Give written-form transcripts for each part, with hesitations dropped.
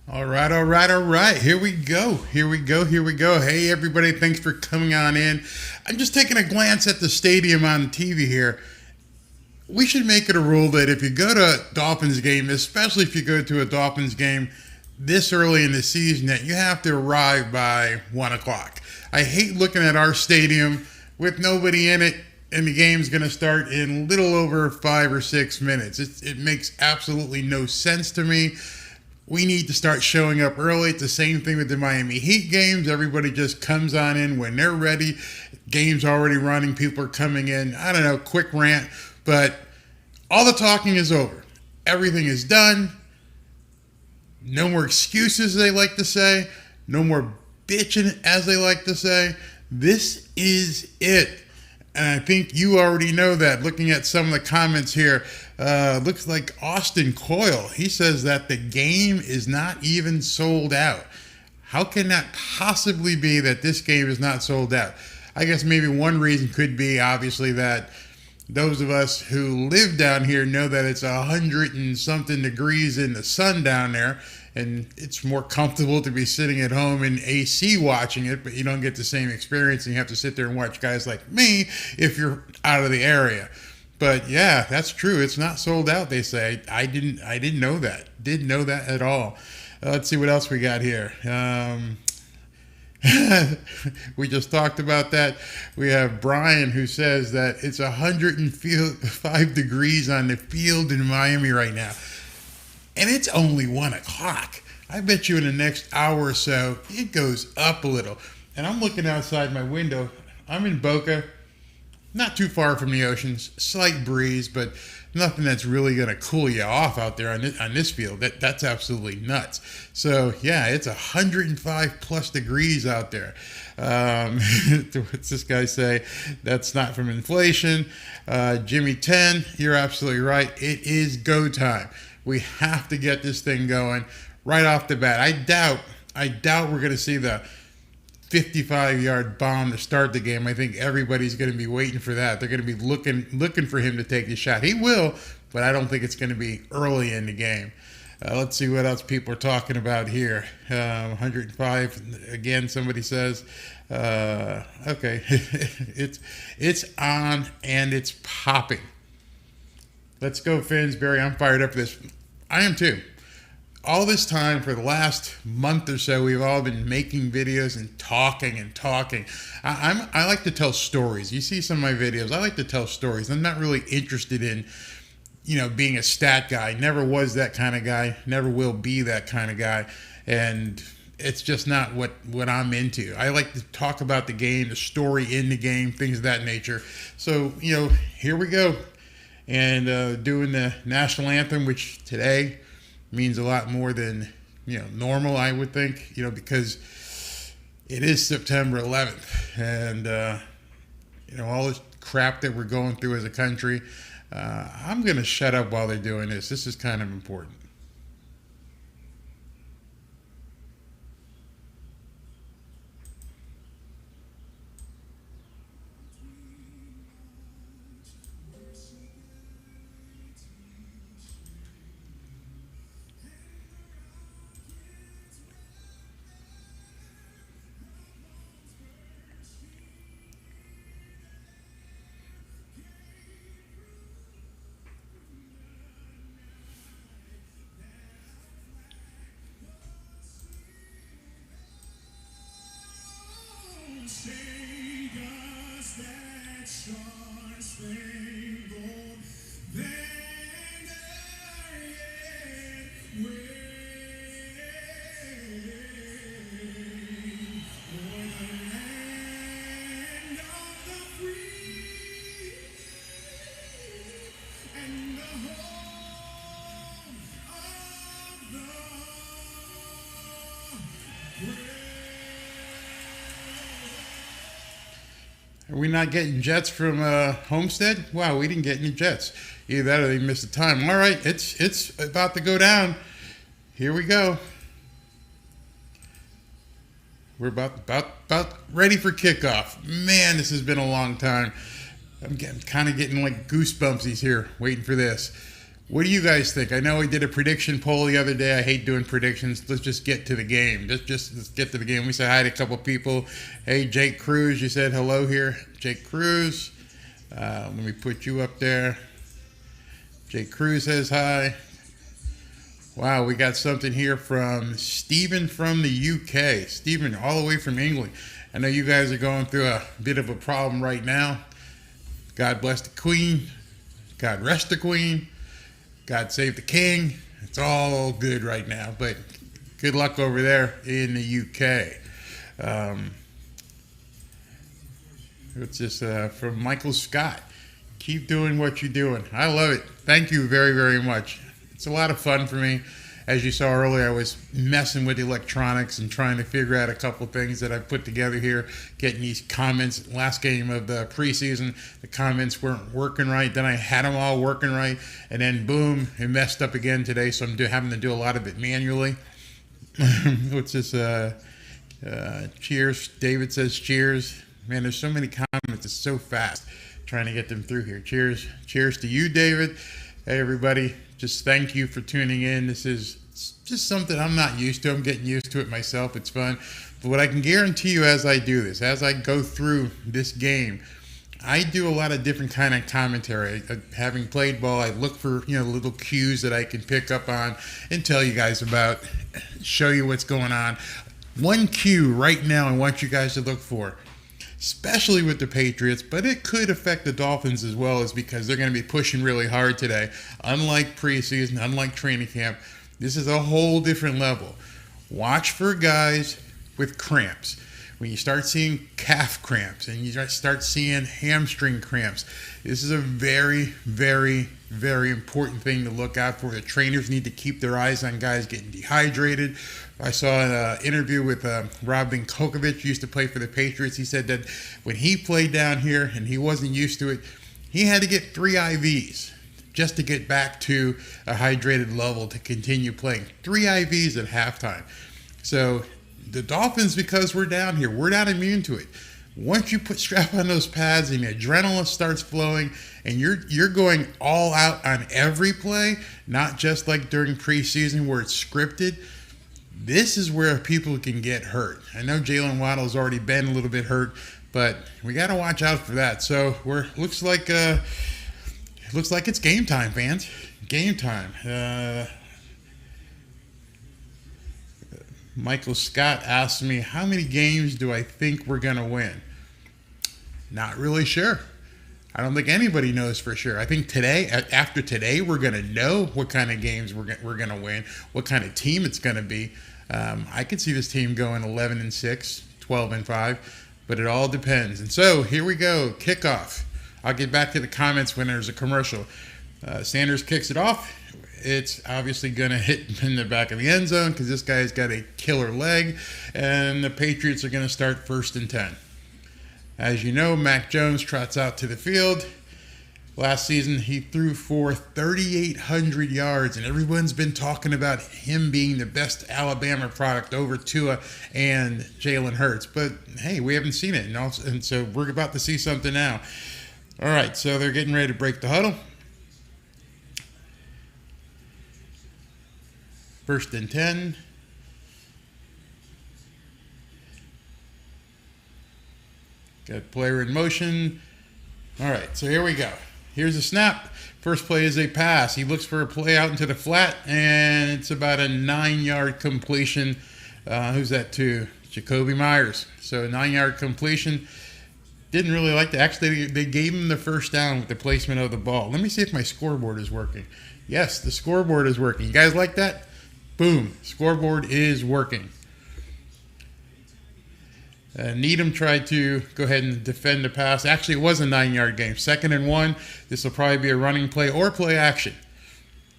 All right, all right, all right. Here we go. Here we go. Here we go. Hey, everybody. Thanks for coming on in. I'm just taking a glance at the stadium on TV here. We should make it a rule that if you go to a Dolphins game, especially if you go to a Dolphins game this early in the season, that you have to arrive by 1 o'clock. I hate looking at our stadium with nobody in it, and the game's going to start in a little over 5 or 6 minutes. It makes absolutely no sense to me. We need to start showing up early. It's the same thing with the Miami Heat games. Everybody just comes on in when they're ready. Game's already running. People are coming in. I don't know, quick rant. But all the talking is over. Everything is done. No more excuses, they like to say. No more bitching, as they like to say. This is it. And I think you already know that. Looking at some of the comments here, looks like Austin Coyle. He says that the game is not even sold out. How can that possibly be that this game is not sold out? I guess maybe one reason could be obviously that those of us who live down here know that it's 100 and something degrees in the sun down there, and it's more comfortable to be sitting at home in AC watching it, but you don't get the same experience, and you have to sit there and watch guys like me if you're out of the area. But yeah, that's true. It's not sold out, they say. I didn't know that. Didn't know that at all. Let's see what else we got here. We just talked about that. We have Brian who says that it's 105 degrees on the field in Miami right now. And it's only 1 o'clock. I bet you in the next hour or so, it goes up a little. And I'm looking outside my window. I'm in Boca, not too far from the oceans, slight breeze, but nothing that's really going to cool you off out there on this field. That's absolutely nuts. So, yeah, it's 105 plus degrees out there. What's this guy say? That's not from inflation. Jimmy 10, you're absolutely right. It is go time. We have to get this thing going right off the bat. I doubt we're going to see the 55-yard bomb to start the game. I think everybody's going to be waiting for that. They're going to be looking for him to take the shot. He will, but I don't think it's going to be early in the game. Let's see what else people are talking about here. 105 again. Somebody says, okay, it's on and it's popping. Let's go, Finsbury. I'm fired up for this. I am too. All this time, for the last month or so, we've all been making videos and talking and talking. I like to tell stories. You see some of my videos. I like to tell stories. I'm not really interested in, being a stat guy. Never was that kind of guy. Never will be that kind of guy. And it's just not what I'm into. I like to talk about the game, the story in the game, things of that nature. So, here we go. And doing the national anthem, which today means a lot more than normal, I would think, because it is September 11th, and all this crap that we're going through as a country. I'm gonna shut up while they're doing this. This is kind of important. Are we not getting jets from Homestead? Wow, we didn't get any jets. Either that or they missed the time. All right, it's about to go down. Here we go. We're about ready for kickoff. Man, this has been a long time. I'm kind of getting like goosebumpsies here, waiting for this. What do you guys think? I know we did a prediction poll the other day. I hate doing predictions. Let's just get to the game. Let's get to the game. We said hi to a couple people. Hey, Jake Cruz, you said hello here. Jake Cruz. Let me put you up there. Jake Cruz says hi. Wow, we got something here from Stephen from the UK. Stephen, all the way from England. I know you guys are going through a bit of a problem right now. God bless the Queen. God rest the Queen. God save the King. It's all good right now, but good luck over there in the UK. It's just from Michael Scott. Keep doing what you're doing. I love it. Thank you very, very much. It's a lot of fun for me. As you saw earlier, I was messing with electronics and trying to figure out a couple things that I put together here, getting these comments. Last game of the preseason, the comments weren't working right. Then I had them all working right, and then boom, it messed up again today, so I'm having to do a lot of it manually. What's this? Cheers. David says cheers. Man, there's so many comments. It's so fast trying to get them through here. Cheers. Cheers to you, David. Hey, everybody. Just thank you for tuning in. This is just something I'm not used to. I'm getting used to it myself. It's fun. But what I can guarantee you as I do this, as I go through this game, I do a lot of different kind of commentary. Having played ball, I look for little cues that I can pick up on and tell you guys about, show you what's going on. One cue right now I want you guys to look for, especially with the Patriots, but it could affect the Dolphins as well, is because they're going to be pushing really hard today. Unlike preseason, unlike training camp, this is a whole different level. Watch for guys with cramps. When you start seeing calf cramps and you start seeing hamstring cramps, this is a very, very, very important thing to look out for. The trainers need to keep their eyes on guys getting dehydrated. I saw an interview with Rob Vinkovic, who used to play for the Patriots. He said that when he played down here and he wasn't used to it, he had to get 3 IVs just to get back to a hydrated level to continue playing. 3 IVs at halftime. So the Dolphins, because we're down here, we're not immune to it. Once you strap on those pads and the adrenaline starts flowing and you're going all out on every play, not just like during preseason where it's scripted, this is where people can get hurt. I know Jalen Waddle's already been a little bit hurt, but we got to watch out for that. So looks like it's game time, fans. Game time. Michael Scott asked me, how many games do I think we're going to win? Not really sure. I don't think anybody knows for sure. I think after today, we're going to know what kind of games we're going to win, what kind of team it's going to be. I could see this team going 11-6, 12-5, but it all depends. And so here we go, kickoff. I'll get back to the comments when there's a commercial. Sanders kicks it off. It's obviously going to hit in the back of the end zone because this guy's got a killer leg, and the Patriots are going to start 1st and 10. As you know, Mac Jones trots out to the field. Last season, he threw for 3,800 yards, and everyone's been talking about him being the best Alabama product over Tua and Jalen Hurts. But, hey, we haven't seen it, and so we're about to see something now. All right, so they're getting ready to break the huddle. 1st and 10. Got player in motion. All right, so here we go. Here's a snap. First play is a pass. He looks for a play out into the flat, and it's about a 9-yard completion. Who's that to? Jacoby Myers. So a 9-yard completion. Didn't really like that. Actually, they gave him the first down with the placement of the ball. Let me see if my scoreboard is working. Yes, the scoreboard is working. You guys like that? Boom. Scoreboard is working. Needham tried to go ahead and defend the pass. Actually, it was a 9-yard game. 2nd and 1. This will probably be a running play or play action.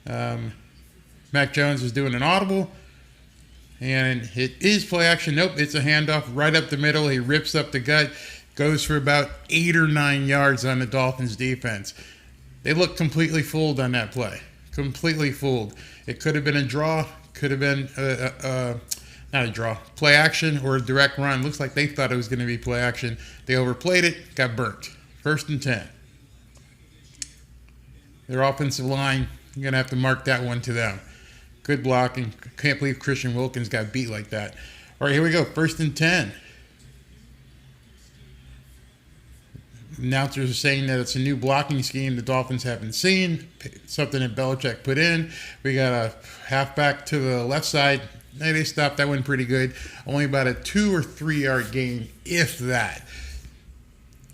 Mac Jones is doing an audible. And it is play action. Nope, it's a handoff right up the middle. He rips up the gut. Goes for about 8 or 9 yards on the Dolphins defense. They look completely fooled on that play. Completely fooled. It could have been a draw. Could have been not a draw, play action or a direct run. Looks like they thought it was going to be play action. They overplayed it, got burnt. 1st and 10. Their offensive line I'm going to have to mark that one to them. Good blocking. Can't believe Christian Wilkins got beat like that. All right, here we go. 1st and 10. Announcers are saying that it's a new blocking scheme the Dolphins haven't seen. Something that Belichick put in. We got a halfback to the left side. Hey, they stopped that one pretty good. Only about a 2 or 3 yard gain, if that.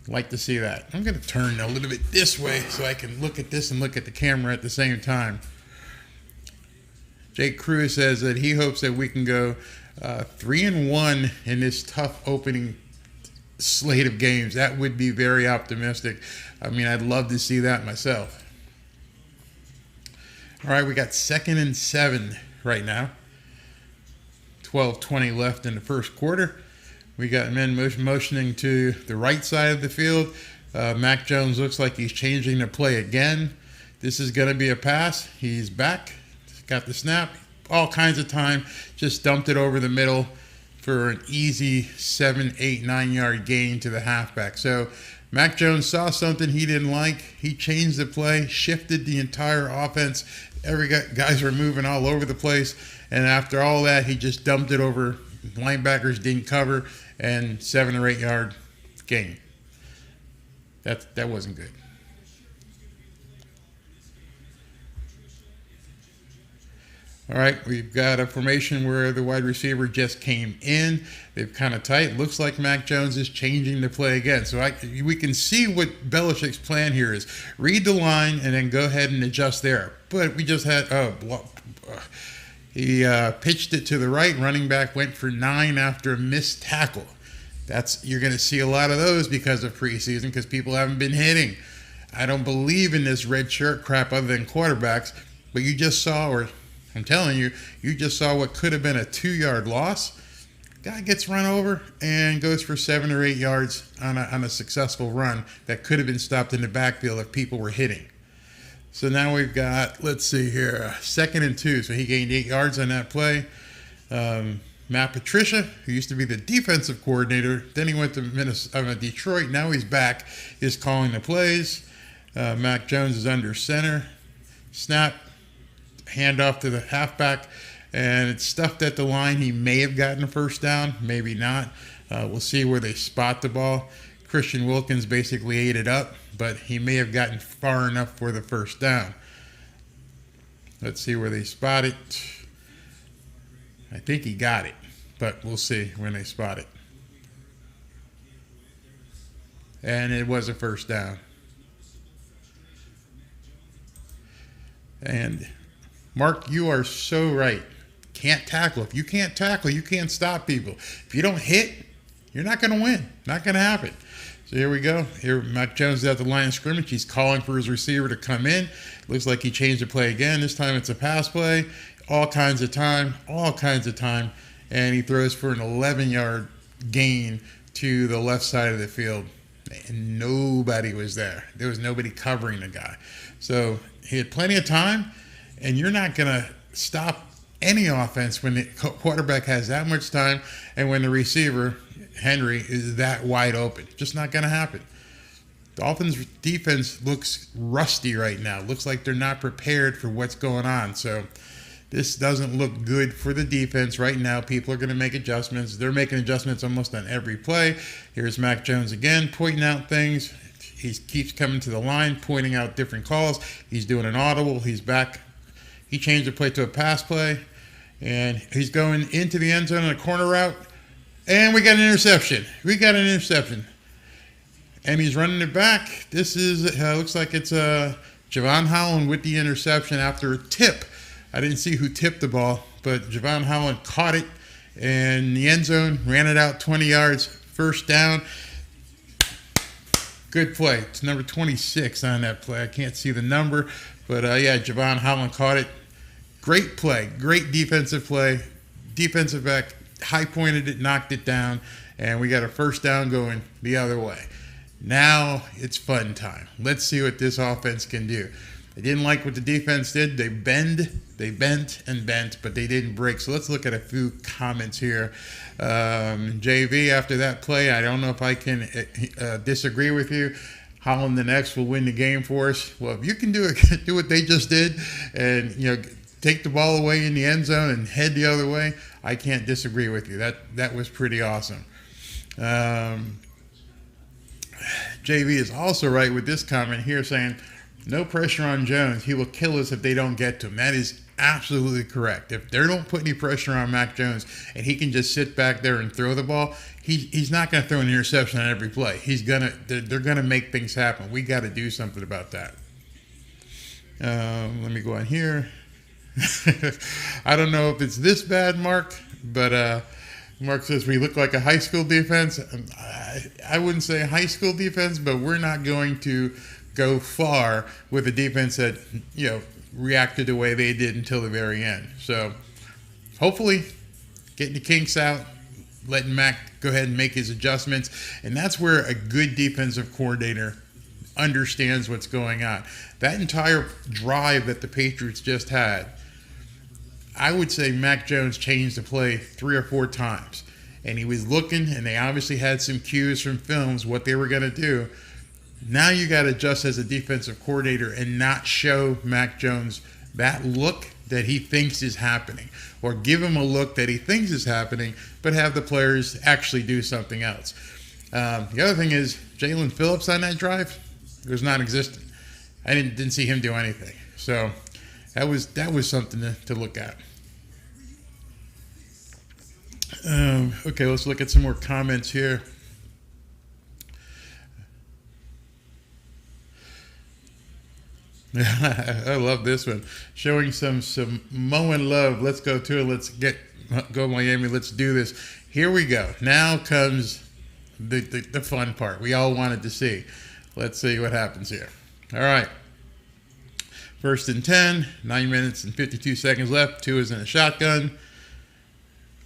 Like to see that. I'm going to turn a little bit this way so I can look at this and look at the camera at the same time. Jake Cruz says that he hopes that we can go 3-1 in this tough opening slate of games. That would be very optimistic. I mean, I'd love to see that myself. All right, we got 2nd and 7 right now. 12:20 left in the first quarter. We got men motioning to the right side of the field. Mac Jones looks like he's changing the play again. This is going to be a pass. He's back. Got the snap. All kinds of time. Just dumped it over the middle for an easy 7, 8, 9 yard gain to the halfback. So Mac Jones saw something he didn't like. He changed the play, shifted the entire offense. Guys were moving all over the place. And after all that, he just dumped it over. Linebackers didn't cover, and 7 or 8 yard gain. That wasn't good. All right, we've got a formation where the wide receiver just came in. They've kind of tight. Looks like Mac Jones is changing the play again. So we can see what Belichick's plan here is. Read the line and then go ahead and adjust there. But we just had he pitched it to the right. Running back went for 9 after a missed tackle. You're going to see a lot of those because of preseason, because people haven't been hitting. I don't believe in this red shirt crap other than quarterbacks. But you just saw, or I'm telling you, you just saw what could have been a 2 yard loss. Guy gets run over and goes for 7 or 8 yards on a successful run that could have been stopped in the backfield if people were hitting. So now we've got, let's see here, 2nd and 2. So he gained 8 yards on that play. Matt Patricia, who used to be the defensive coordinator, then he went to Detroit. Now he's back. He's calling the plays. Mac Jones is under center. Snap. Handoff to the halfback, and it's stuffed at the line. He may have gotten a first down, maybe not. We'll see where they spot the ball. Christian Wilkins basically ate it up, but he may have gotten far enough for the first down. Let's see where they spot it. I think he got it, but we'll see when they spot it. And it was a first down. And Mark, you are so right. Can't tackle. If you can't tackle, you can't stop people. If you don't hit, you're not going to win. Not going to happen. So here we go. Here, Mac Jones is at the line of scrimmage. He's calling for his receiver to come in. Looks like he changed the play again. This time it's a pass play. All kinds of time. And he throws for an 11-yard gain to the left side of the field. And nobody was there. There was nobody covering the guy. So he had plenty of time. And you're not going to stop any offense when the quarterback has that much time and when the receiver, Henry, is that wide open. Just not going to happen. Dolphins defense looks rusty right now. Looks like they're not prepared for what's going on. So this doesn't look good for the defense right now. People are going to make adjustments. They're making adjustments almost on every play. Here's Mac Jones again pointing out things. He keeps coming to the line, pointing out different calls. He's doing an audible. He's back. He changed the play to a pass play, and he's going into the end zone on a corner route, and we got an interception. And he's running it back. This is looks like it's Javon Holland with the interception after a tip. I didn't see who tipped the ball, but Javon Holland caught it in the end zone, ran it out 20 yards, first down. Good play. It's number 26 on that play. I can't see the number, but Javon Holland caught it. Great play, great defensive play. Defensive back high-pointed it, knocked it down, and we got a first down going the other way. Now it's fun time. Let's see what this offense can do. They didn't like what the defense did. They bent and bent, but they didn't break. So let's look at a few comments here. JV, after that play, I don't know if I can disagree with you. Holland the next will win the game for us. Well, if you can do it, do what they just did, and take the ball away in the end zone and head the other way, I can't disagree with you. That was pretty awesome. JV is also right with this comment here, saying no pressure on Jones. He will kill us if they don't get to him. That is absolutely correct. If they don't put any pressure on Mac Jones and he can just sit back there and throw the ball, he's not going to throw an interception on every play. They're gonna make things happen. We got to do something about that. Let me go on here. I don't know if it's this bad, Mark, but Mark says we look like a high school defense. I wouldn't say high school defense, but we're not going to go far with a defense that reacted the way they did until the very end. So hopefully getting the kinks out, letting Mac go ahead and make his adjustments, and that's where a good defensive coordinator understands what's going on. That entire drive that the Patriots just had, I would say Mac Jones changed the play 3 or 4 times. And he was looking, and they obviously had some cues from films what they were going to do. Now you got to adjust as a defensive coordinator and not show Mac Jones that look that he thinks is happening, or give him a look that he thinks is happening, but have the players actually do something else. The other thing is Jalen Phillips on that drive was non-existent. I didn't see him do anything. So that was something to look at. Okay, let's look at some more comments here. I love this one. Showing some Samoan love. Let's go to it. Let's go Miami. Let's do this. Here we go. Now comes the fun part we all wanted to see. Let's see what happens here. All right. 1st and 10, 9 minutes and 52 seconds left. Tua is in a shotgun.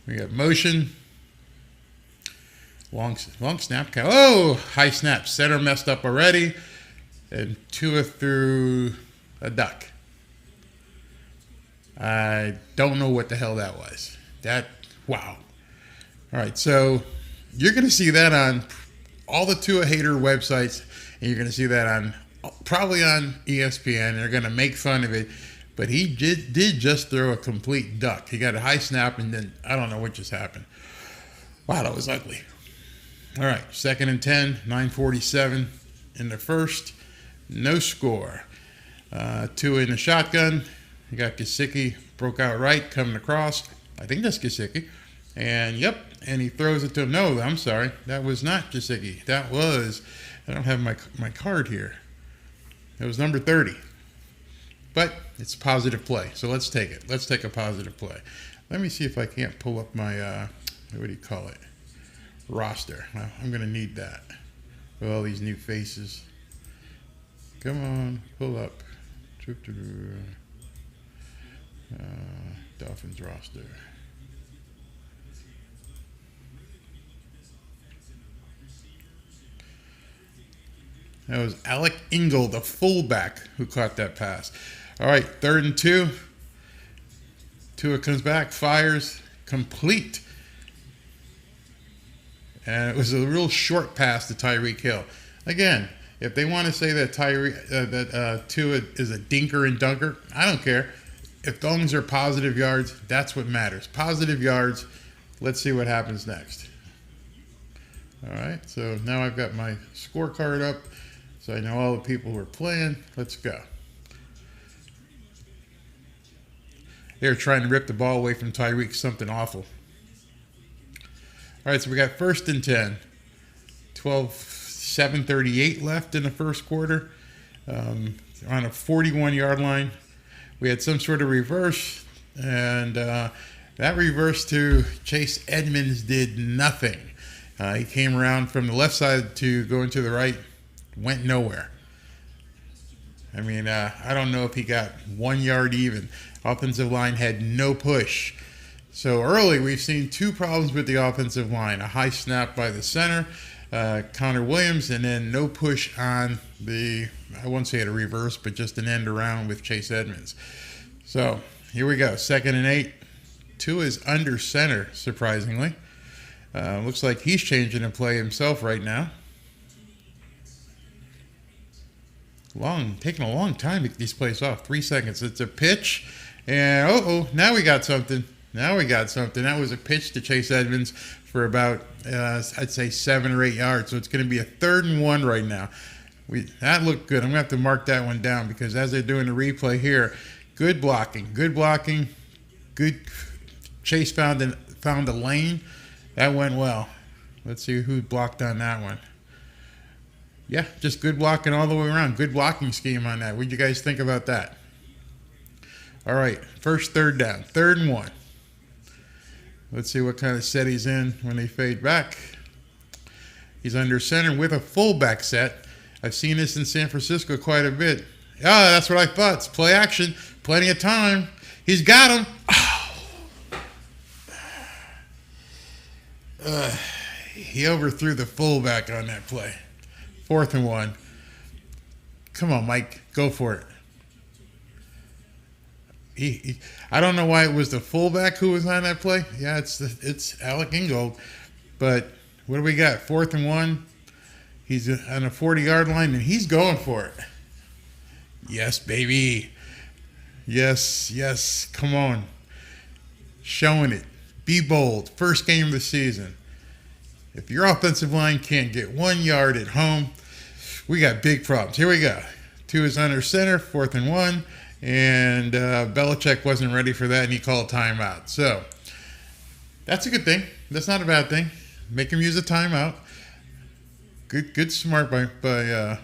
We got motion. Long snap count. Oh, high snap. Center messed up already. And Tua threw a duck. I don't know what the hell that was. Wow. All right, so you're going to see that on all the Tua hater websites, and you're going to see that probably on ESPN. They're going to make fun of it. But he did just throw a complete duck. He got a high snap, and then I don't know what just happened. Wow, that was ugly. All right, 2nd and 10, 9:47 in the first. No score. Tua in the shotgun. You got Gesicki, broke out right, coming across. I think that's Gesicki. And he throws it to him. No, I'm sorry. That was not Gesicki. I don't have my card here. It was number 30. But it's a positive play, so let's take it. Let's take a positive play. Let me see if I can't pull up my, roster. Well, I'm going to need that with all these new faces. Come on, pull up. Dolphins roster. That was Alec Ingold, the fullback, who caught that pass. All right, 3rd and 2. Tua comes back, fires, complete. And it was a real short pass to Tyreek Hill. Again, if they want to say that Tua is a dinker and dunker, I don't care. If those are positive yards, that's what matters. Positive yards. Let's see what happens next. All right, so now I've got my scorecard up, so I know all the people who are playing. Let's go. They're trying to rip the ball away from Tyreek, something awful. All right, so we got 1st and 10. 7:38 left in the first quarter. On a 41-yard line. We had some sort of reverse, and that reverse to Chase Edmonds did nothing. He came around from the left side to go into the right, went nowhere. I mean, I don't know if he got 1 yard even. Offensive line had no push. So early, we've seen 2 problems with the offensive line. A high snap by the center, Connor Williams, and then no push on I won't say it a reverse, but just an end around with Chase Edmonds. So here we go, 2nd and 8. Tua is under center, surprisingly. Looks like he's changing the play himself right now. Taking a long time to get these plays off. 3 seconds. It's a pitch, and now we got something. That was a pitch to Chase Edmonds for about I'd say 7 or 8 yards. So it's going to be a 3rd and 1 right now. That looked good. I'm going to have to mark that one down because as they're doing the replay here, good blocking. Good. Chase found a lane. That went well. Let's see who blocked on that one. Yeah, just good blocking all the way around. Good blocking scheme on that. What did you guys think about that? All right, first 3rd down. 3rd and 1. Let's see what kind of set he's in when they fade back. He's under center with a fullback set. I've seen this in San Francisco quite a bit. That's what I thought. It's play action. Plenty of time. He's got him. He overthrew the fullback on that play. 4th and 1. Come on, Mike. Go for it. I don't know why it was the fullback who was on that play. Yeah, it's Alec Ingold. But what do we got? 4th and 1. He's on a 40-yard line, and he's going for it. Yes, baby. Yes. Come on. Showing it. Be bold. First game of the season. If your offensive line can't get 1 yard at home, we got big problems. Here we go. 2 is under center, 4th and 1. And Belichick wasn't ready for that, and he called timeout. So that's a good thing. That's not a bad thing. Make him use a timeout. Good, smart by that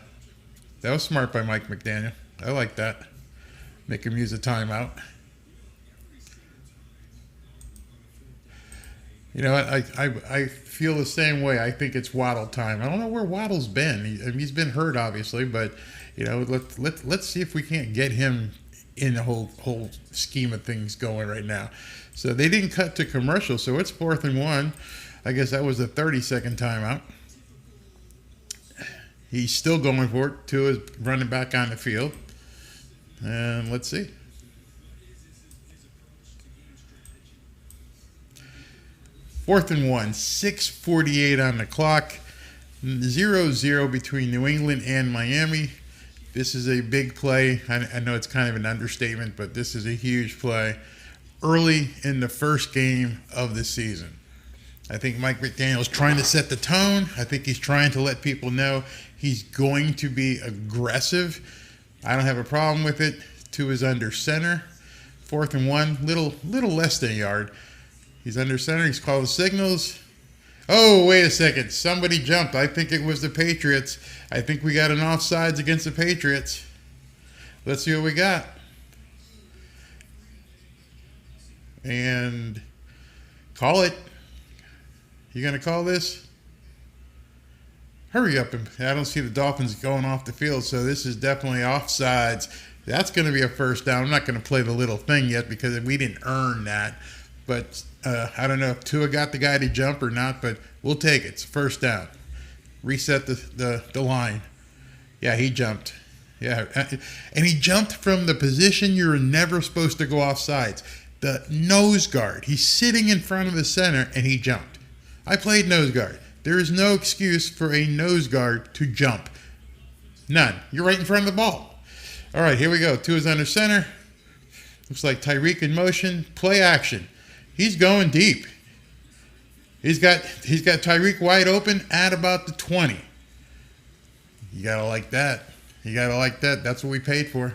was smart by Mike McDaniel. I like that. Make him use a timeout. You know, I feel the same way. I think it's Waddle time. I don't know where Waddle's been. He's been hurt, obviously, but you know, let's see if we can't get him in the whole scheme of things going right now. So they didn't cut to commercial, so it's 4th and 1. I guess that was a 30-second timeout. He's still going for it. 2 is running back on the field. And let's see. Fourth and 1, 6:48 on the clock. 0-0 between New England and Miami. This is a big play. I know it's kind of an understatement, but this is a huge play early in the first game of the season. I think Mike McDaniel's trying to set the tone. I think he's trying to let people know he's going to be aggressive. I don't have a problem with it. 2 is under center. 4th and 1, little less than a yard. He's under center. He's called the signals. Oh, wait a second. Somebody jumped. I think it was the Patriots. I think we got an offsides against the Patriots. Let's see what we got. And call it. You going to call this? Hurry up. I don't see the Dolphins going off the field, so this is definitely offsides. That's going to be a first down. I'm not going to play the little thing yet because we didn't earn that. But I don't know if Tua got the guy to jump or not, but we'll take it. It's first down. Reset the line. Yeah, he jumped. Yeah, and he jumped from the position you're never supposed to go offsides. The nose guard. He's sitting in front of the center, and he jumped. I played nose guard. There is no excuse for a nose guard to jump. None. You're right in front of the ball. All right, here we go. 2 is under center. Looks like Tyreek in motion. Play action. He's going deep. He's got Tyreek wide open at about the 20. You gotta like that. That's what we paid for.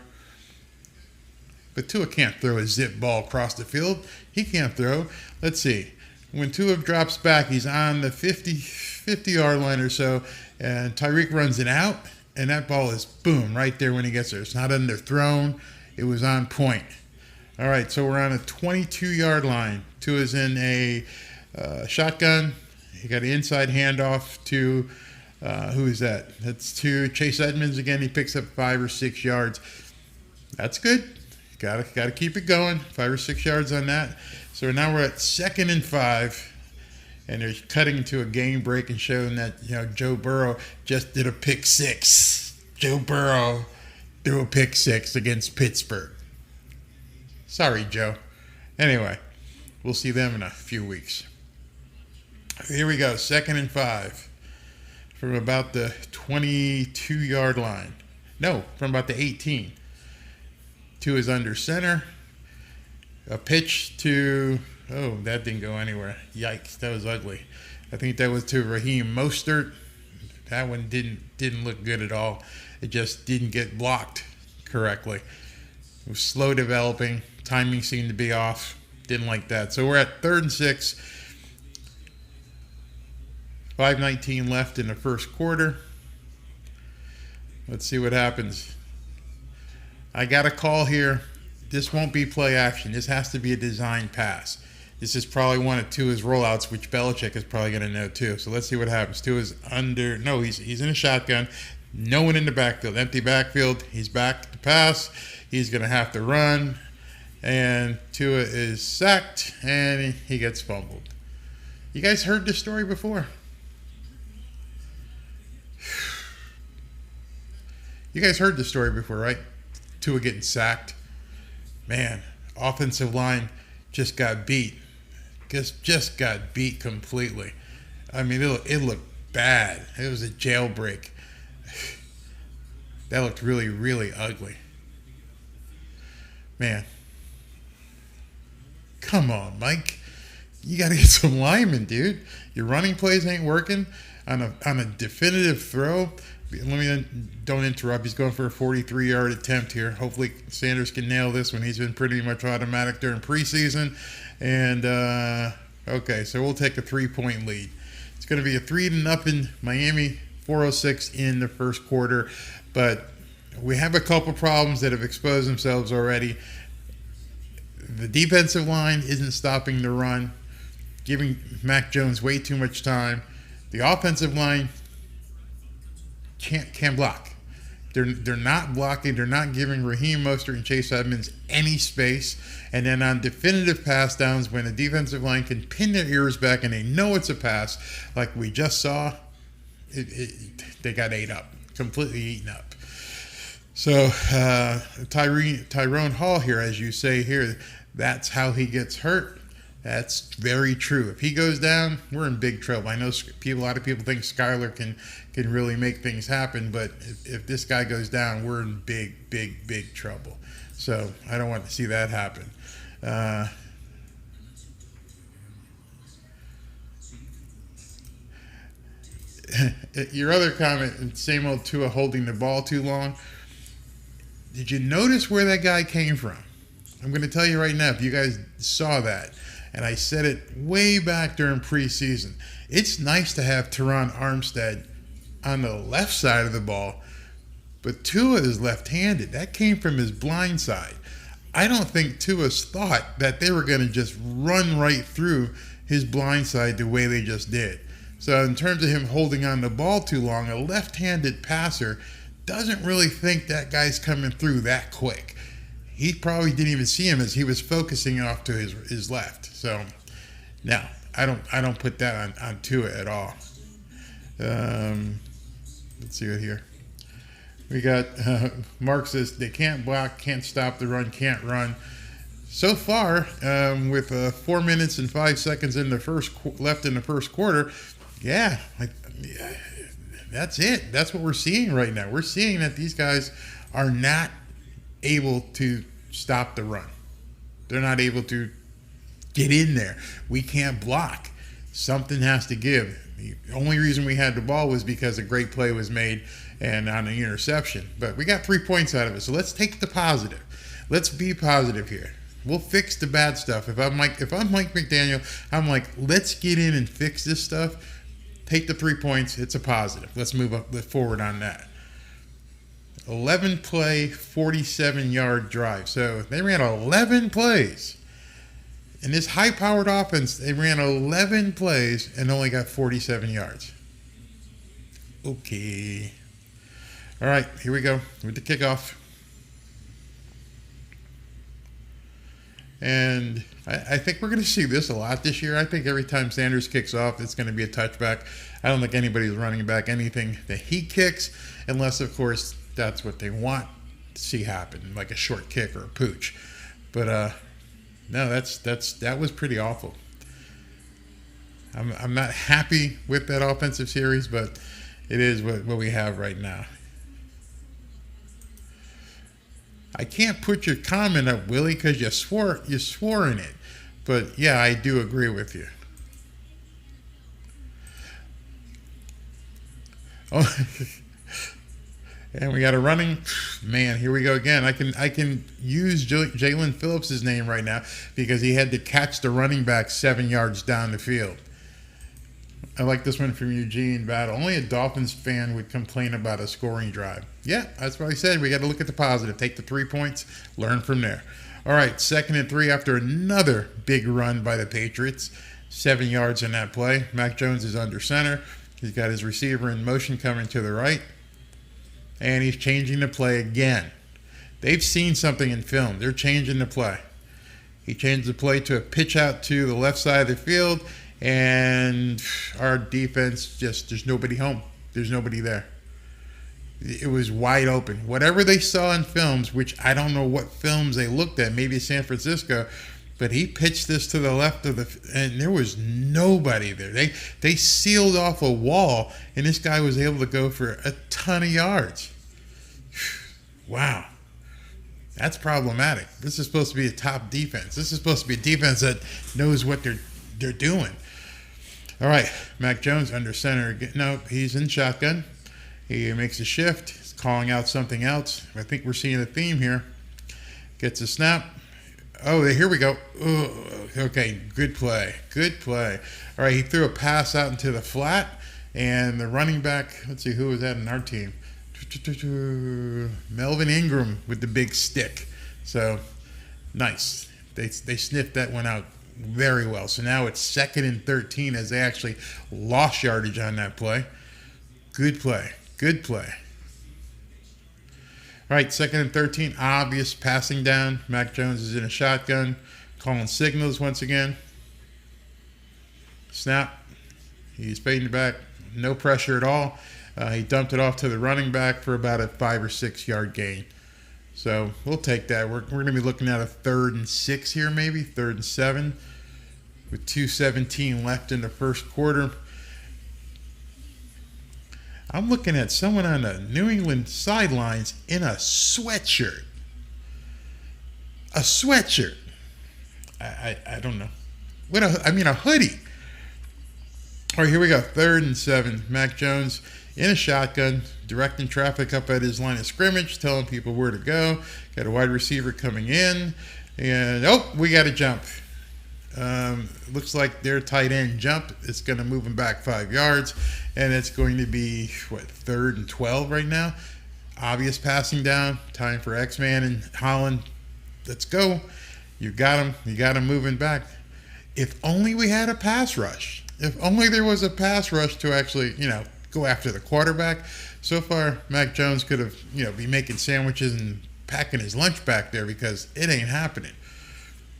But Tua can't throw a zip ball across the field. He can't throw. Let's see. When Tua drops back, he's on the 50-yard line or so, and Tyreek runs it out, and that ball is boom right there when he gets there. It's not underthrown. It was on point. All right, so we're on a 22-yard line. Tua's in a shotgun. He got an inside handoff to who is that? That's to Chase Edmonds again. He picks up 5 or 6 yards. That's good. Got to keep it going. 5 or 6 yards on that. So now we're at 2nd and 5, and they're cutting to a game break and showing that Joe Burrow just did a pick 6. Joe Burrow threw a pick 6 against Pittsburgh. Sorry, Joe. Anyway, we'll see them in a few weeks. Here we go, 2nd and 5 from about the 22-yard line. No, from about the 18. Tua is under center. A pitch to, oh, that didn't go anywhere. Yikes, that was ugly. I think that was to Raheem Mostert. That one didn't look good at all. It just didn't get blocked correctly. It was slow developing. Timing seemed to be off. Didn't like that. So we're at 3rd and 6. 5:19 left in the first quarter. Let's see what happens. I got a call here. This won't be play action. This has to be a design pass. This is probably one of Tua's rollouts, which Belichick is probably going to know too. So let's see what happens. Tua's under. No, he's in a shotgun. No one in the backfield. Empty backfield. He's back to pass. He's going to have to run. And Tua is sacked, and he gets fumbled. You guys heard this story before? You guys heard this story before, right? Tua getting sacked. Man, offensive line just got beat. Just got beat completely. I mean, it looked bad. It was a jailbreak. That looked really, really ugly. Man. Come on, Mike. You got to get some linemen, dude. Your running plays ain't working on a definitive throw. Don't interrupt. He's going for a 43-yard attempt here. Hopefully Sanders can nail this one. He's been pretty much automatic during preseason. And, okay, so we'll take a 3-point lead. It's going to be a 3-0 Miami, 4:06 in the first quarter. But we have a couple problems that have exposed themselves already. The defensive line isn't stopping the run, giving Mac Jones way too much time. The offensive line can't block. They're not blocking. They're not giving Raheem Mostert and Chase Edmonds any space. And then on definitive pass downs, when the defensive line can pin their ears back and they know it's a pass, like we just saw, they got ate up, completely eaten up. So Tyrone Hall here, as you say here, that's how he gets hurt. That's very true. If he goes down, we're in big trouble. I know a lot of people think Skyler can really make things happen, but if this guy goes down, we're in big trouble. So I don't want to see that happen. Your other comment, same old Tua holding the ball too long. Did you notice where that guy came from? I'm going to tell you right now, if you guys saw that, and I said it way back during preseason, it's nice to have Teron Armstead on the left side of the ball, but Tua is left-handed. That came from his blind side. I don't think Tua's thought that they were going to just run right through his blind side the way they just did. So in terms of him holding on the ball too long, a left-handed passer doesn't really think that guy's coming through that quick. He probably didn't even see him as he was focusing off to his left. So, no, I don't put that on Tua at all. Let's see it here. We got Mark says they can't block, can't stop the run, can't run. So far, with 4 minutes and 5 seconds left in the first quarter, yeah, that's it. That's what we're seeing right now. We're seeing that these guys are not able to stop the run. They're not able to get in there. We can't block. Something has to give. The only reason we had the ball was because a great play was made and on an interception. But we got 3 points out of it. So let's take the positive. Let's be positive here. We'll fix the bad stuff. If I'm Mike McDaniel, I'm like, let's get in and fix this stuff. Take the 3 points. It's a positive. Let's move forward on that. 11-play, 47-yard drive. So they ran 11 plays. In this high-powered offense, they ran 11 plays and only got 47 yards. Okay. All right, here we go with the kickoff. And I think we're going to see this a lot this year. I think every time Sanders kicks off, it's going to be a touchback. I don't think anybody's running back anything that he kicks, unless, of course, that's what they want to see happen, like a short kick or a pooch. But no, that was pretty awful. I'm not happy with that offensive series, but it is what we have right now. I can't put your comment up, Willie, because you swore in it. But yeah, I do agree with you. Oh, and we got a running man. Here we go again. I can use Jalen Phillips' name right now because he had to catch the running back 7 yards down the field. I like this one from Eugene Battle. Only a Dolphins fan would complain about a scoring drive. Yeah, that's what I said. We got to look at the positive. Take the 3 points, learn from there. All right, 2nd and 3 after another big run by the Patriots. 7 yards in that play. Mac Jones is under center. He's got his receiver in motion coming to the right. And he's changing the play again. They've seen something in film. They're changing the play. He changed the play to a pitch out to the left side of the field. And our defense there's nobody home. There's nobody there. It was wide open. Whatever they saw in films, which I don't know what films they looked at, maybe San Francisco, but he pitched this to the left of and there was nobody there. They sealed off a wall, and this guy was able to go for a ton of yards. Wow. That's problematic. This is supposed to be a top defense. This is supposed to be a defense that knows what they're doing. All right, Mac Jones under center. No, he's in shotgun. He makes a shift. He's calling out something else. I think we're seeing a theme here. Gets a snap. Oh, here we go. Ooh, okay, good play. Good play. All right, he threw a pass out into the flat, and the running back, let's see, who was that in our team? Melvin Ingram with the big stick. So, nice. They sniffed that one out very well. So now it's 2nd and 13 as they actually lost yardage on that play. Good play. Good play. All right, 2nd and 13, obvious passing down. Mac Jones is in a shotgun, calling signals once again. Snap. He's fading back. No pressure at all. He dumped it off to the running back for about a 5 or 6 yard gain. So we'll take that. We're going to be looking at a 3rd and 6 here, maybe 3rd and 7, with 2:17 left in the first quarter. I'm looking at someone on the New England sidelines in a sweatshirt. A sweatshirt. I don't know. A hoodie. All right, here we go. 3rd and 7. Mac Jones in a shotgun, directing traffic up at his line of scrimmage, telling people where to go. Got a wide receiver coming in. And, we got to jump. Looks like their tight end jump. It's going to move him back 5 yards. And it's going to be, 3rd and 12 right now. Obvious passing down. Time for X-Man and Holland. Let's go. You got him. You got him moving back. If only we had a pass rush. If only there was a pass rush to actually, go after the quarterback. So far, Mac Jones could have, be making sandwiches and packing his lunch back there because it ain't happening.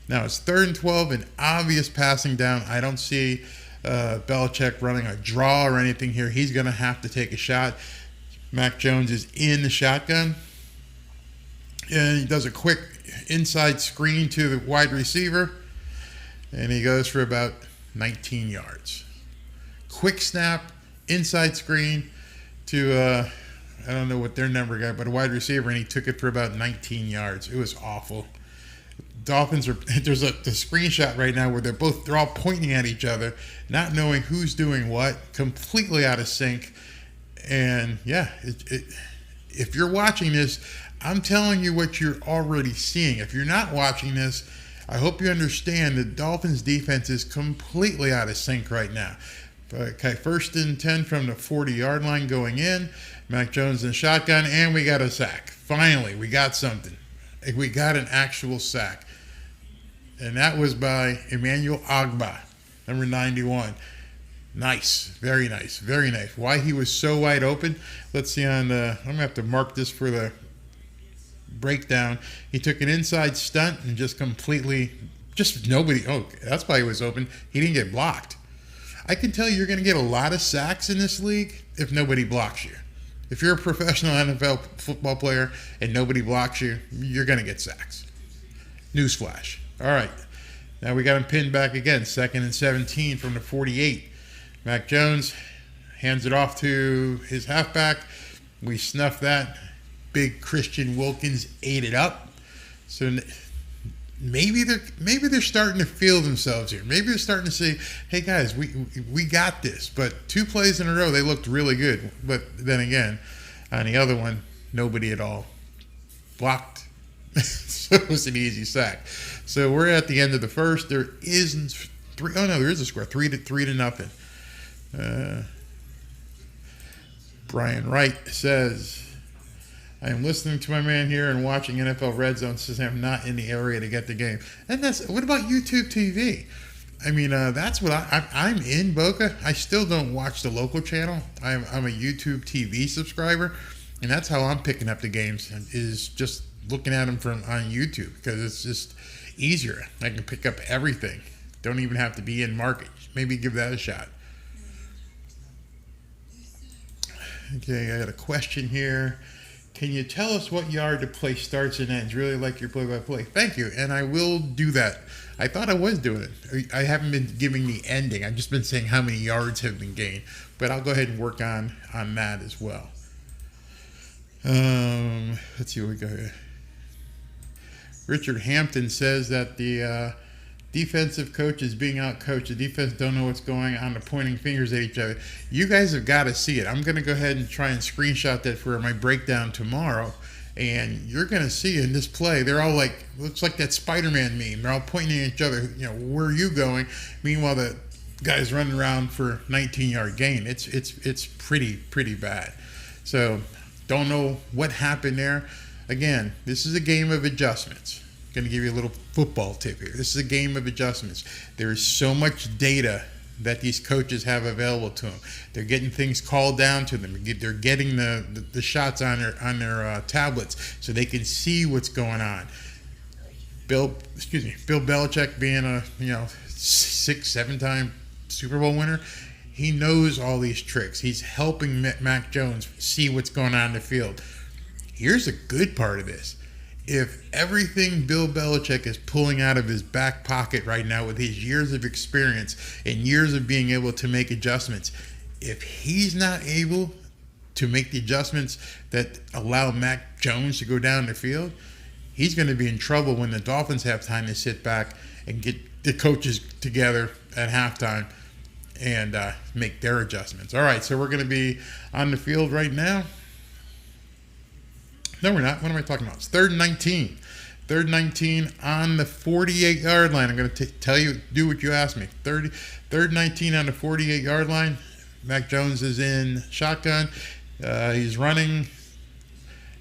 Now it's 3rd and 12 and obvious passing down. I don't see Belichick running a draw or anything here. He's going to have to take a shot. Mac Jones is in the shotgun. And he does a quick inside screen to the wide receiver. And he goes for about 19 yards. Quick snap, inside screen to, I don't know what their number got, but a wide receiver, and he took it for about 19 yards. It was awful. Dolphins there's a screenshot right now where they're all pointing at each other, not knowing who's doing what, completely out of sync. And yeah, if you're watching this, I'm telling you what you're already seeing. If you're not watching this, I hope you understand the Dolphins defense is completely out of sync right now. Okay, 1st and 10 from the 40-yard line going in. Mac Jones in shotgun, and we got a sack. Finally, we got something. We got an actual sack. And that was by Emmanuel Ogbah, number 91. Nice. Very nice. Very nice. Why he was so wide open, let's see I'm going to have to mark this for the breakdown. He took an inside stunt and just nobody. That's why he was open. He didn't get blocked. I can tell you're going to get a lot of sacks in this league if nobody blocks you. If you're a professional NFL football player and nobody blocks you, you're going to get sacks. Newsflash. All right. Now we got him pinned back again. 2nd and 17 from the 48. Mac Jones hands it off to his halfback. We snuff that. Big Christian Wilkins ate it up. So maybe they're starting to feel themselves here. Maybe they're starting to say, "Hey guys, we got this." But 2 plays in a row, they looked really good. But then again, on the other one, nobody at all blocked. So it was an easy sack. So we're at the end of the first. There isn't three. Oh no, there is a score. 3-0. Brian Wright says, I am listening to my man here and watching NFL Red Zone since I'm not in the area to get the game. And what about YouTube TV? I mean, that's what I'm in Boca. I still don't watch the local channel. I'm a YouTube TV subscriber, and that's how I'm picking up the games, is just looking at them on YouTube, because it's just easier. I can pick up everything. Don't even have to be in market. Maybe give that a shot. Okay, I got a question here. Can you tell us what yard the play starts and ends? Really like your play-by-play. Thank you, and I will do that. I thought I was doing it. I haven't been giving the ending. I've just been saying how many yards have been gained. But I'll go ahead and work on that as well. Let's see what we got here. Richard Hampton says that the defensive coach is being out-coached. The defense don't know what's going on. They're pointing fingers at each other. You guys have got to see it. I'm going to go ahead and try and screenshot that for my breakdown tomorrow. And you're going to see in this play, they're all like, looks like that Spider-Man meme. They're all pointing at each other, where are you going? Meanwhile, the guy's running around for 19-yard gain. It's pretty bad. So don't know what happened there. Again, this is a game of adjustments. Going to give you a little football tip here. This is a game of adjustments. There is so much data that these coaches have available to them. They're getting things called down to them. They're getting the shots on their tablets so they can see what's going on. Bill Belichick being a 6-7-time Super Bowl winner, he knows all these tricks. He's helping Mac Jones see what's going on in the field. Here's the good part of this. If everything Bill Belichick is pulling out of his back pocket right now with his years of experience and years of being able to make adjustments, if he's not able to make the adjustments that allow Mac Jones to go down the field, he's going to be in trouble when the Dolphins have time to sit back and get the coaches together at halftime and make their adjustments. All right, so we're going to be on the field right now. No, we're not. What am I talking about? It's 3rd and 19. 3rd and 19 on the 48-yard line. I'm going to tell you, do what you asked me. 3rd and 19 on the 48-yard line. Mac Jones is in shotgun. He's running,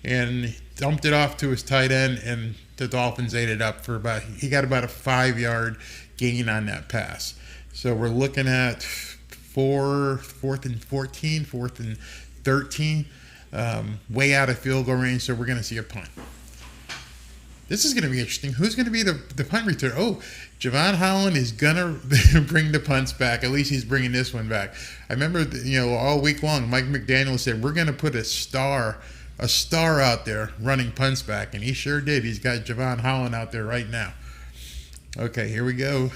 and he dumped it off to his tight end, and the Dolphins ate it up for he got about a 5-yard gain on that pass. So we're looking at 4th and 14, 4th and 13. Way out of field goal range, so we're going to see a punt. This is going to be interesting. Who's going to be the punt return? Oh, Javon Holland is going to bring the punts back. At least he's bringing this one back. I remember, all week long, Mike McDaniel said, we're going to put a star out there running punts back, and he sure did. He's got Javon Holland out there right now. Okay, here we go.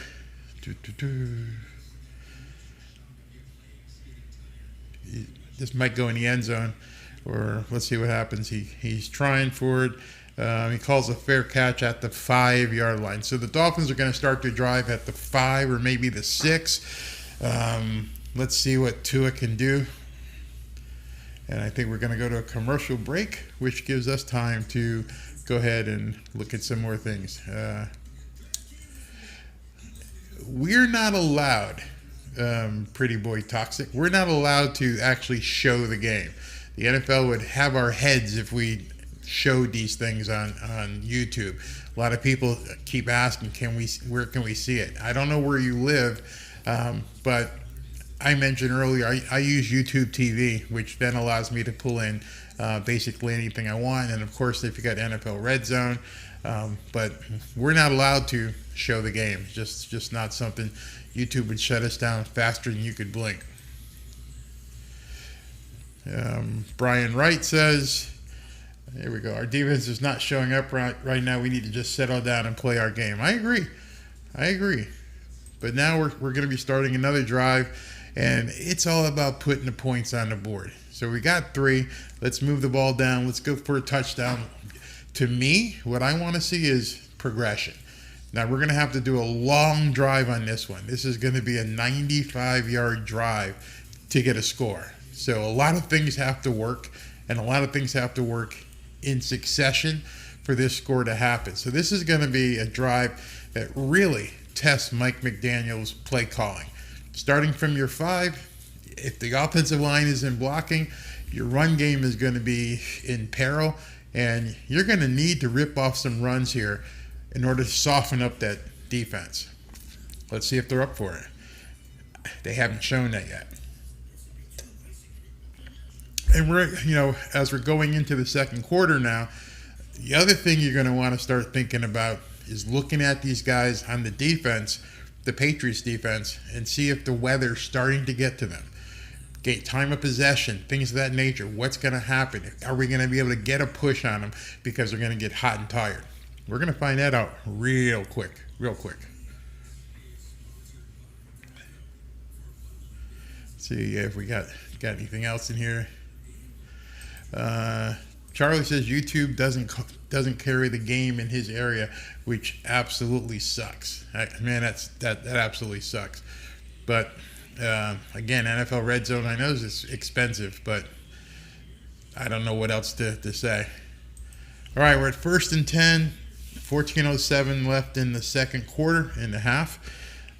This might go in the end zone. Or let's see what happens. He's trying for it. He calls a fair catch at the 5-yard line. So the Dolphins are going to start their drive at the 5 or maybe the 6. Let's see what Tua can do. And I think we're going to go to a commercial break, which gives us time to go ahead and look at some more things. We're not allowed, Pretty Boy Toxic, we're not allowed to actually show the game. The NFL would have our heads if we showed these things on YouTube. A lot of people keep asking, where can we see it? I don't know where you live, but I mentioned earlier, I use YouTube TV, which then allows me to pull in basically anything I want. And of course, if you got NFL Red Zone, but we're not allowed to show the game. Just not something. YouTube would shut us down faster than you could blink. Brian Wright says, here we go, our defense is not showing up right now. We need to just settle down and play our game. I agree. But now we're going to be starting another drive, and it's all about putting the points on the board. So we got 3. Let's move the ball down. Let's go for a touchdown. To me, what I want to see is progression. Now, we're going to have to do a long drive on this one. This is going to be a 95-yard drive to get a score. So a lot of things have to work, and a lot of things have to work in succession for this score to happen. So this is going to be a drive that really tests Mike McDaniel's play calling. Starting from your 5, if the offensive line isn't blocking, your run game is going to be in peril, and you're going to need to rip off some runs here in order to soften up that defense. Let's see if they're up for it. They haven't shown that yet. And we're, as we're going into the second quarter now, the other thing you're going to want to start thinking about is looking at these guys on the defense, the Patriots defense, and see if the weather's starting to get to them. Get time of possession, things of that nature. What's going to happen? Are we going to be able to get a push on them because they're going to get hot and tired? We're going to find that out real quick. Let's see if we got anything else in here. Charlie says YouTube doesn't carry the game in his area, which absolutely sucks. Man, that absolutely sucks. But again, NFL Red Zone, I know it's expensive, but I don't know what else to say. All right, we're at 1st and 10, 14:07 left in the second quarter, in the half.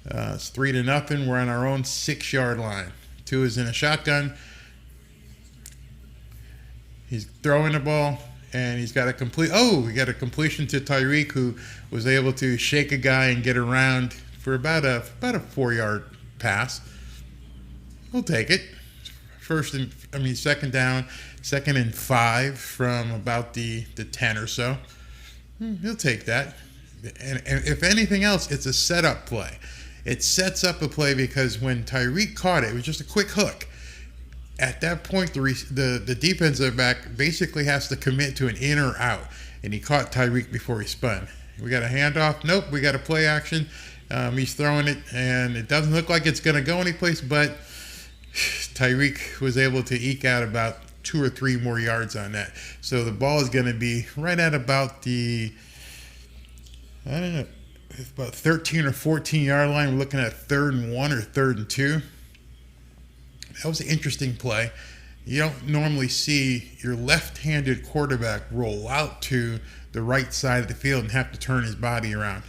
It's 3-0. We're on our own 6-yard line. Tua is in a shotgun. He's throwing the ball, and he's got a we got a completion to Tyreek, who was able to shake a guy and get around for about a 4-yard pass. We'll take it. Second down, 2nd and 5 from about the 10 or so. He'll take that. And if anything else, it's a setup play. It sets up a play because when Tyreek caught it was just a quick hook. At that point, the defensive back basically has to commit to an in or out, and he caught Tyreek before he spun. We got a handoff. Nope, we got a play action. He's throwing it, and it doesn't look like it's going to go anyplace, but Tyreek was able to eke out about 2 or 3 more yards on that. So the ball is going to be right at about the, about 13 or 14 yard line. We're looking at 3rd and 1 or 3rd and 2. That was an interesting play. You don't normally see your left-handed quarterback roll out to the right side of the field and have to turn his body around.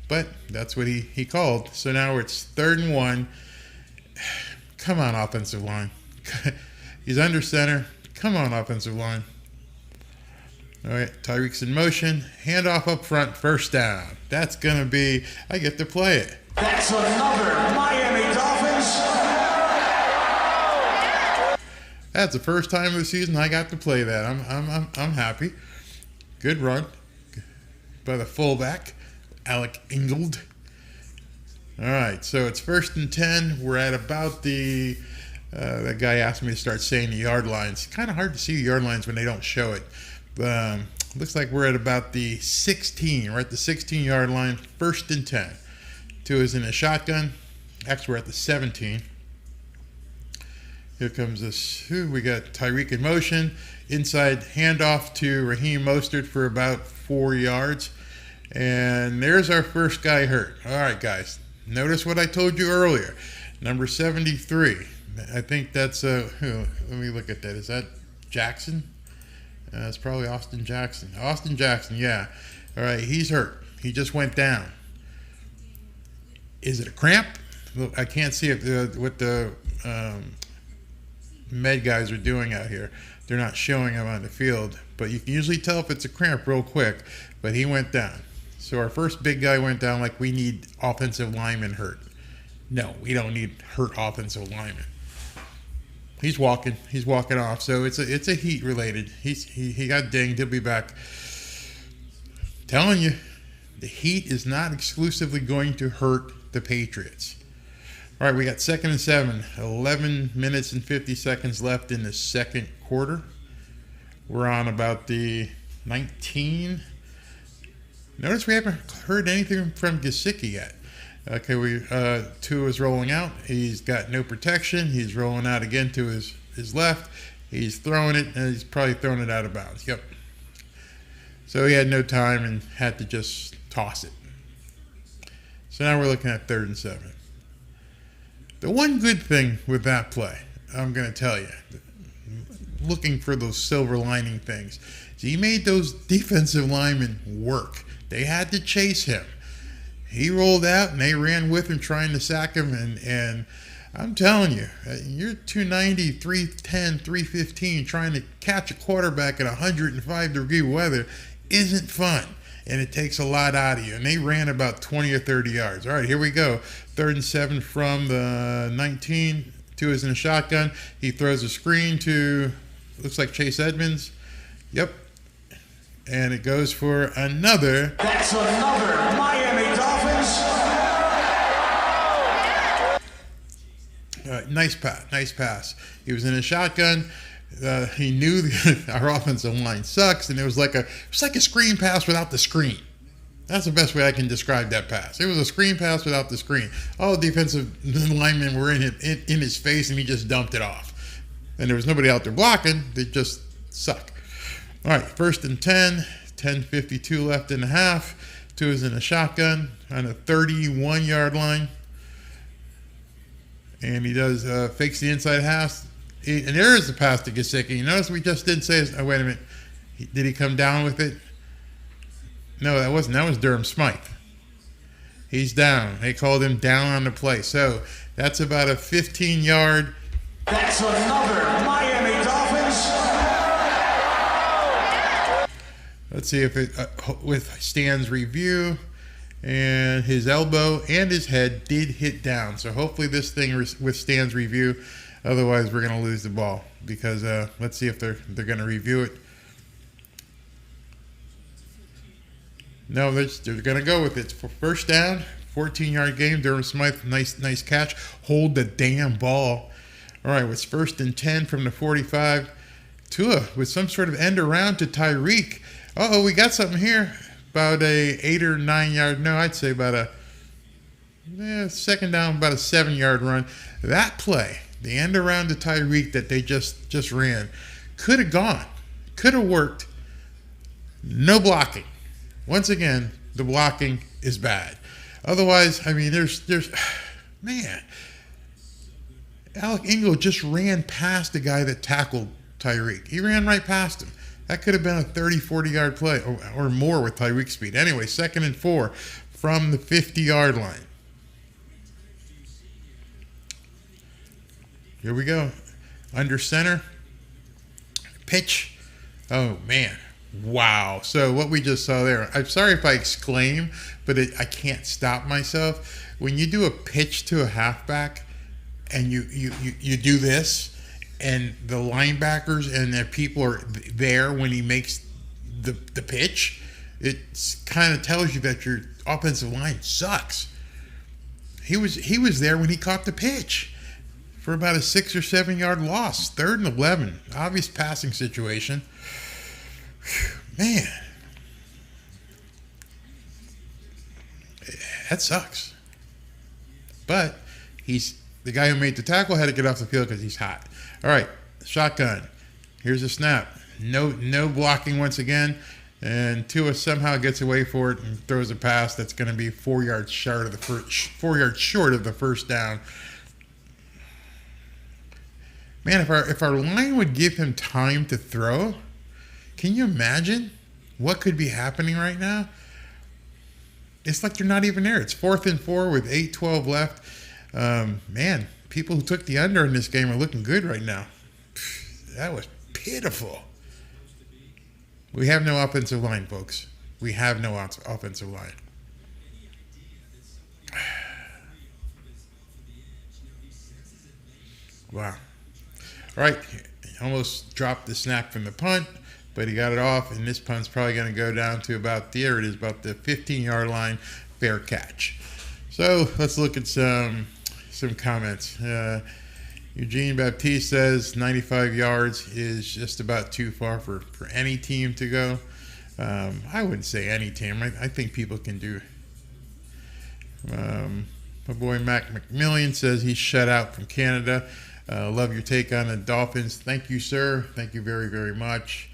But that's what he called. So now it's 3rd and 1. Come on, offensive line. He's under center. Come on, offensive line. All right, Tyreek's in motion. Handoff up front, 1st down. That's going to be, I get to play it. That's another Miami Dolphins. That's the first time of the season I got to play that. I'm happy. Good run by the fullback, Alec Ingold. All right, so it's 1st and 10. We're at about the. That guy asked me to start saying the yard lines. Kind of hard to see the yard lines when they don't show it. Looks like we're at about the 16. We're at the 16-yard line. 1st and 10. Tua is in a shotgun. Actually, we're at the 17. Here comes this. We got Tyreek in motion. Inside handoff to Raheem Mostert for about 4 yards. And there's our first guy hurt. All right, guys. Notice what I told you earlier. Number 73. I think that's let me look at that. Is that Jackson? It's probably Austin Jackson. Austin Jackson, yeah. All right, he's hurt. He just went down. Is it a cramp? Look, I can't see what the med guys are doing out here. They're not showing him on the field, but you can usually tell if it's a cramp real quick. But he went down. So our first big guy went down like we need offensive linemen hurt. No, we don't need hurt offensive linemen. He's walking off. So it's a heat related. He got dinged. He'll be back. Telling you, the heat is not exclusively going to hurt the Patriots. All right, we got 2nd and 7. 11 minutes and 50 seconds left in the second quarter. We're on about the 19. Notice we haven't heard anything from Gesicki yet. Okay, Tua is rolling out. He's got no protection. He's rolling out again to his left. He's throwing it, and he's probably throwing it out of bounds. Yep. So he had no time and had to just toss it. So now we're looking at 3rd and 7. The one good thing with that play, I'm going to tell you, looking for those silver lining things, is he made those defensive linemen work. They had to chase him. He rolled out and they ran with him trying to sack him. And I'm telling you, you're 290, 310, 315 trying to catch a quarterback in 105-degree weather isn't fun. And it takes a lot out of you. And they ran about 20 or 30 yards. All right, here we go. 3rd and 7 from the 19. Tua is in a shotgun. He throws a screen to, looks like Chase Edmonds. Yep. And it goes for another. That's another Miami Dolphins. Nice pass. He was in a shotgun. He knew our offensive line sucks, and it was like a screen pass without the screen. That's the best way I can describe that pass. It was a screen pass without the screen. All the defensive linemen were in his face, and he just dumped it off. And there was nobody out there blocking. They just suck. All right, 1st and 10, 10:52 left in the half. Tua is in a shotgun on a 31-yard line. And he does fakes the inside half. And there is the pass to Gesicki. You notice we just didn't say, oh, wait a minute. Did he come down with it? No, that wasn't. That was Durham Smythe. He's down. They called him down on the play. So that's about a 15-yard. That's another Miami Dolphins. Let's see if it, with Stan's review, and his elbow and his head did hit down. So hopefully this thing withstands review. Otherwise, we're going to lose the ball because let's see if they're going to review it. No, they're going to go with it. For 1st down, 14-yard game. Durham Smythe, nice catch. Hold the damn ball. All right, it's 1st and 10 from the 45. Tua with some sort of end around to Tyreek. Uh-oh, we got something here. About a 8 or 9 yard. No, I'd say about a 2nd down, about a 7-yard run. That play, the end around to Tyreek that they just ran, could have gone, could have worked. No blocking. Once again, the blocking is bad. Otherwise, I mean, there's man. Alec Ingold just ran past the guy that tackled Tyreek. He ran right past him. That could have been a 30, 40-yard play or more with Tyreek speed. Anyway, 2nd and 4 from the 50-yard line. Here we go. Under center. Pitch. Oh, man. Wow. So what we just saw there, I'm sorry if I exclaim, but I can't stop myself. When you do a pitch to a halfback and you do this, and the linebackers and the people are there when he makes the pitch, it kind of tells you that your offensive line sucks. He was there when he caught the pitch for about a 6 or 7 yard loss. 3rd and 11. Obvious passing situation. Man. That sucks. But he's the guy who made the tackle had to get off the field because he's hot. All right, shotgun. Here's a snap. No blocking once again. And Tua somehow gets away for it and throws a pass that's going to be 4 yards short of the 1st down. Man, if our line would give him time to throw, can you imagine what could be happening right now? It's like they're not even there. It's 4th and 4 with 8:12 left. Man, people who took the under in this game are looking good right now. That was pitiful. We have no offensive line, folks. We have no offensive line. Wow. All right, he almost dropped the snap from the punt, but he got it off, and this punt's probably going to go down to about the 15-yard line, fair catch. So let's look at some comments. Eugene Baptiste says 95 yards is just about too far for any team to go. I wouldn't say any team. I think people can do. My boy Mac McMillian says he's shut out from Canada. Love your take on the Dolphins. Thank you, sir. Thank you very, very much.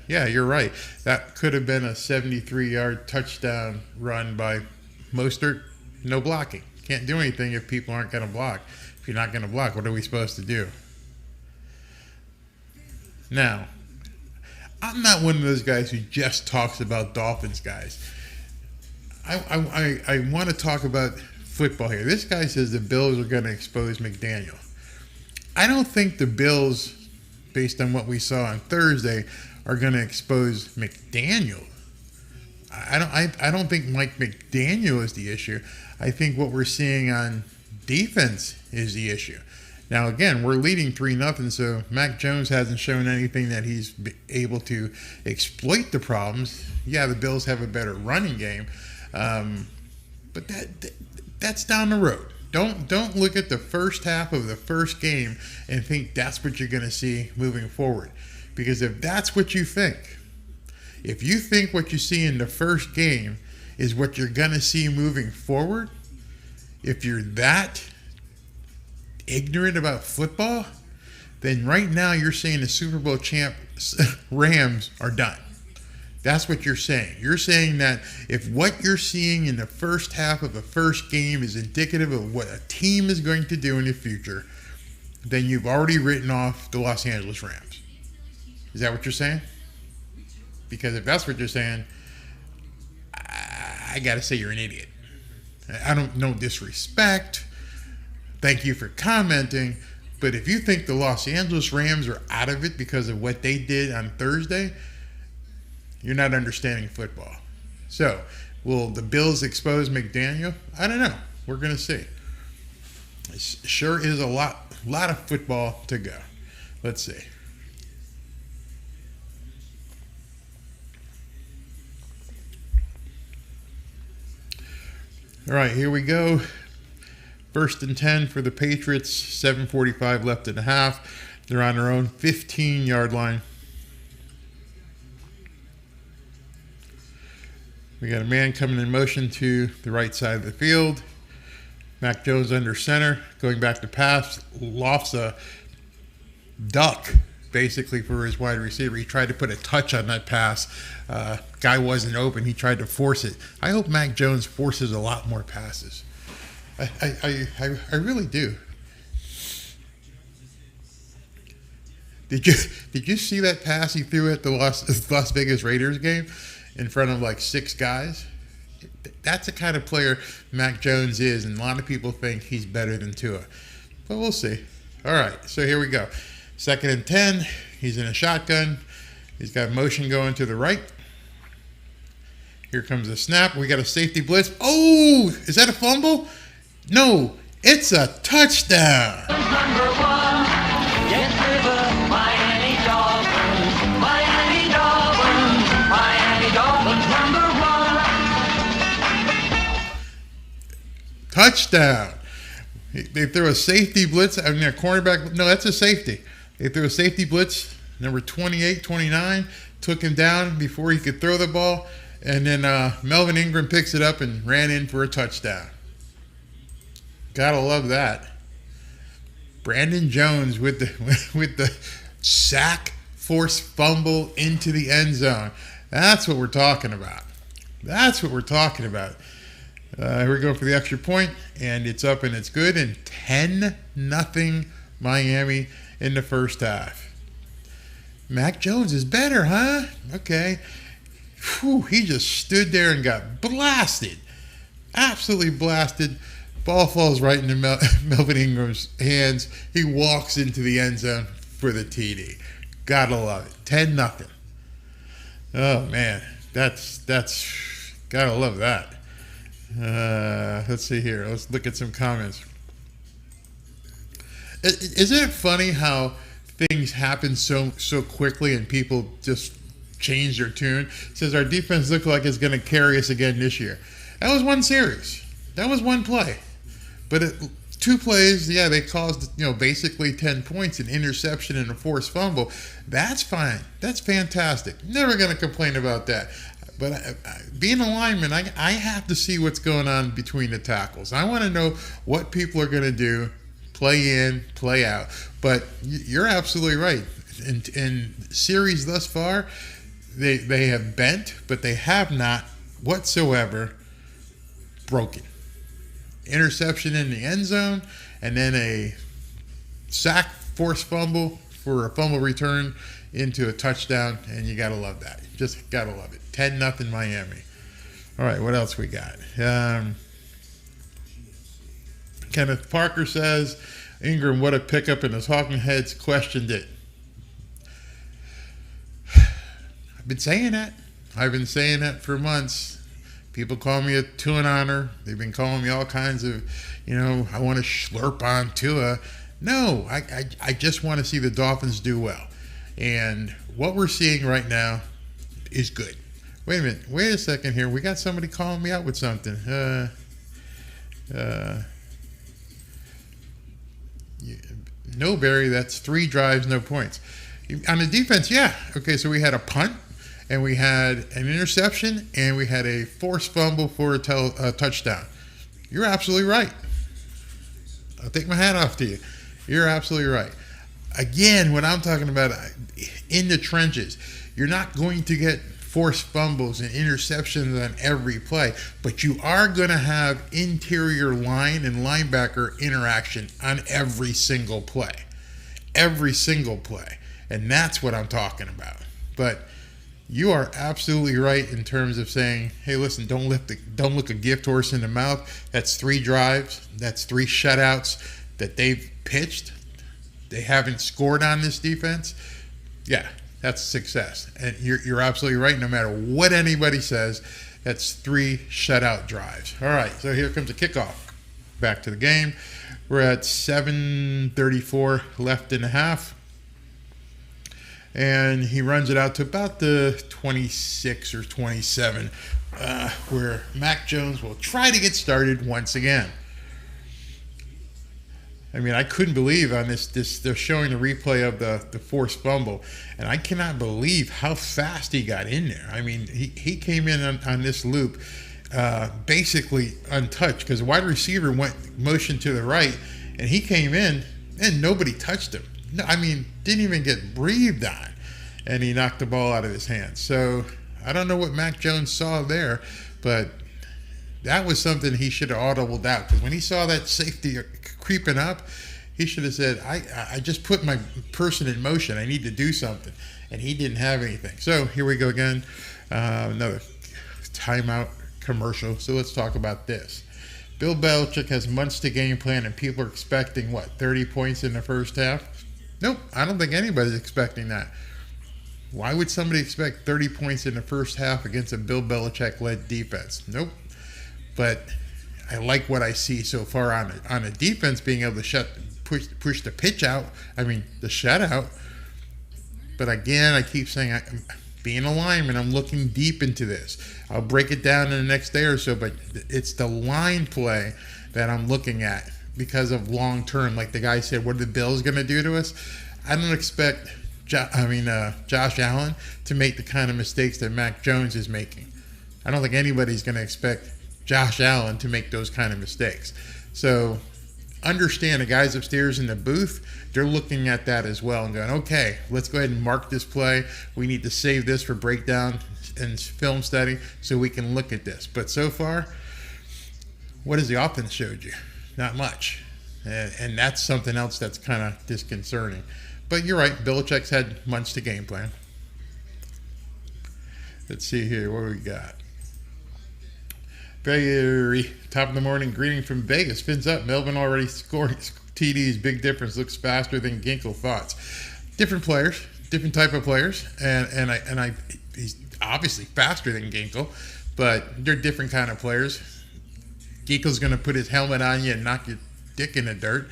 Yeah, you're right. That could have been a 73-yard touchdown run by Mostert. No blocking. Can't do anything if people aren't going to block. If you're not going to block, what are we supposed to do? Now, I'm not one of those guys who just talks about Dolphins guys. I want to talk about football here. This guy says the Bills are going to expose McDaniel. I don't think the Bills, based on what we saw on Thursday, are going to expose McDaniel. I don't think Mike McDaniel is the issue. I think what we're seeing on defense is the issue. Now, again, we're leading 3-0, so Mac Jones hasn't shown anything that he's able to exploit the problems. Yeah, the Bills have a better running game, but that's down the road. Don't look at the first half of the first game and think that's what you're going to see moving forward. Because if that's what you think, if you think what you see in the first game is what you're going to see moving forward, if you're that ignorant about football, then right now you're saying the Super Bowl champ Rams are done. That's what you're saying. You're saying that if what you're seeing in the first half of the first game is indicative of what a team is going to do in the future, then you've already written off the Los Angeles Rams. Is that what you're saying? Because if that's what you're saying, I got to say you're an idiot. I don't know disrespect. Thank you for commenting. But if you think the Los Angeles Rams are out of it because of what they did on Thursday, you're not understanding football. So, will the Bills expose McDaniel? I don't know. We're going to see. It sure is a lot of football to go. Let's see. All right, here we go. 1st and 10 for the Patriots. 7:45 left in the half. They're on their own 15-yard line. We got a man coming in motion to the right side of the field. Mac Jones under center, going back to pass, lofts a duck basically for his wide receiver. He tried to put a touch on that pass. Guy wasn't open. He tried to force it. I hope Mac Jones forces a lot more passes. I really do. Did you see that pass he threw at the Las Vegas Raiders game in front of like 6 guys? That's the kind of player Mac Jones is, and a lot of people think he's better than Tua. But we'll see. All right, so here we go. 2nd and 10. He's in a shotgun. He's got motion going to the right. Here comes the snap. We got a safety blitz. Oh, is that a fumble? No, it's a touchdown. Number 1, get to the Miami Dolphins. Miami Dolphins. Miami Dolphins, number 1. Touchdown. They threw a safety blitz. I mean, a cornerback. No, that's a safety. They threw a safety blitz. Number 28, 29. Took him down before he could throw the ball. And then Melvin Ingram picks it up and ran in for a touchdown. Gotta love that. Brandon Jones with the sack, force fumble into the end zone. That's what we're talking about. That's what we're talking about. Here we go for the extra point, and it's up and it's good. And 10-0 Miami in the first half. Mac Jones is better, huh? Okay. Whew, he just stood there and got blasted. Absolutely blasted. Ball falls right into Melvin Ingram's hands. He walks into the end zone for the TD. Gotta love it. 10-0. Oh, man. That's gotta love that. Let's see here. Let's look at some comments. Isn't it funny how things happen so quickly and people just change their tune? It says our defense looks like it's going to carry us again this year. That was one series. That was one play. But 2 plays, yeah, they caused, basically 10 points, an interception and a forced fumble. That's fine. That's fantastic. Never going to complain about that. But being a lineman, I have to see what's going on between the tackles. I want to know what people are going to do, play in, play out. But you're absolutely right. in series thus far, they have bent, but they have not whatsoever broken. Interception in the end zone, and then a sack, forced fumble for a fumble return into a touchdown, and you got to love that. Just got to love it. 10-0 Miami. All right, what else we got? Kenneth Parker says, Ingram, what a pickup, and the Talking Heads questioned it. I've been saying that. I've been saying that for months. People call me a Tua honor. They've been calling me all kinds of, I want to slurp on Tua. No, I just want to see the Dolphins do well. And what we're seeing right now is good. Wait a minute. Wait a second here. We got somebody calling me out with something. No, Barry, that's 3 drives, no points. On the defense, yeah. Okay, so we had a punt, and we had an interception, and we had a forced fumble for a touchdown. You're absolutely right. I'll take my hat off to you. You're absolutely right. Again, what I'm talking about, in the trenches, you're not going to get forced fumbles and interceptions on every play, but you are going to have interior line and linebacker interaction on every single play. Every single play. And that's what I'm talking about. But you are absolutely right in terms of saying, hey, listen, don't look a gift horse in the mouth. That's 3 drives. That's 3 shutouts that they've pitched. They haven't scored on this defense. Yeah, that's success. And you're absolutely right. No matter what anybody says, that's 3 shutout drives. All right, so here comes the kickoff. Back to the game. We're at 7:34 left in the half. And he runs it out to about the 26 or 27, where Mac Jones will try to get started once again. I mean, I couldn't believe on this they're showing the replay of the forced fumble, and I cannot believe how fast he got in there. I mean, he came in on this loop basically untouched, because the wide receiver motioned to the right, and he came in, and nobody touched him. No, I mean, didn't even get breathed on, and he knocked the ball out of his hands. So I don't know what Mac Jones saw there, but that was something he should have audibled out, because when he saw that safety creeping up, he should have said, I just put my person in motion. I need to do something. And he didn't have anything. So here we go again. Another timeout commercial. So let's talk about this. Bill Belichick has months to game plan, and people are expecting, 30 points in the first half? Nope, I don't think anybody's expecting that. Why would somebody expect 30 points in the first half against a Bill Belichick-led defense? Nope. But I like what I see so far on the defense, being able to push the pitch out. I mean, the shutout. But again, I keep saying, being a lineman, I'm looking deep into this. I'll break it down in the next day or so, but it's the line play that I'm looking at because of long term. Like the guy said, what are the Bills going to do to us? I don't expect Josh Allen to make the kind of mistakes that Mac Jones is making. I don't think anybody's going to expect Josh Allen to make those kind of mistakes. So understand the guys upstairs in the booth, they're looking at that as well and going, okay, let's go ahead and mark this play. We need to save this for breakdown and film study so we can look at this. But so far, what has the offense showed you? Not much. And that's something else that's kind of disconcerting. But you're right, Belichick's had months to game plan. Let's see here, what do we got? Very top of the morning greeting from Vegas. Fins up. Melvin already scored TDs. Big difference. Looks faster than Ginkle. Thoughts. Different players, different type of players, and he's obviously faster than Ginkle, but they're different kind of players. Ginkle's going to put his helmet on you and knock your dick in the dirt.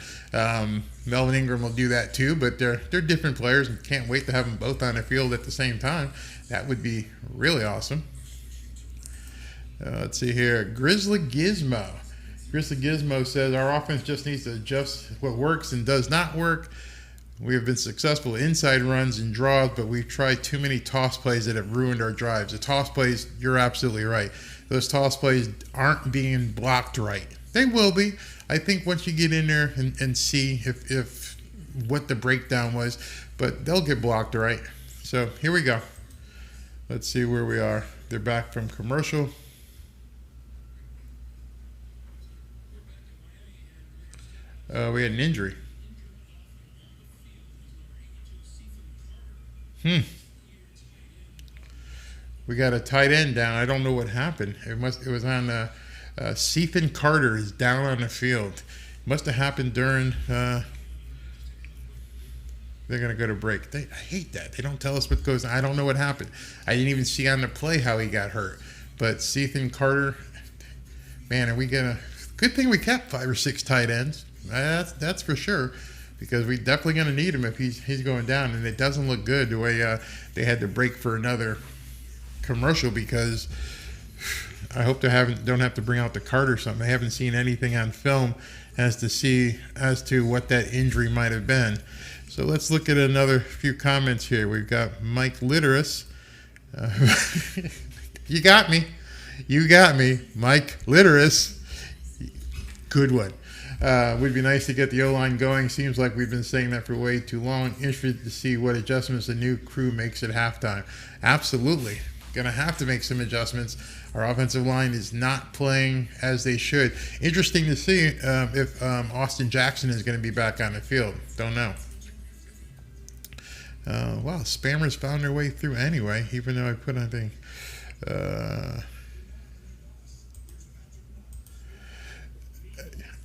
Melvin Ingram will do that too, but they're different players, and can't wait to have them both on the field at the same time. That would be really awesome. Let's see here. Grizzly Gizmo. Grizzly Gizmo says, our offense just needs to adjust what works and does not work. We have been successful inside runs and draws, but we've tried too many toss plays that have ruined our drives. The toss plays, you're absolutely right. Those toss plays aren't being blocked right. They will be. I think once you get in there and see if what the breakdown was, but they'll get blocked, all right? So here we go. Let's see where we are. They're back from commercial. We had an injury. We got a tight end down. I don't know what happened. It was on Sept Carter is down on the field. Must have happened during. They're gonna go to break. I hate that. They don't tell us what goes on. I don't know what happened. I didn't even see on the play how he got hurt. But Sept Carter, man, are we gonna? Good thing we kept 5 or 6 tight ends. That's for sure, because we definitely gonna need him if he's going down. And it doesn't look good the way they had to break for another commercial, because I hope they don't have to bring out the card or something. I haven't seen anything on film as to what that injury might have been. So let's look at another few comments here. We've got Mike Litteris. You got me, Mike Litteris. Good one. Would be nice to get the O-line going. Seems like we've been saying that for way too long. Interested to see what adjustments the new crew makes at halftime. Absolutely. Going to have to make some adjustments. Our offensive line is not playing as they should. Interesting to see if Austin Jackson is going to be back on the field. Don't know. Wow, spammers found their way through anyway, even though I put on thing.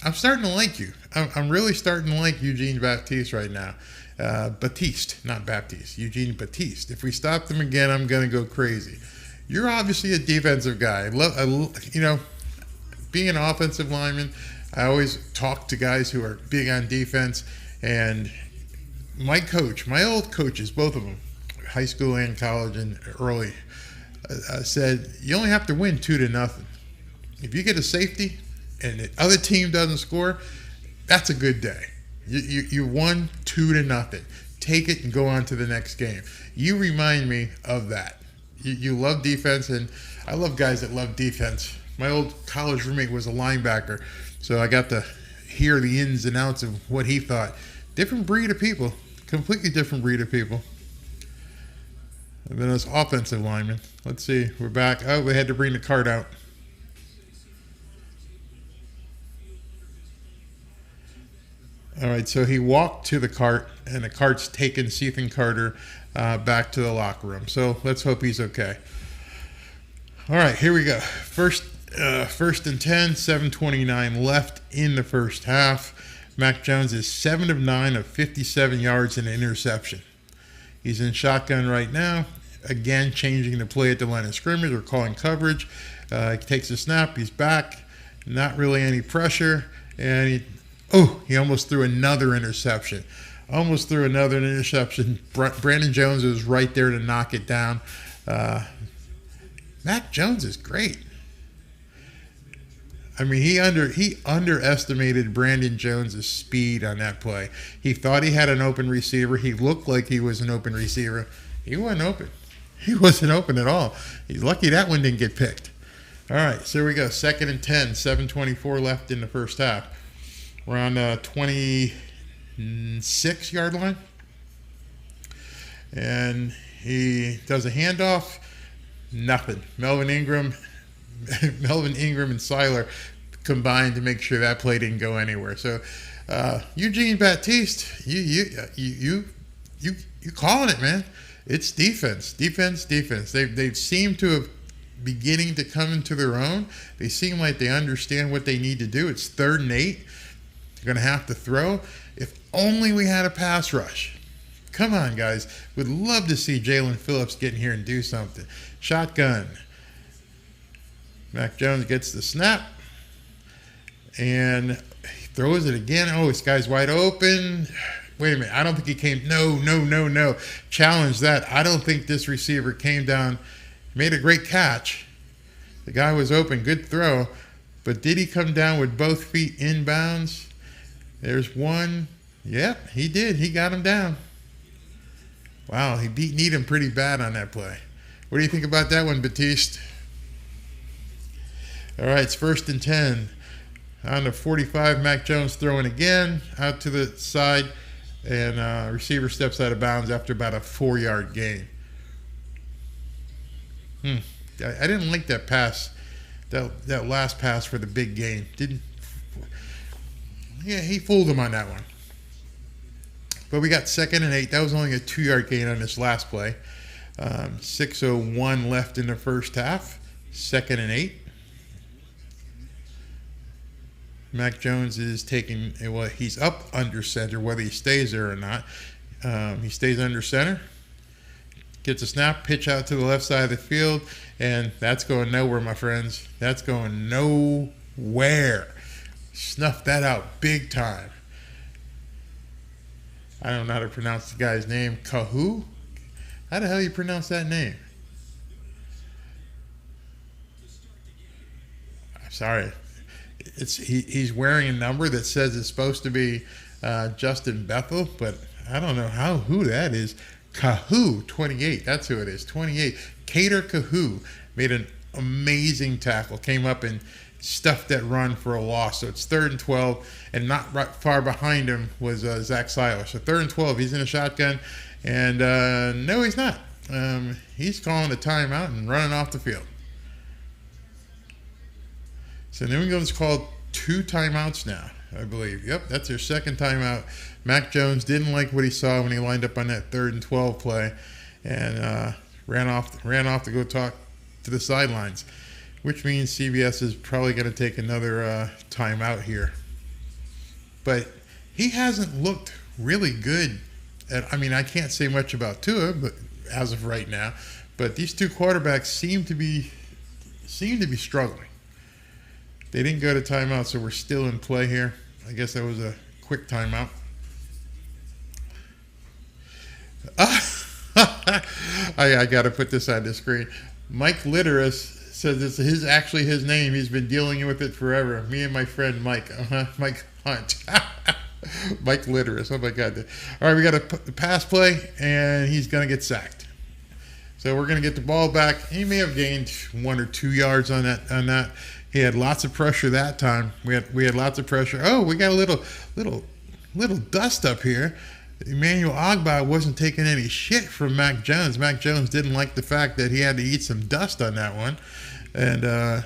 I'm starting to like you. I'm really starting to like Eugene Baptiste right now. Batiste, not Baptiste. Eugene Batiste. If we stop them again, I'm going to go crazy. You're obviously a defensive guy. Being an offensive lineman, I always talk to guys who are big on defense. And my old coaches, both of them, high school and college and early, said you only have to win 2-0. If you get a safety and the other team doesn't score, that's a good day. You won 2-0. Take it and go on to the next game. You remind me of that. You love defense, and I love guys that love defense. My old college roommate was a linebacker, so I got to hear the ins and outs of what he thought. Different breed of people. Completely different breed of people. And then us offensive linemen. Let's see. We're back. Oh, we had to bring the card out. All right, so he walked to the cart, and the cart's taken Sept Carter back to the locker room. So let's hope he's okay. All right, here we go. First and 10, 7:29 left in the first half. Mac Jones is 7 of 9 of 57 yards and an interception. He's in shotgun right now. Again, changing the play at the line of scrimmage or calling coverage. He takes a snap. He's back. Not really any pressure. And he almost threw another interception. Brandon Jones was right there to knock it down. Mac Jones is great. I mean, he underestimated Brandon Jones' speed on that play. He thought he had an open receiver. He looked like he was an open receiver. He wasn't open. He wasn't open at all. He's lucky that one didn't get picked. All right, so here we go. 2nd and 10, 7:24 left in the first half. We're on the 26-yard line. And he does a handoff. Nothing. Melvin Ingram and Seiler combined to make sure that play didn't go anywhere. So Eugene Baptiste, you calling it, man. It's defense. They've seemed to have beginning to come into their own. They seem like they understand what they need to do. It's 3rd and 8. They're going to have to throw. If only we had a pass rush. Come on, guys. Would love to see Jalen Phillips get in here and do something. Shotgun. Mac Jones gets the snap. And he throws it again. Oh, this guy's wide open. Wait a minute. I don't think he came. No. Challenge that. I don't think this receiver came down. Made a great catch. The guy was open. Good throw. But did he come down with both feet inbounds? There's one. Yep, he did. He got him down. Wow, he beat Needham pretty bad on that play. What do you think about that one, Batiste? All right, it's 1st and 10. On the 45, Mac Jones throwing again. Out to the side. and receiver steps out of bounds after about a 4-yard gain. I didn't like that pass, that last pass for the big gain. He fooled him on that one. But we got 2nd and 8. That was only a 2-yard gain on this last play. 6:01 left in the first half. 2nd and 8. Mac Jones is taking, well, he's up under center, whether he stays there or not. He stays under center. Gets a snap, pitch out to the left side of the field, and that's going nowhere, my friends. That's going nowhere. Snuffed that out big time. I don't know how to pronounce the guy's name. Kahu? How the hell do you pronounce that name? I'm sorry. He's wearing a number that says it's supposed to be Justin Bethel, but I don't know who that is. Kahu, 28. That's who it is. 28. Cater Kahu made an amazing tackle. Came up and stuffed that run for a loss. So it's 3rd and 12, and not right far behind him was Zach Seiler. So 3rd and 12. He's in a shotgun, and no, he's not. He's calling a timeout and running off the field. So New England's called 2 timeouts now, I believe. Yep, that's their 2nd timeout. Mac Jones didn't like what he saw when he lined up on that 3rd and 12 play, and ran off to go talk to the sidelines, which means CBS is probably going to take another timeout here. But he hasn't looked really good. I mean, I can't say much about Tua, but as of right now, but these 2 quarterbacks seem to be struggling. They didn't go to timeout, so we're still in play here. I guess that was a quick timeout. I got to put this on the screen. Mike Litteris says this is actually his name. He's been dealing with it forever. Me and my friend Mike. Mike Hunt. Mike Litteris. Oh, my God. All right, we got a pass play, and he's going to get sacked. So we're going to get the ball back. He may have gained 1 or 2 yards on that. He had lots of pressure that time. We had lots of pressure. Oh, we got a little dust up here. Emmanuel Ogbah wasn't taking any shit from Mac Jones. Mac Jones didn't like the fact that he had to eat some dust on that one. And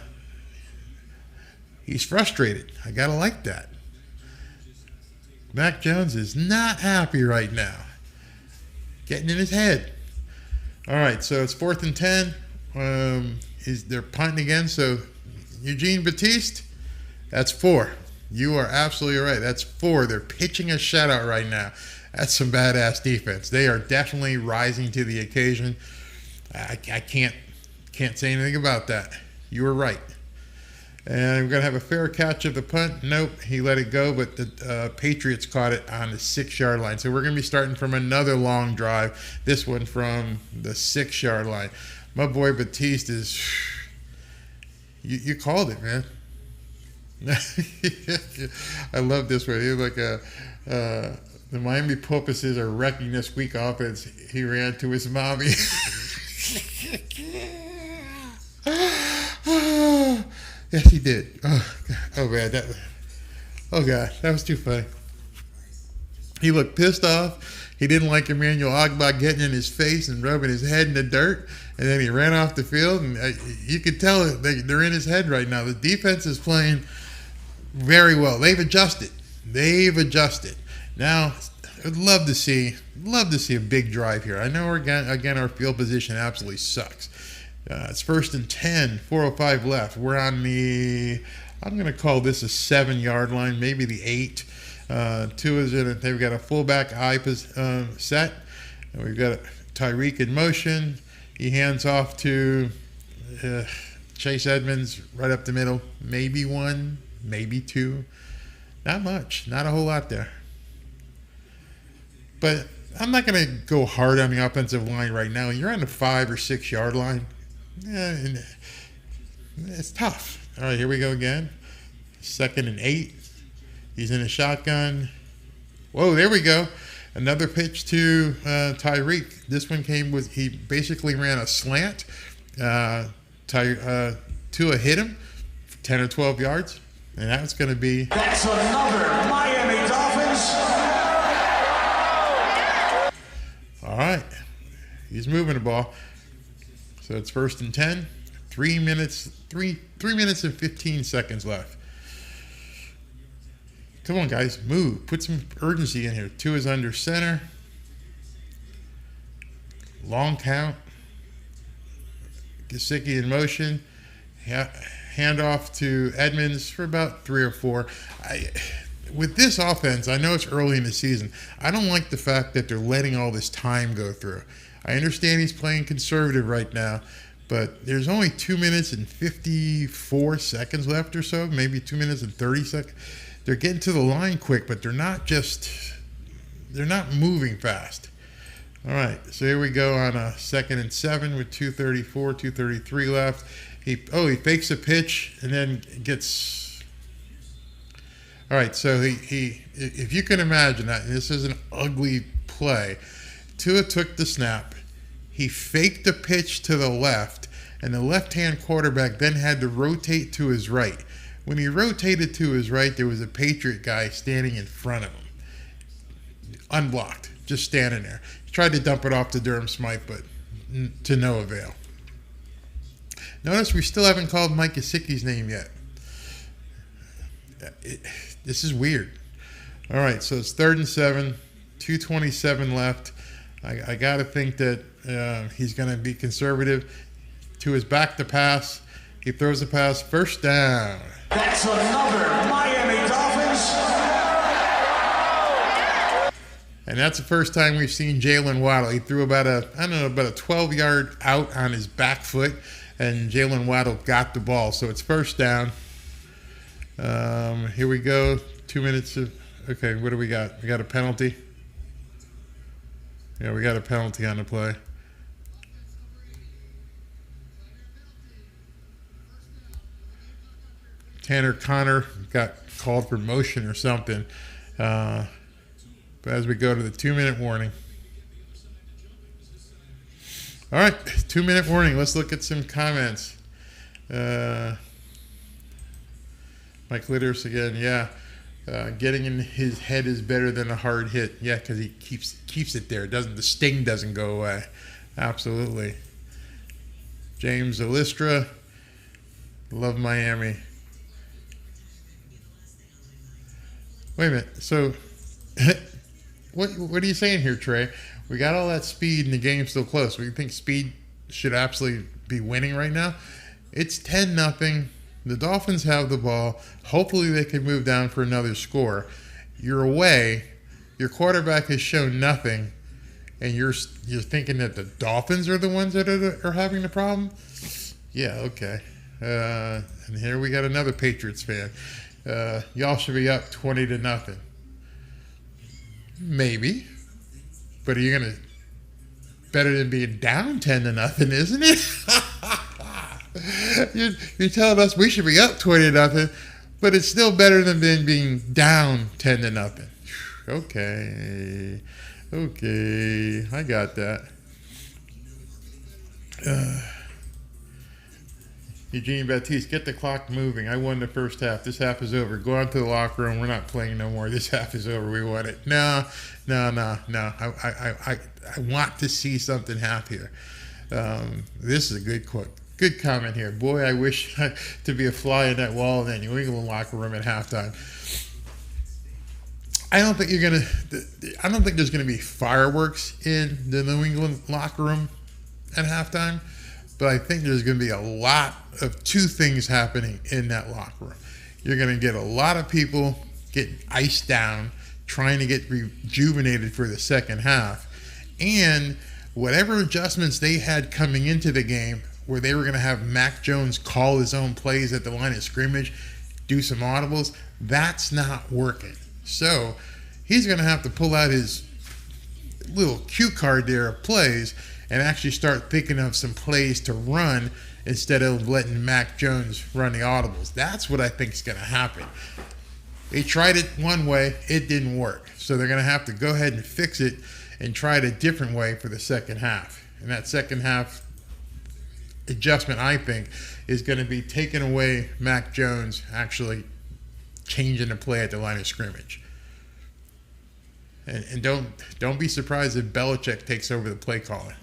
he's frustrated. I got to like that. Mac Jones is not happy right now. Getting in his head. All right, so it's 4th and 10. They're punting again, so Eugene Batiste, that's 4. You are absolutely right. That's 4. They're pitching a shutout right now. That's some badass defense. They are definitely rising to the occasion. I can't say anything about that. You were right. And we're going to have a fair catch of the punt. Nope, he let it go, but the Patriots caught it on the 6-yard line. So we're going to be starting from another long drive, this one from the 6-yard line. My boy Batiste is... You called it, man. I love this one. He was like the Miami Porpoises are wrecking this week offense. He ran to his mommy. Yes, he did. Oh man, that was too funny. He looked pissed off. He didn't like Emmanuel Ogbah getting in his face and rubbing his head in the dirt. And then he ran off the field, and you could tell they're in his head right now. The defense is playing very well. They've adjusted. Now, I'd love to see a big drive here. I know again our field position absolutely sucks. It's 1st and 10, 4:05 left. We're on I'm going to call this a 7-yard line, maybe the 8. Tua's in it. They've got a fullback set. And we've got Tyreek in motion. He hands off to Chase Edmonds right up the middle. Maybe 1, maybe 2. Not much. Not a whole lot there. But I'm not going to go hard on the offensive line right now. You're on the 5 or 6 yard line. Yeah, it's tough. All right, here we go again. 2nd and 8. He's in a shotgun. Whoa, there we go. Another pitch to Tyreek. This one he basically ran a slant. Tua hit him for 10 or 12 yards. And that's going to be... That's another Miami Dolphins He's moving the ball. So it's 1st and 10. 3 minutes and 15 seconds left. Come on, guys, move. Put some urgency in here. 2 is under center. Long count. Gesicki in motion. Handoff to Edmonds for about 3 or 4. With this offense, I know it's early in the season. I don't like the fact that they're letting all this time go through. I understand he's playing conservative right now, but there's only 2 minutes and 54 seconds left or so, maybe 2 minutes and 30 seconds. They're getting to the line quick, but they're not moving fast. All right, so here we go on a 2nd and 7 with 2:34, 2:33 left. He fakes a pitch and then gets. All right, so he if you can imagine that, and this is an ugly play. Tua took the snap. He faked the pitch to the left, and the left-hand quarterback then had to rotate to his right. When he rotated to his right, there was a Patriot guy standing in front of him, unblocked, just standing there. He tried to dump it off to Durham Smythe, but to no avail. Notice we still haven't called Mike Gesicki's name yet. This is weird. All right, so it's 3rd and 7, 2:27 left. I got to think that he's going to be conservative. To his back to pass. He throws a pass. 1st down. That's another Miami Dolphins. And that's the first time we've seen Jalen Waddle. He threw about a 12-yard out on his back foot, and Jalen Waddle got the ball. So it's 1st down. Here we go. 2 minutes of. Okay, what do we got? We got a penalty. Yeah, we got a penalty on the play. Tanner Connor got called for motion or something. But as we go to the 2-minute warning. All right, 2-minute warning. Let's look at some comments. Mike Litters again, yeah. Getting in his head is better than a hard hit. Yeah, because he keeps it there. The sting doesn't go away. Absolutely. James Illustra, love Miami. Wait a minute. So, what are you saying here, Trey? We got all that speed and the game's still close. We think speed should absolutely be winning right now. It's 10-0. The Dolphins have the ball. Hopefully they can move down for another score. You're away. Your quarterback has shown nothing, and you're thinking that the Dolphins are the ones that are having the problem? Yeah, okay. And here we got another Patriots fan. Y'all should be up 20-0. Maybe. But are you going to... Better than being down 10-0, isn't it? You're telling us we should be up 20-0, but it's still better than being down 10-0. Okay, I got that. Eugene Baptiste, get the clock moving. I won the first half. This half is over. Go on to the locker room. We're not playing no more. This half is over. We won it. No. I want to see something happen here. This is a good quote. Good comment here. Boy, I wish to be a fly in that wall in that New England locker room at halftime. I don't think there's gonna be fireworks in the New England locker room at halftime, but I think there's gonna be a lot of two things happening in that locker room. You're gonna get a lot of people getting iced down, trying to get rejuvenated for the second half, and whatever adjustments they had coming into the game, where they were going to have Mac Jones call his own plays at the line of scrimmage, do some audibles, that's not working. So he's going to have to pull out his little cue card there of plays and actually start thinking of some plays to run instead of letting Mac Jones run the audibles. That's what I think is going to happen. They tried it one way, it didn't work. So they're going to have to go ahead and fix it and try it a different way for the second half. And that second half adjustment, I think, is going to be taking away Mac Jones actually changing the play at the line of scrimmage. And don't be surprised if Belichick takes over the play calling.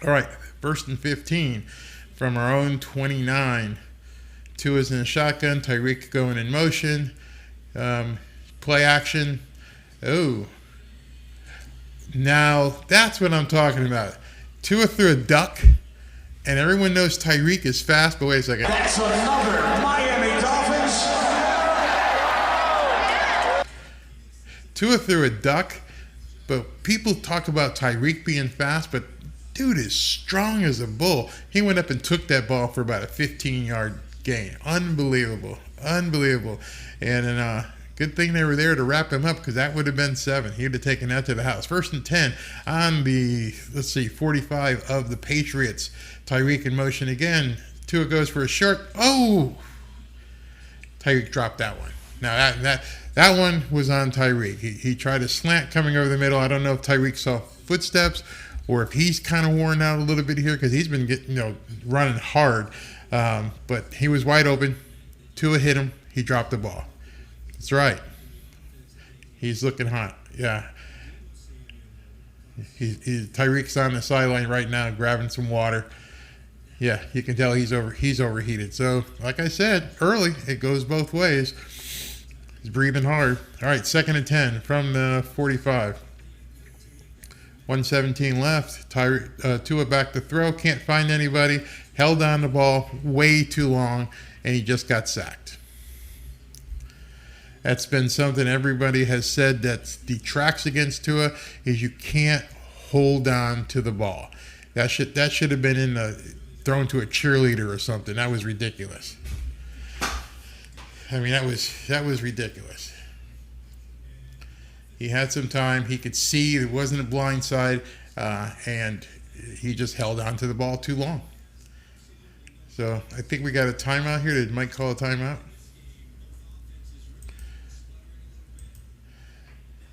All right, 1st and 15 from our own 29. Tua's in a shotgun. Tyreek going in motion. Play action. Oh. Now, that's what I'm talking about. Tua threw a duck, and everyone knows Tyreek is fast, but wait a second. That's another Miami Dolphins. Tua threw a duck, but people talk about Tyreek being fast, but dude is strong as a bull. He went up and took that ball for about a 15-yard gain. Unbelievable. Unbelievable. And good thing they were there to wrap him up, because that would have been 7. He would have taken that to the house. 1st and 10 on the, 45 of the Patriots. Tyreek in motion again. Tua goes for a short. Oh! Tyreek dropped that one. Now, that one was on Tyreek. He tried a slant coming over the middle. I don't know if Tyreek saw footsteps or if he's kind of worn out a little bit here, because he's been running hard. But he was wide open. Tua hit him. He dropped the ball. That's right. He's looking hot. Yeah. Tyreek's on the sideline right now grabbing some water. Yeah, you can tell he's overheated. So, like I said early, it goes both ways. He's breathing hard. All right, 2nd and 10 from the 45. 1:17 left. Tua back to throw. Can't find anybody. Held on the ball way too long, and he just got sacked. That's been something everybody has said that detracts against Tua, is you can't hold on to the ball. That should have been thrown to a cheerleader or something. That was ridiculous. I mean, that was ridiculous. He had some time. He could see it wasn't a blind side, and he just held on to the ball too long. So I think we got a timeout here. Did Mike call a timeout?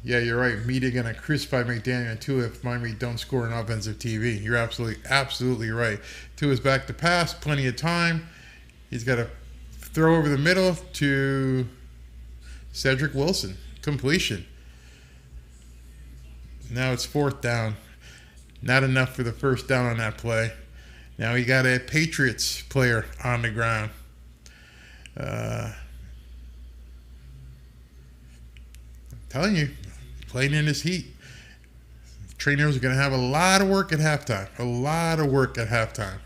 Yeah, you're right. Media going to crucify McDaniel and Tua if Miami don't score an offensive TV. You're absolutely right. Tua's back to pass, plenty of time. He's got a throw over the middle to Cedric Wilson. Completion. Now it's 4th down. Not enough for the 1st down on that play. Now he got a Patriots player on the ground. I'm telling you, playing in his heat. Trainers are going to have a lot of work at halftime. A lot of work at halftime.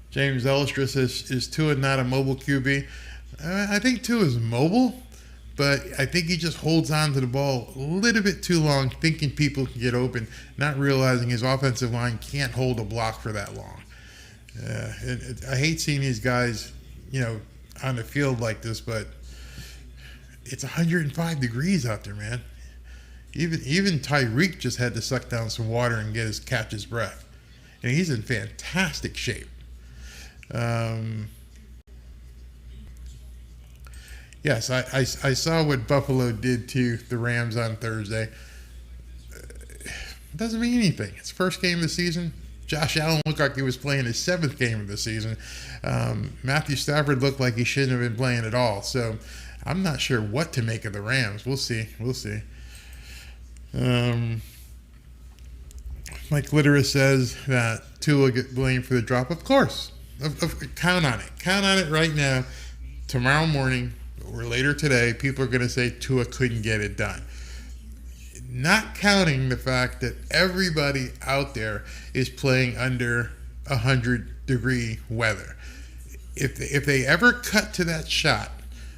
James Ellistra says, is Tua not a mobile QB? I think Tua is mobile, but I think he just holds on to the ball a little bit too long, thinking people can get open, not realizing his offensive line can't hold a block for that long. I hate seeing these guys, on the field like this, but it's 105 degrees out there, man. Even Tyreek just had to suck down some water and catch his breath, and he's in fantastic shape. Yes, I saw what Buffalo did to the Rams on Thursday. It doesn't mean anything. It's the first game of the season. Josh Allen looked like he was playing his 7th game of the season. Matthew Stafford looked like he shouldn't have been playing at all. So I'm not sure what to make of the Rams. We'll see. Mike Litterer says that Tua will get blamed for the drop. Of course. Count on it. Count on it right now. Tomorrow morning or later today, people are going to say Tua couldn't get it done. Not counting the fact that everybody out there is playing under 100-degree weather. If they ever cut to that shot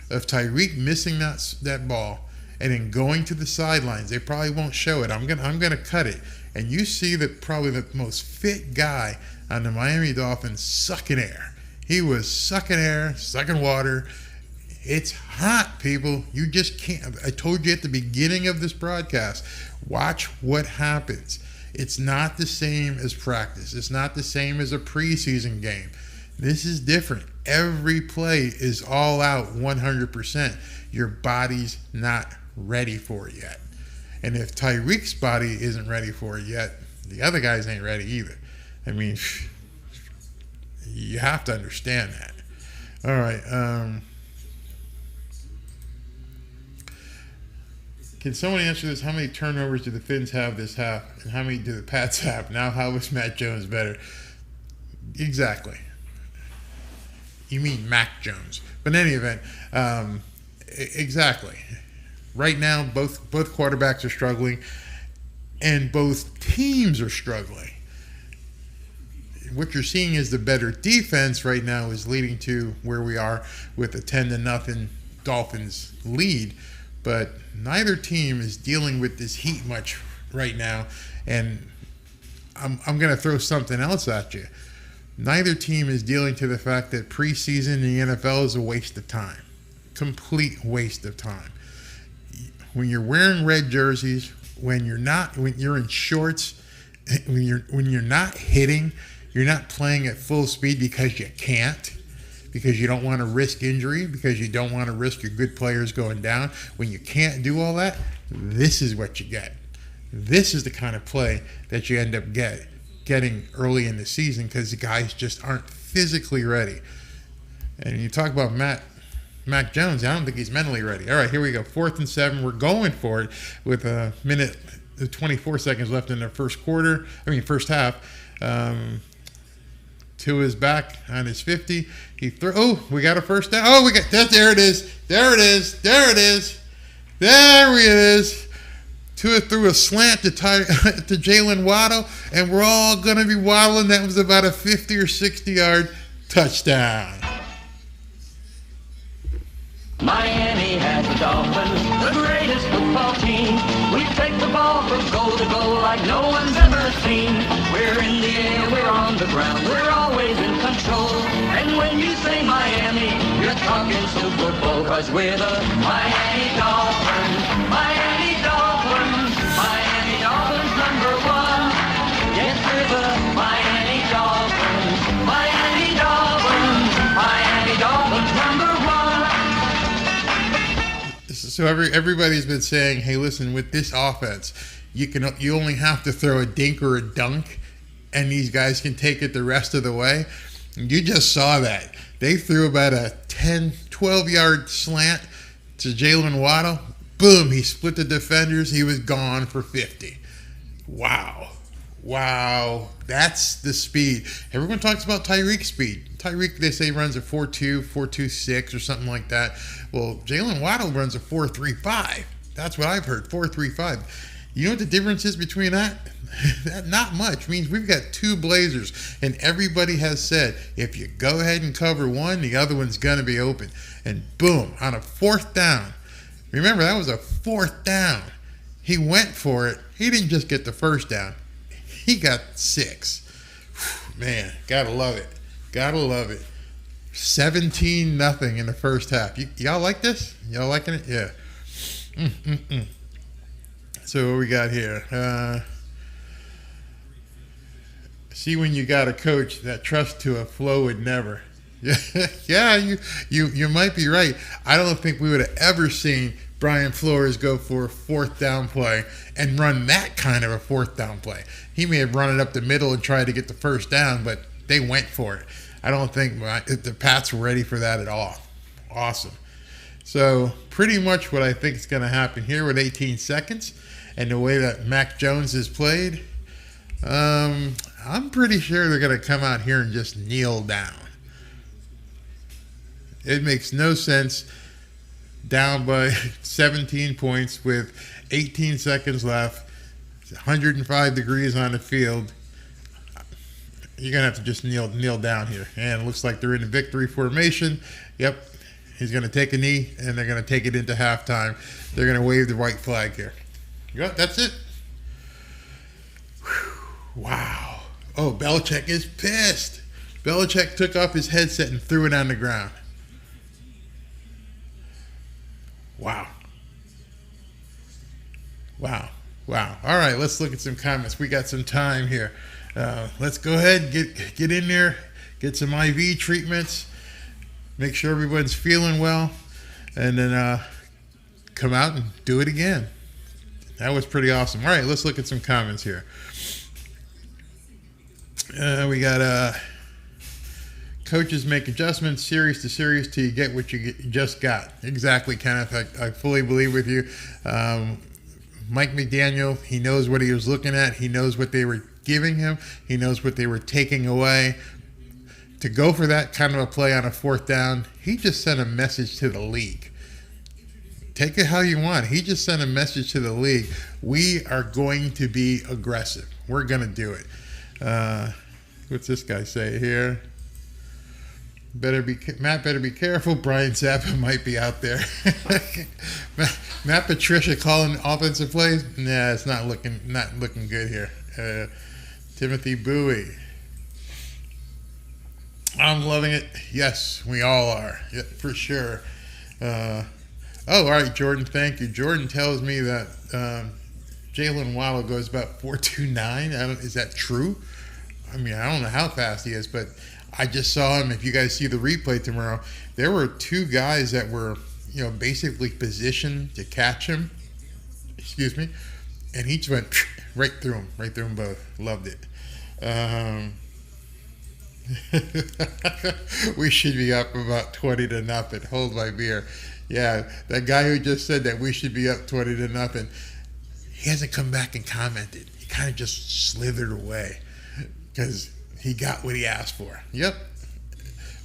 of Tyreek missing that ball and then going to the sidelines, they probably won't show it. I'm gonna cut it, and you see that probably the most fit guy on the Miami Dolphins sucking air. He was sucking air, sucking water. It's hot, people. You just can't. I told you at the beginning of this broadcast, watch what happens. It's not the same as practice. It's not the same as a preseason game. This is different. Every play is all out 100%. Your body's not ready for it yet. And if Tyreek's body isn't ready for it yet, the other guys ain't ready either. I mean, you have to understand that. All right. Can someone answer this? How many turnovers do the Finns have this half, and how many do the Pats have? Now, how is Matt Jones better? Exactly. You mean Mac Jones. But in any event, exactly. Right now, both quarterbacks are struggling, and both teams are struggling. What you're seeing is the better defense right now is leading to where we are with a 10-0 Dolphins lead. But neither team is dealing with this heat much right now. And I'm going to throw something else at you. Neither team is dealing to the fact that preseason in the NFL is a waste of time. Complete waste of time. When you're wearing red jerseys, when you're in shorts, when you're not hitting, you're not playing at full speed because you can't, because you don't want to risk injury, because you don't want to risk your good players going down. When you can't do all that, this is what you get. This is the kind of play that you end up getting early in the season because the guys just aren't physically ready. And you talk about Mac Jones, I don't think he's mentally ready. All right, here we go. 4th and 7. We're going for it with a minute, 24 seconds left in the first half. To his back on his 50. We got a first down. Oh, there it is. There it is. There it is. Tua threw a slant to Jalen Waddle, and we're all going to be waddling. That was about a 50 or 60-yard touchdown. Miami has the Dolphins, the greatest football team. We take the ball from goal to goal like no one's ever seen. We're in the air, we're on the ground, we're always in control. And when you say Miami, you're talking Super Bowl, 'cause we're the Miami Dolphins. Miami Dolphins, Miami Dolphins #1. Yes, we're the Miami Dolphins. Miami Dolphins, Miami Dolphins #1. So everybody's been saying, hey, listen, with this offense, you only have to throw a dink or a dunk, and these guys can take it the rest of the way. You just saw that. They threw about a 10, 12-yard slant to Jalen Waddle. Boom, he split the defenders. He was gone for 50. Wow, that's the speed. Everyone talks about Tyreek's speed. Tyreek, they say, runs a 4.2, 4.26 or something like that. Well, Jalen Waddle runs a 4.35. That's what I've heard, 4.35. You know what the difference is between that? Not much. It means we've got two blazers, and everybody has said, if you go ahead and cover one, the other one's going to be open. And boom, on a 4th down. Remember, that was a 4th down. He went for it. He didn't just get the first down. He got 6. Man, gotta love it. 17-0 in the first half. Y'all like this? Y'all liking it? Yeah. So what we got here? See, when you got a coach that trusts to a flow would never. Yeah, you might be right. I don't think we would have ever seen Brian Flores go for a 4th down play and run that kind of a 4th down play. He may have run it up the middle and tried to get the first down, but they went for it. I don't think the Pats were ready for that at all. Awesome. So pretty much what I think is going to happen here with 18 seconds and the way that Mac Jones has played, I'm pretty sure they're going to come out here and just kneel down. It makes no sense. Down by 17 points with 18 seconds left, 105 degrees on the field. You're going to have to just kneel down here. And it looks like they're in a victory formation. Yep, he's going to take a knee, and they're going to take it into halftime. They're going to wave the white flag here. Yep, that's it. Whew, wow. Oh, Belichick is pissed. Belichick took off his headset and threw it on the ground. Wow. All right, let's look at some comments. We got some time here. Let's go ahead, get in there, get some IV treatments, make sure everyone's feeling well, and then come out and do it again. That was pretty awesome. All right, let's look at some comments here. We got coaches make adjustments series to series till you get what you just got. Exactly, Kenneth. I fully believe with you. Mike McDaniel, he knows what he was looking at. He knows what they were giving him. He knows what they were taking away. To go for that kind of a play on a fourth down, he just sent a message to the league. Take it how you want. He just sent a message to the league. We are going to be aggressive. We're going to do it. What's this guy say here? Matt better be careful. Brian Zappa might be out there. Matt Patricia calling offensive plays. Nah, it's not looking good here. Timothy Bowie. I'm loving it. Yes, we all are. Yeah, for sure. All right, Jordan. Thank you. Jordan tells me that Jalen Waddle goes about 4.29. Is that true? I mean, I don't know how fast he is, but I just saw him. If you guys see the replay tomorrow, there were two guys that were, basically positioned to catch him. Excuse me. And he just went right through them both. Loved it. We should be up about 20-0. Hold my beer. Yeah, that guy who just said that we should be up 20-0, he hasn't come back and commented. He kind of just slithered away because he got what he asked for. Yep.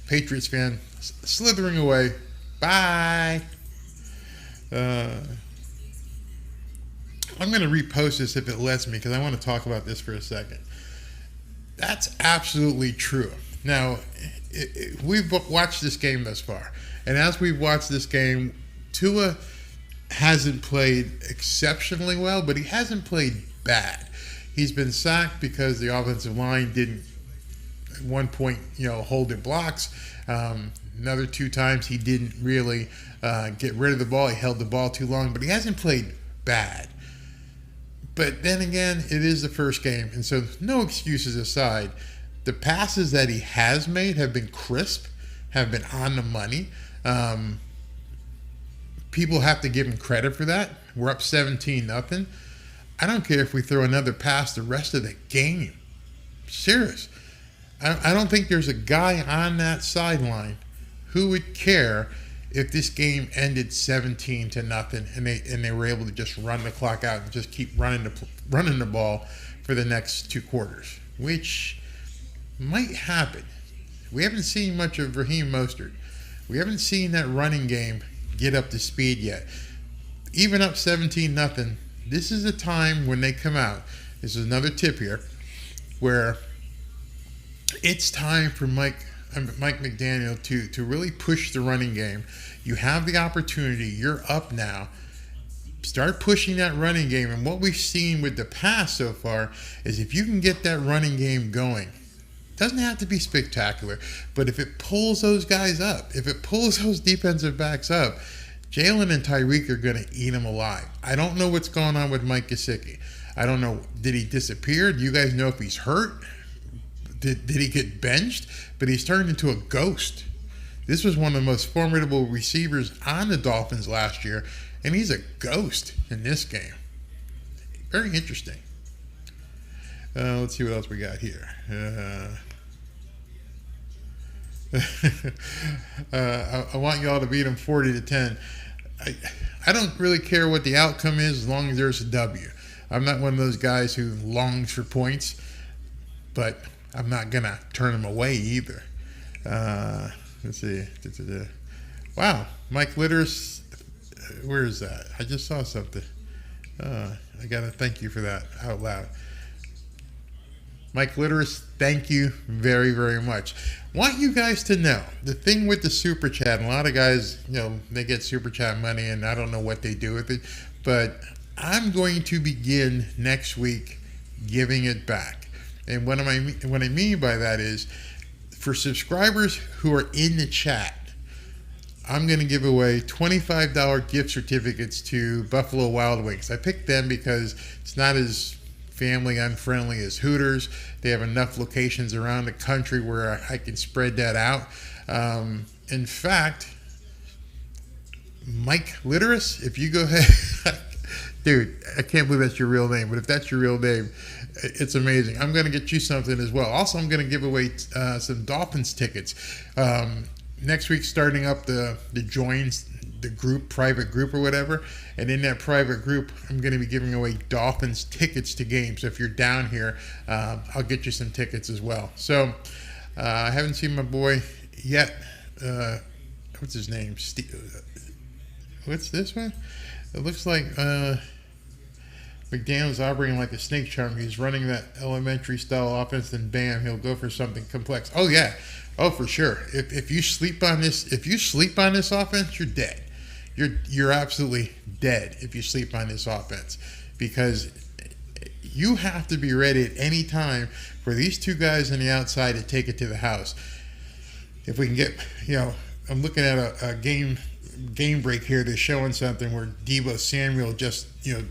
Patriots fan slithering away. Bye. I'm going to repost this if it lets me because I want to talk about this for a second. That's absolutely true. Now, we've watched this game thus far. And as we've watched this game, Tua hasn't played exceptionally well, but he hasn't played bad. He's been sacked because the offensive line didn't, at one point, hold their blocks. Another 2 times he didn't really get rid of the ball. He held the ball too long, but he hasn't played bad. But then again, it is the first game, and so no excuses aside, the passes that he has made have been crisp, have been on the money. People have to give him credit for that. We're up 17-0. I don't care if we throw another pass the rest of the game. Serious. I don't think there's a guy on that sideline who would care if this game ended 17-0 and they were able to just run the clock out and just keep running the ball for the next 2 quarters, which might happen. We haven't seen much of Raheem Mostert. We haven't seen that running game get up to speed yet. Even up 17-0, this is a time when they come out. This is another tip here, where it's time for Mike McDaniel to really push the running game. You have the opportunity. You're up now. Start pushing that running game. And what we've seen with the pass so far is if you can get that running game going, it doesn't have to be spectacular, but if it pulls those guys up, if it pulls those defensive backs up, Jalen and Tyreek are going to eat them alive. I don't know what's going on with Mike Gesicki. I don't know. Did he disappear? Do you guys know if he's hurt? Did he get benched? But he's turned into a ghost. This was one of the most formidable receivers on the Dolphins last year, and he's a ghost in this game. Very interesting. Let's see what else we got here. I want y'all to beat them 40-10. I don't really care what the outcome is as long as there's a W. I'm not one of those guys who longs for points, but I'm not going to turn them away either. Let's see. Wow. Mike Litteris. Where is that? I just saw something. I got to thank you for that out loud. Mike Litteris, thank you very, very much. Want you guys to know, the thing with the Super Chat, and a lot of guys, they get Super Chat money, and I don't know what they do with it, but I'm going to begin next week giving it back. And what I mean by that is, for subscribers who are in the chat, I'm going to give away $25 gift certificates to Buffalo Wild Wings. I picked them because it's not as family unfriendly as Hooters. They have enough locations around the country where I can spread that out. In fact, Mike Litteris, if you go ahead, dude, I can't believe that's your real name, but if that's your real name, it's amazing. I'm going to get you something as well. Also, I'm going to give away some Dolphins tickets. Next week, starting up the the group, private group or whatever. And in that private group, I'm going to be giving away Dolphins tickets to games. So if you're down here, I'll get you some tickets as well. So I haven't seen my boy yet. What's his name? What's this one? It looks like McDaniel's operating like a snake charmer. He's running that elementary style offense, then bam, he'll go for something complex. Oh yeah, oh for sure. If you sleep on this, offense, you're dead. You're absolutely dead if you sleep on this offense, because you have to be ready at any time for these two guys on the outside to take it to the house. If we can get, I'm looking at a game break here. They're showing something where Deebo Samuel just,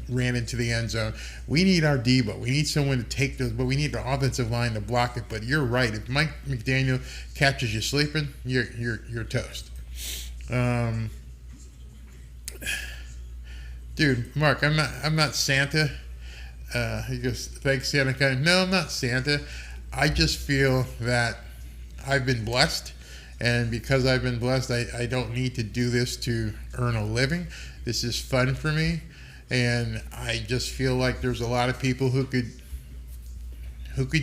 ran into the end zone. We need our Deebo. We need someone to take those, but we need the offensive line to block it. But you're right. If Mike McDaniel catches you sleeping, you're toast. Dude, Mark, I'm not Santa. He goes, thanks, Santa. No, I'm not Santa. I just feel that I've been blessed. And because I've been blessed, I don't need to do this to earn a living. This is fun for me. And I just feel like there's a lot of people who could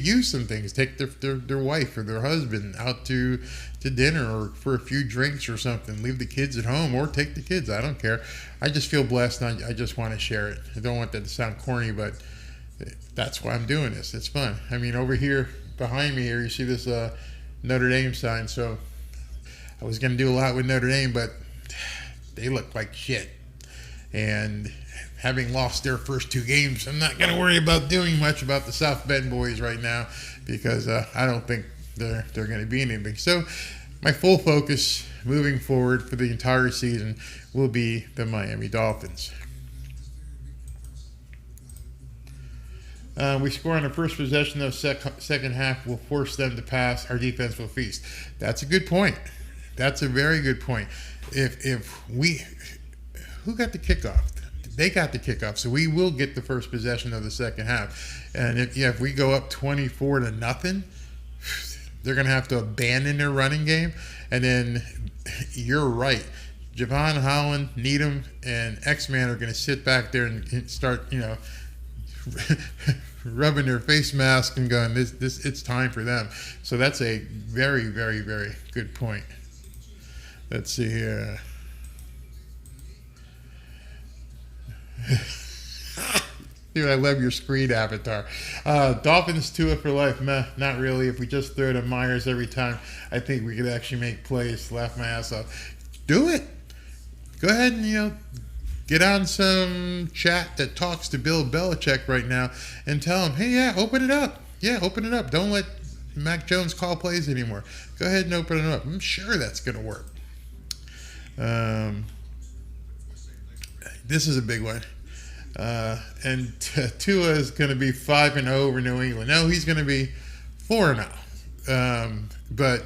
use some things. Take their wife or their husband out to dinner or for a few drinks or something. Leave the kids at home or take the kids. I don't care. I just feel blessed and I just want to share it. I don't want that to sound corny, but that's why I'm doing this. It's fun. I mean, over here behind me here, you see this Notre Dame sign. So I was going to do a lot with Notre Dame, but they look like shit. And having lost their first two games, I'm not going to worry about doing much about the South Bend boys right now, because I don't think they're going to be anything. So my full focus moving forward for the entire season will be the Miami Dolphins. We score on the first possession of second half. We'll force them to pass. Our defense will feast. That's a good point. That's a very good point. Who got the kickoff? They got the kickoff, so we will get the first possession of the second half. And if we go up 24-0, they're going to have to abandon their running game. And then you're right. Javon Holland, Needham, and X-Man are going to sit back there and start, rubbing their face mask and going, this it's time for them. So that's a very, very, very good point. Let's see here. Dude, I love your screen avatar. Dolphins Tua for life. Meh, not really. If we just throw to Myers every time, I think we could actually make plays. Laugh my ass off. Do it. Go ahead and, get on some chat that talks to Bill Belichick right now and tell him, hey, yeah, open it up. Yeah, open it up. Don't let Mac Jones call plays anymore. Go ahead and open it up. I'm sure that's going to work. This is a big one. And Tua is going to be 5-0 over New England. No, he's going to be 4-0. But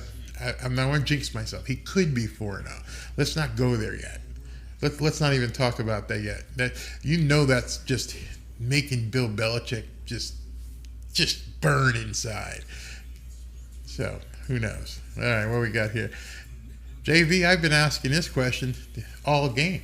I'm not going to jinx myself. He could be 4-0. Let's not go there yet. Let's not even talk about that yet. That's just making Bill Belichick just burn inside. So who knows? All right, what we got here? JV, I've been asking this question all game.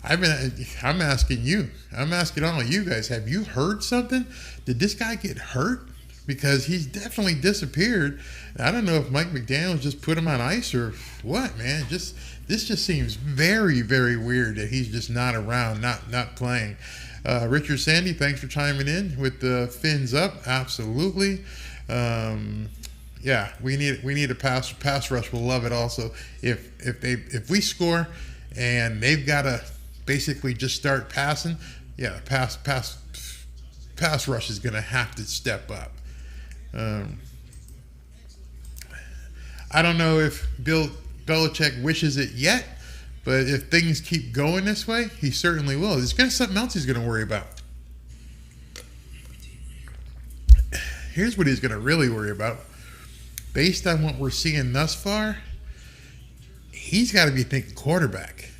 I'm asking you. I'm asking all of you guys. Have you heard something? Did this guy get hurt? Because he's definitely disappeared. I don't know if Mike McDaniel just put him on ice or what, man. This just seems very, very weird that he's just not around, not playing. Richard Sandy, thanks for chiming in with the fins up. Absolutely. Yeah, we need a pass rush. We'll love it also if we score and they've got to basically just start passing. Yeah, pass rush is going to have to step up. I don't know if Bill Belichick wishes it yet, but if things keep going this way, he certainly will. There's going to be something else he's going to worry about. Here's what he's going to really worry about. Based on what we're seeing thus far, he's got to be thinking quarterback.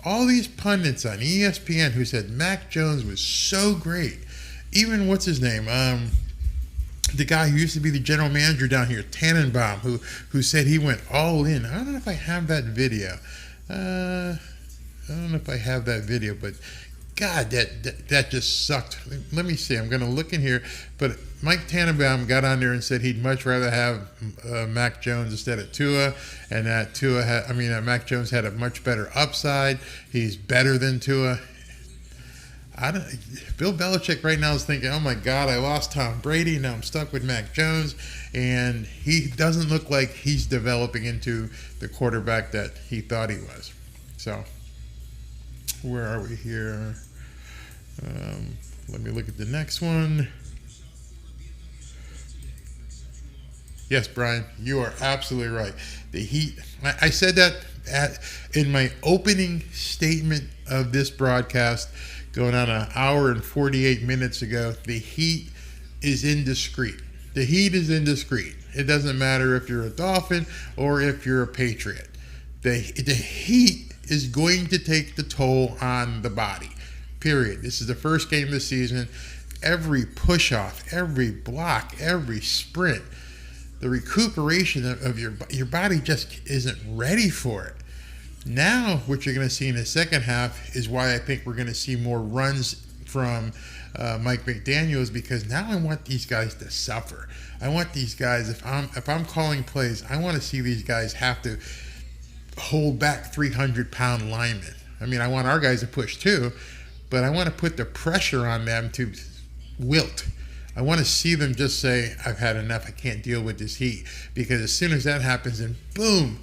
All these pundits on ESPN who said Mac Jones was so great, even what's his name, the guy who used to be the general manager down here, Tannenbaum, who said he went all in. I don't know if I have that video. I don't know if I have that video, but God, that just sucked. Let me see. I'm going to look in here. But Mike Tannenbaum got on there and said he'd much rather have Mac Jones instead of Tua, and that Mac Jones had a much better upside. He's better than Tua. Bill Belichick right now is thinking, oh my God, I lost Tom Brady. Now I'm stuck with Mac Jones. And he doesn't look like he's developing into the quarterback that he thought he was. So, where are we here? Let me look at the next one. Yes, Brian, you are absolutely right. The Heat, I said that in my opening statement of this broadcast, going on an hour and 48 minutes ago. The Heat is indiscreet. The Heat is indiscreet. It doesn't matter if you're a Dolphin or if you're a Patriot. The Heat is going to take the toll on the body, period. This is the first game of the season. Every push-off, every block, every sprint, the recuperation of your body just isn't ready for it. Now, what you're going to see in the second half is why I think we're going to see more runs from Mike McDaniels, because now I want these guys to suffer. I want these guys, if I'm calling plays, I want to see these guys have to hold back 300-pound linemen. I mean, I want our guys to push too, but I want to put the pressure on them to wilt. I want to see them just say, I've had enough, I can't deal with this heat. Because as soon as that happens, then boom,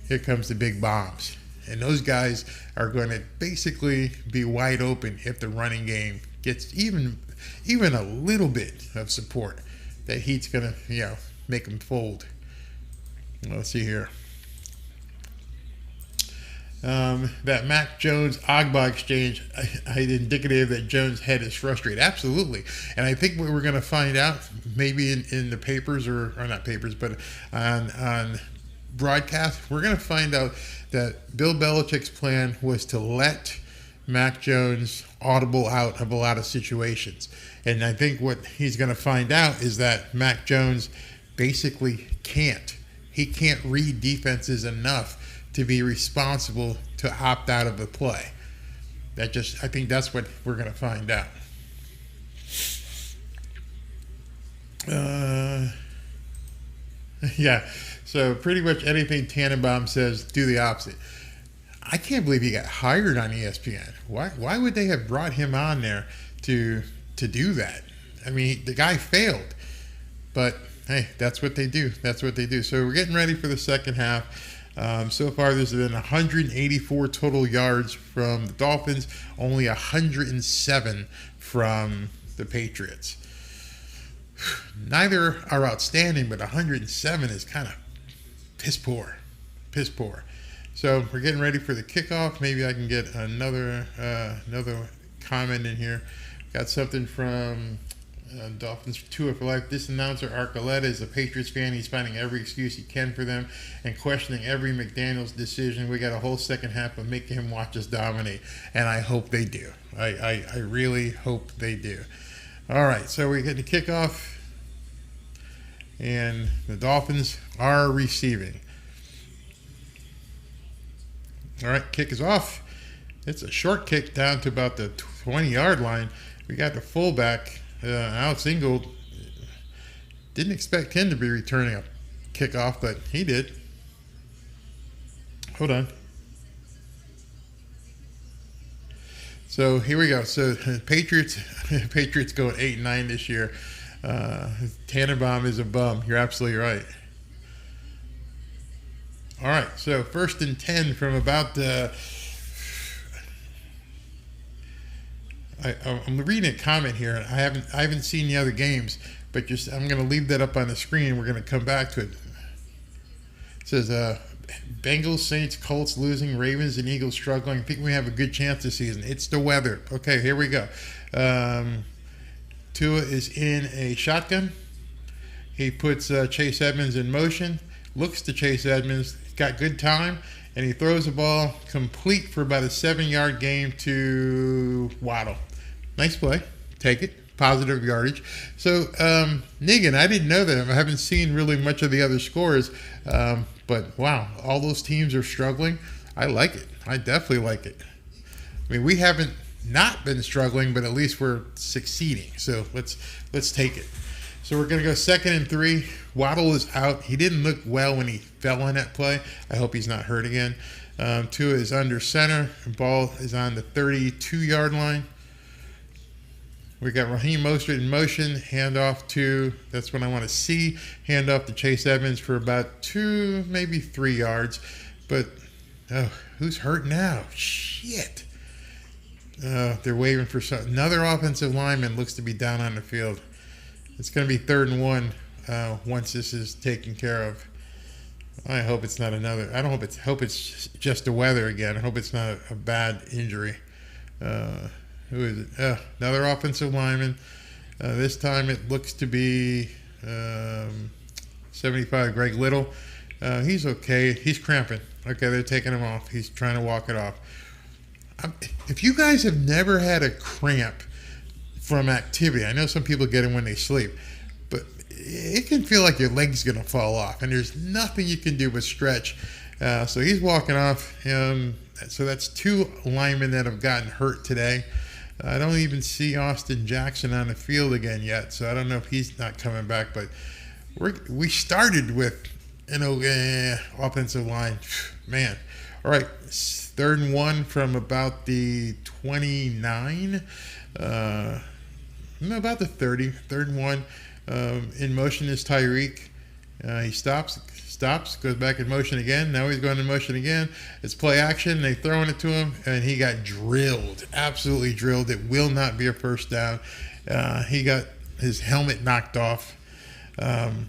here comes the big bombs. And those guys are going to basically be wide open if the running game gets even a little bit of support. That Heat's going to, make them fold. Let's see here. That Mac Jones-Agba exchange, indicative that Jones' head is frustrated. Absolutely. And I think what we're going to find out, maybe in the papers, or not papers, but on broadcast, we're going to find out that Bill Belichick's plan was to let Mac Jones audible out of a lot of situations. And I think what he's going to find out is that Mac Jones basically can't. He can't read defenses enough to be responsible to opt out of the play. I think that's what we're going to find out. Yeah. So pretty much anything Tannenbaum says, do the opposite. I can't believe he got hired on ESPN. Why would they have brought him on there to do that? I mean, the guy failed. But, hey, that's what they do. That's what they do. So we're getting ready for the second half. So far, there's been 184 total yards from the Dolphins, only 107 from the Patriots. Neither are outstanding, but 107 is kind of piss poor. So we're getting ready for the kickoff. Maybe I can get another comment in here. Got something from Dolphins Tua for Life. This announcer, Archuleta, is a Patriots fan. He's finding every excuse he can for them and questioning every McDaniels decision. We got a whole second half of making him watch us dominate, and I hope they do. I really hope they do. All right, so we get the kickoff, and the Dolphins are receiving. All right, kick is off. It's a short kick down to about the 20-yard line. We got the fullback, Alex Ingold. Didn't expect him to be returning a kickoff, but he did. Hold on. So here we go. So Patriots go 8-9 this year. Tannenbaum is a bum. You're absolutely right. All right, so 1st and 10 from about the. I'm reading a comment here. I haven't seen the other games, but I'm going to leave that up on the screen. We're going to come back to it. It says Bengals, Saints, Colts losing, Ravens and Eagles struggling. I think we have a good chance this season. It's the weather. Okay, here we go. Tua is in a shotgun. He puts Chase Edmonds in motion. Looks to Chase Edmonds. He's got good time. And he throws the ball complete for about a 7-yard gain to Waddle. Nice play. Take it. Positive yardage. So, Nigan, I didn't know that. I haven't seen really much of the other scores. But, wow, all those teams are struggling. I like it. I definitely like it. I mean, we haven't not been struggling, but at least we're succeeding. So let's take it. So we're going to go 2nd and 3. Waddle is out. He didn't look well when he fell on that play. I hope he's not hurt again. Tua is under center. The ball is on the 32-yard line. We got Raheem Mostert in motion. Handoff to, that's what I want to see. Handoff to Chase Edmonds for about 2, maybe 3 yards. But, who's hurt now? Shit. They're waiting for another offensive lineman looks to be down on the field. It's going to be 3rd and 1 once this is taken care of. I hope it's not another. I don't hope it's just the weather again. I hope it's not a bad injury. Who is it? Another offensive lineman. This time it looks to be 75, Greg Little. He's okay. He's cramping. Okay, they're taking him off. He's trying to walk it off. If you guys have never had a cramp from activity, I know some people get them when they sleep, but it can feel like your leg's going to fall off, and there's nothing you can do but stretch. So he's walking off. So that's 2 linemen that have gotten hurt today. I don't even see Austin Jackson on the field again yet, so I don't know if he's not coming back. But we started with offensive line, man. All right, 3rd and 1 from about the 29, about the 30. 3rd and 1. In motion is Tyreek. He stops, goes back in motion again. Now he's going in motion again. It's play action. They throwing it to him, and he got drilled, absolutely drilled. It will not be a first down. He got his helmet knocked off, and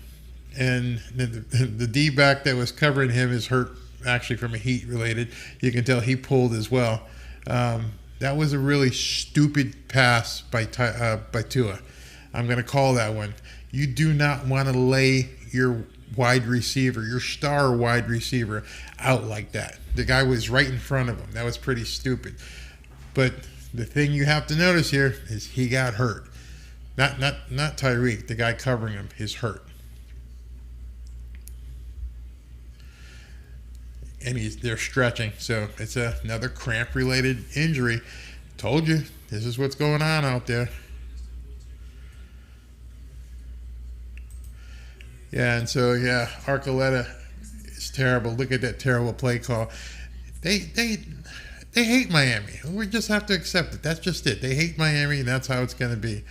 the D-back that was covering him is hurt, actually from a heat related. You can tell he pulled as well. That was a really stupid pass by Tua. I'm going to call that one. You do not want to lay your wide receiver, your star wide receiver, out like that. The guy was right in front of him. That was pretty stupid. But the thing you have to notice here is he got hurt. Not Tyreek. The guy covering him is hurt. And they're stretching, so it's another cramp-related injury. Told you, this is what's going on out there. Yeah, and so Archuleta is terrible. Look at that terrible play call. They hate Miami. We just have to accept it. That's just it. They hate Miami, and that's how it's going to be.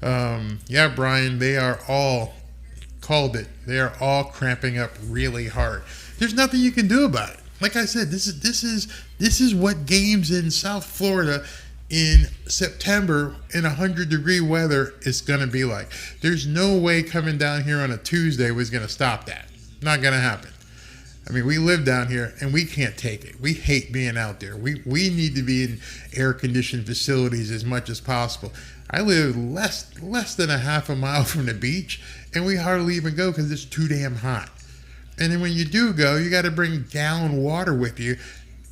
Brian, they are all called it. They are all cramping up really hard. There's nothing you can do about it. Like I said, this is what games in South Florida in September in 100-degree weather is going to be like. There's no way coming down here on a Tuesday was going to stop that. Not going to happen. I mean, we live down here and we can't take it. We hate being out there. We need to be in air-conditioned facilities as much as possible. I live less than a half a mile from the beach, and we hardly even go because it's too damn hot. And then when you do go, you got to bring gallon water with you,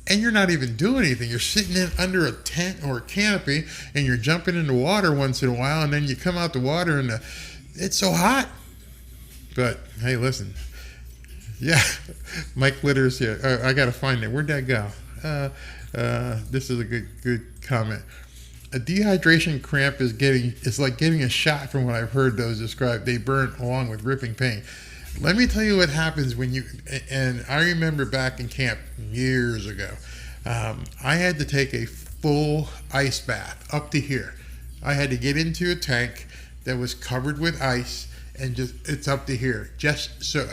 and you're not even doing anything. You're sitting in under a tent or a canopy, and you're jumping into water once in a while, and then you come out the water, and it's so hot. But, hey, listen. Yeah, Mike Litter's here. I got to find it. Where'd that go? This is a good comment. A dehydration cramp is like getting a shot, from what I've heard those described. They burn along with ripping pain. Let me tell you what happens when you, and I remember back in camp years ago, I had to take a full ice bath up to here. I had to get into a tank that was covered with ice, and it's up to here. Just so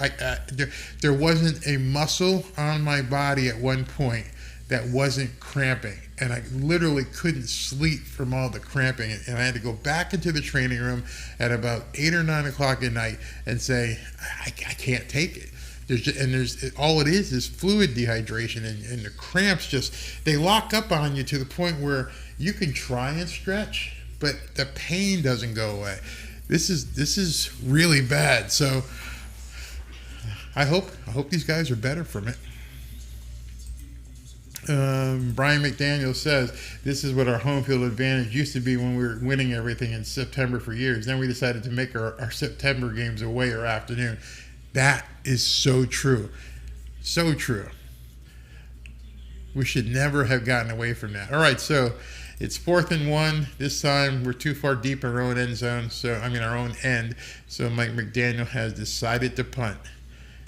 there wasn't a muscle on my body at one point that wasn't cramping, and I literally couldn't sleep from all the cramping, and I had to go back into the training room at about 8 or 9 o'clock at night and say, I can't take it. There's all it is fluid dehydration, and the cramps they lock up on you to the point where you can try and stretch, but the pain doesn't go away. This is really bad. So I hope these guys are better from it. Brian McDaniel says, this is what our home field advantage used to be when we were winning everything in September for years. Then we decided to make our September games away or afternoon. That is so true. So true. We should never have gotten away from that. All right, so it's 4th and 1. This time we're too far deep in our own end zone. Our own end. So Mike McDaniel has decided to punt.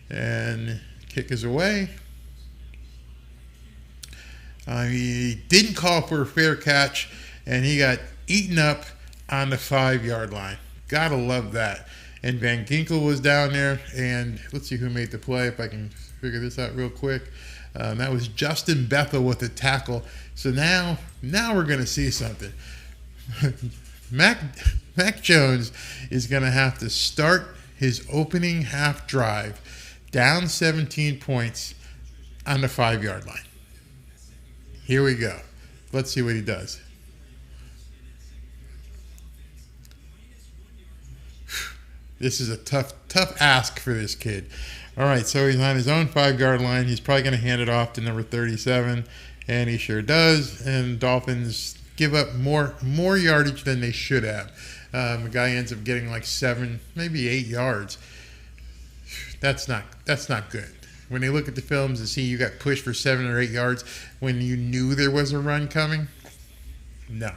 And kick is away. He didn't call for a fair catch, and he got eaten up on the 5-yard line. Gotta love that. And Van Ginkel was down there, and let's see who made the play, if I can figure this out real quick. That was Justin Bethel with the tackle. So now we're going to see something. Mac Jones is going to have to start his opening half drive down 17 points on the 5-yard line. Here we go. Let's see what he does. This is a tough ask for this kid. All right, so he's on his own 5-yard line. He's probably going to hand it off to number 37, and he sure does. And Dolphins give up more yardage than they should have. The guy ends up getting like 7, maybe 8 yards. That's not good. When they look at the films and see you got pushed for 7 or 8 yards when you knew there was a run coming, no.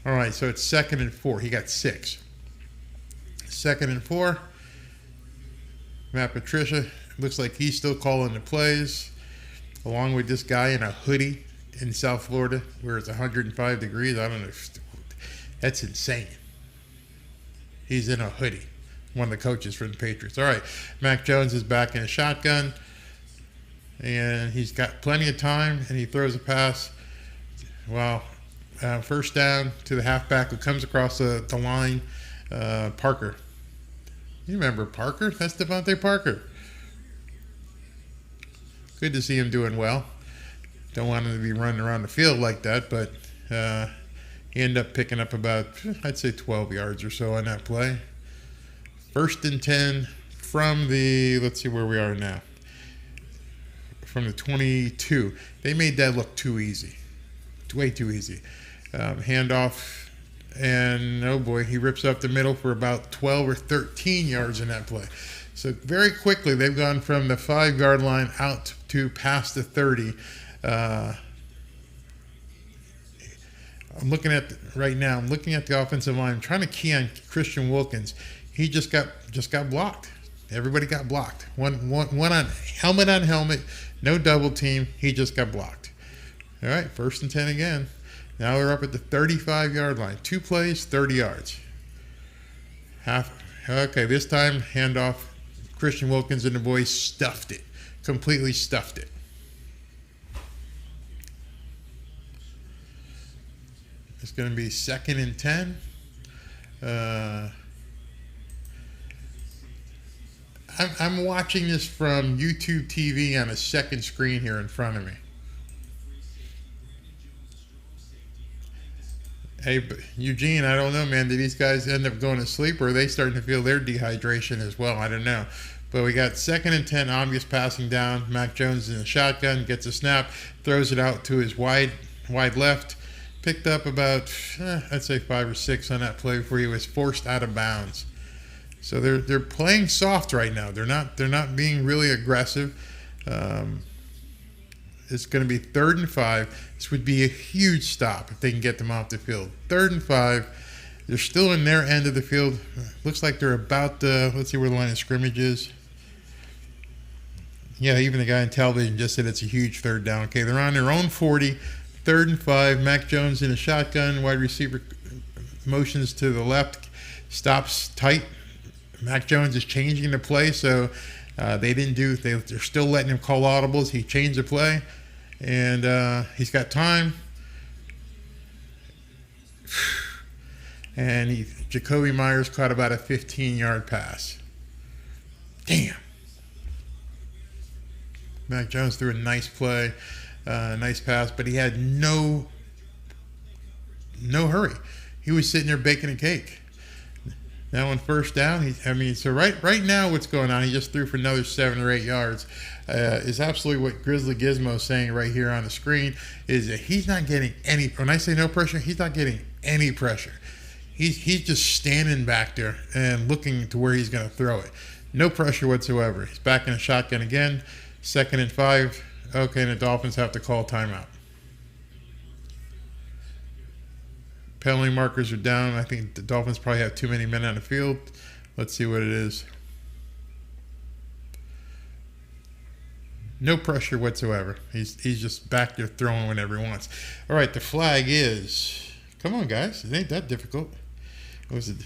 All right, so it's 2nd and 4. He got 6. 2nd and 4. Matt Patricia looks like he's still calling the plays, along with this guy in a hoodie in South Florida where it's 105 degrees. I don't know. That's insane. He's in a hoodie. One of the coaches for the Patriots. All right, Mac Jones is back in a shotgun, and he's got plenty of time, and he throws a pass. Well, first down to the halfback who comes across the line, Parker. You remember Parker? That's Devontae Parker. Good to see him doing well. Don't want him to be running around the field like that, but he ended up picking up about, I'd say, 12 yards or so on that play. 1st and 10 from the, let's see where we are now, from the 22. They made that look too easy. Way too easy. Handoff. And, oh boy, he rips up the middle for about 12 or 13 yards in that play. So very quickly, they've gone from the 5-yard line out to past the 30. I'm looking at the offensive line. I'm trying to key on Christian Wilkins. He just got blocked. Everybody got blocked. One on helmet, no double team. He just got blocked. All right, 1st and 10 again. Now we're up at the 35-yard line. 2 plays, 30 yards. Okay, this time, handoff. Christian Wilkins and the boys stuffed it. Completely stuffed it. It's going to be 2nd and 10. I'm watching this from YouTube TV on a second screen here in front of me. Hey, Eugene, I don't know, man. Did these guys end up going to sleep, or are they starting to feel their dehydration as well? I don't know. But we got 2nd and 10, obvious passing down. Mac Jones in a shotgun, gets a snap, throws it out to his wide left. Picked up about, I'd say 5 or 6 on that play before he was forced out of bounds. So they're playing soft right now. They're not being really aggressive. It's going to be 3rd and 5. This would be a huge stop if they can get them off the field. 3rd and 5. They're still in their end of the field. Looks like they're about let's see where the line of scrimmage is. Yeah, even the guy on television just said it's a huge 3rd down. Okay, they're on their own 40. 3rd and 5. Mac Jones in a shotgun. Wide receiver motions to the left. Stops tight. Mac Jones is changing the play, so they're still letting him call audibles. He changed the play, and he's got time. And Jacoby Myers caught about a 15-yard pass. Damn. Mac Jones threw a nice play, nice pass, but he had no hurry. He was sitting there baking a cake. Now on 1st down, so right now what's going on, he just threw for another 7 or 8 yards, is absolutely what Grizzly Gizmo is saying right here on the screen, is that he's not getting any, when I say no pressure, he's not getting any pressure. He's just standing back there and looking to where he's going to throw it. No pressure whatsoever. He's back in a shotgun again. 2nd and 5. Okay, and the Dolphins have to call timeout. Penalty markers are down. I think the Dolphins probably have too many men on the field. Let's see what it is. No pressure whatsoever. He's just back there throwing whenever he wants. All right, the flag is... Come on, guys. It ain't that difficult. What was it?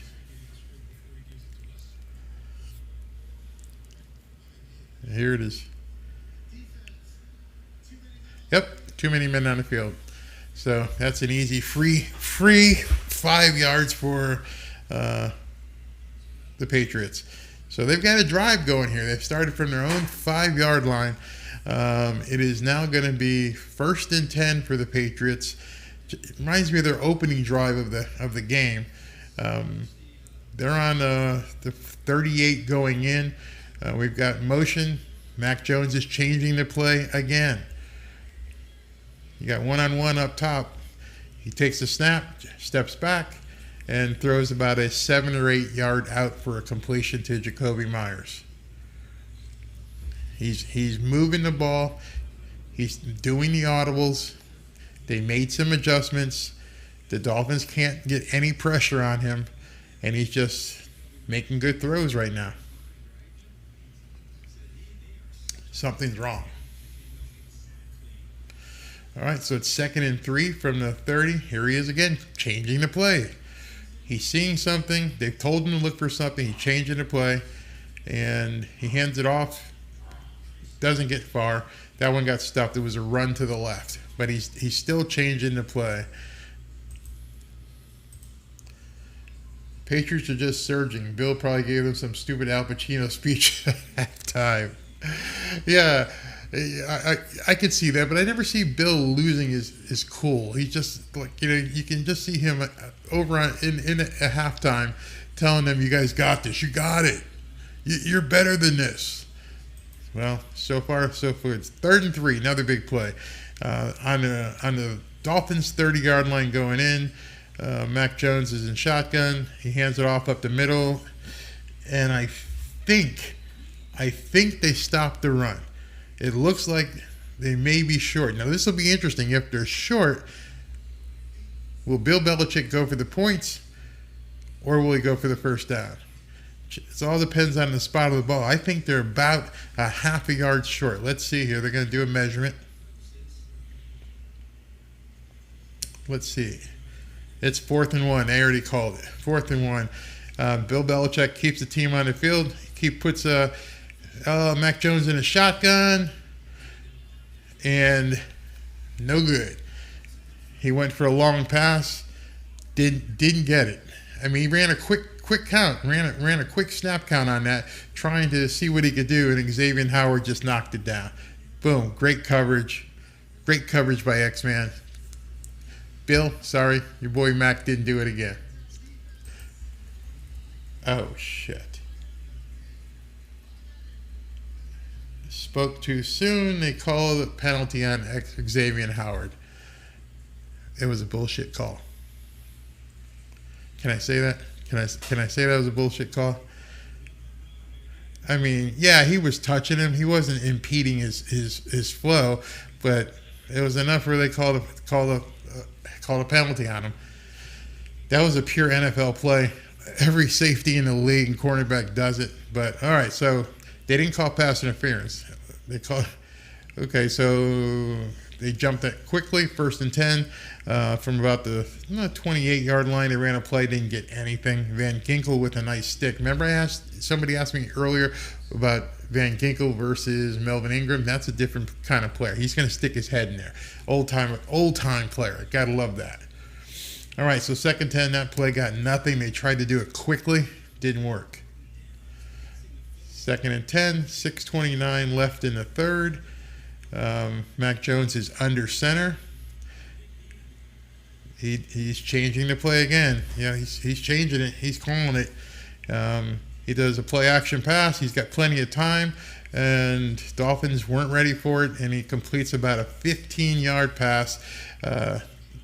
Here it is. Yep, too many men on the field. So that's an easy free 5 yards for the Patriots. So they've got a drive going here. They've started from their own 5-yard line. It is now going to be 1st and 10 for the Patriots. It reminds me of their opening drive of the game. They're on the 38 going in. We've got motion. Mac Jones is changing the play again. You got one-on-one up top. He takes a snap, steps back, and throws about a 7 or 8 yard out for a completion to Jacoby Myers. He's moving the ball. He's doing the audibles. They made some adjustments. The Dolphins can't get any pressure on him, and he's just making good throws right now. Something's wrong. All right, so it's 2nd and 3 from the 30. Here he is again, changing the play. He's seeing something. They've told him to look for something. He's changing the play, and he hands it off. Doesn't get far. That one got stuffed. It was a run to the left, but he's still changing the play. Patriots are just surging. Bill probably gave them some stupid Al Pacino speech at halftime. Yeah. I could see that, but I never see Bill losing his cool. He's just like, you can just see him over in a halftime telling them, "You guys got this. You got it. You're better than this." Well, so far so good. It's 3rd and 3, another big play on the Dolphins 30-yard line going in. Mac Jones is in shotgun. He hands it off up the middle, and I think they stopped the run. It looks like they may be short. Now, this will be interesting. If they're short, will Bill Belichick go for the points, or will he go for the first down? It all depends on the spot of the ball. I think they're about a half a yard short. Let's see here. They're going to do a measurement. Let's see. It's 4th and 1. They already called it. 4th and 1. Bill Belichick keeps the team on the field. He puts Mac Jones in a shotgun, and no good. He went for a long pass, didn't get it. I mean, he ran a quick count, ran a quick snap count on that, trying to see what he could do, and Xavier Howard just knocked it down. Boom, great coverage by X-Man. Bill, sorry, your boy Mac didn't do it again. Oh, shit. Spoke too soon. They called a penalty on Xavier Howard. It was a bullshit call. Can I say that? Can I say that was a bullshit call? I mean, yeah, he was touching him. He wasn't impeding his flow, but it was enough where they called a penalty on him. That was a pure NFL play. Every safety in the league and cornerback does it. But all right, so they didn't call pass interference. They called. Okay, so they jumped it quickly. 1st and 10 from about the 28-yard line. They ran a play, didn't get anything. Van Ginkel with a nice stick. Remember, somebody asked me earlier about Van Ginkel versus Melvin Ingram. That's a different kind of player. He's going to stick his head in there. Old time player. Gotta love that. All right, so 2nd and 10. That play got nothing. They tried to do it quickly, didn't work. 2nd and 10, 6:29 left in the 3rd. Mac Jones is under center. He's changing the play again. Yeah, he's changing it. He's calling it. He does a play action pass. He's got plenty of time, and Dolphins weren't ready for it, and he completes about a 15-yard pass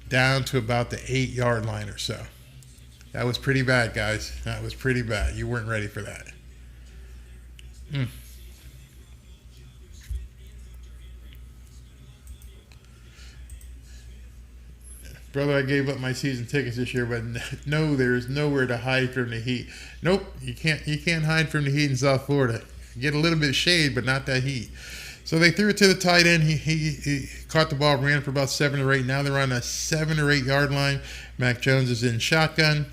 down to about the 8-yard line or so. That was pretty bad, guys. That was pretty bad. You weren't ready for that. Brother, I gave up my season tickets this year, but no, there's nowhere to hide from the heat. Nope, you can't hide from the heat in South Florida. You get a little bit of shade, but not that heat. So they threw it to the tight end. He caught the ball, ran for about 7 or 8. Now they're on a 7 or 8 yard line. Mac Jones is in shotgun.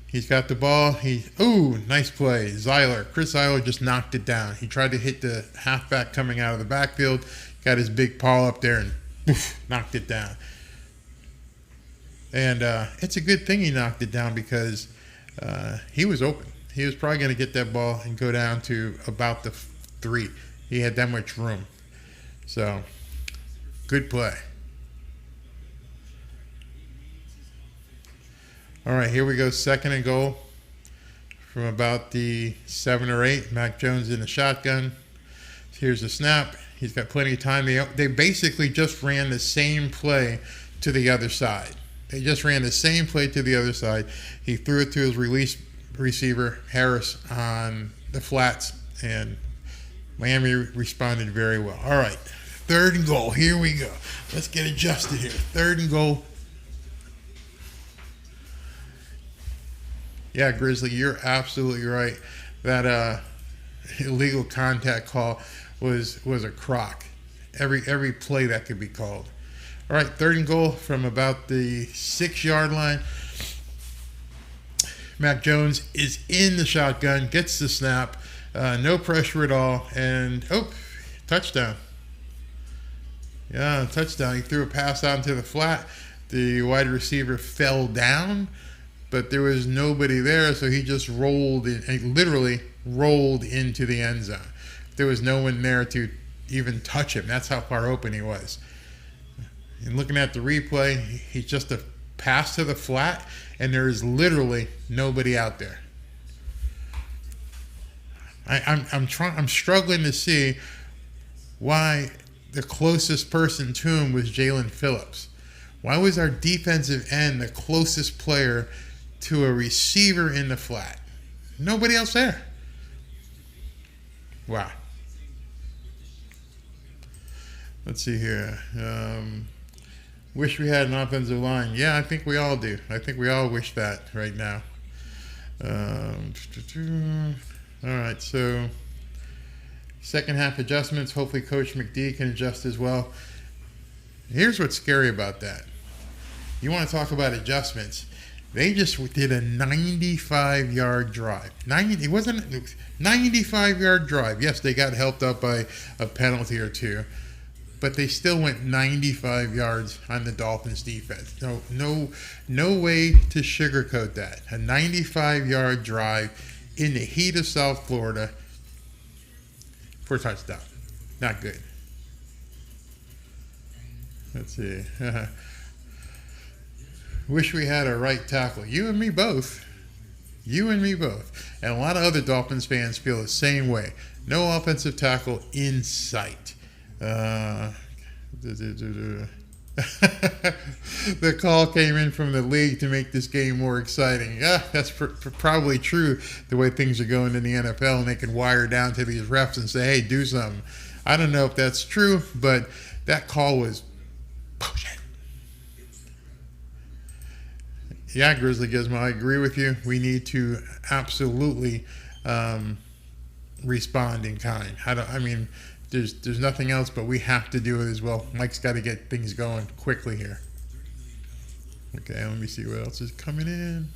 He's got the ball. Nice play. Chris Zeiler just knocked it down. He tried to hit the halfback coming out of the backfield, got his big paw up there and knocked it down. And it's a good thing he knocked it down because he was open. He was probably going to get that ball and go down to about the 3. He had that much room. So, good play. All right, here we go. 2nd and goal from about the 7 or 8. Mac Jones in the shotgun. Here's the snap. He's got plenty of time. They basically just ran the same play to the other side. He threw it to his release receiver, Harris, on the flats, and Miami responded very well. All right, 3rd and goal. Here we go. Let's get adjusted here. 3rd and goal. Yeah, Grizzly, you're absolutely right. That illegal contact call was a crock. Every play that could be called. All right, 3rd and goal from about the 6 yard line. Mac Jones is in the shotgun, gets the snap, no pressure at all, and touchdown. Yeah, touchdown. He threw a pass out into the flat. The wide receiver fell down, but there was nobody there, so he just literally rolled into the end zone. There was no one there to even touch him. That's how far open he was. And looking at the replay, he's just a pass to the flat, and there is literally nobody out there. I'm struggling to see why the closest person to him was Jalen Phillips. Why was our defensive end the closest player to a receiver in the flat? Nobody else there. Wow. Let's see here. Wish we had an offensive line. Yeah, I think we all do. I think we all wish that right now. All right, so second half adjustments. Hopefully Coach McD can adjust as well. Here's what's scary about that. You want to talk about adjustments. They just did a 95-yard drive. It wasn't a 95-yard drive. Yes, they got helped up by a penalty or two, but they still went 95 yards on the Dolphins defense. No way to sugarcoat that. A 95-yard drive in the heat of South Florida for a touchdown. Not good. Let's see. Wish we had a right tackle. You and me both. And a lot of other Dolphins fans feel the same way. No offensive tackle in sight. The call came in from the league to make this game more exciting. Yeah, that's probably true the way things are going in the NFL, and they can wire down to these refs and say, hey, do something. I don't know if that's true, but that call was bullshit. Yeah, Grizzly Gizmo, I agree with you. We need to absolutely respond in kind. There's nothing else, but we have to do it as well. Mike's got to get things going quickly here. Okay, let me see what else is coming in.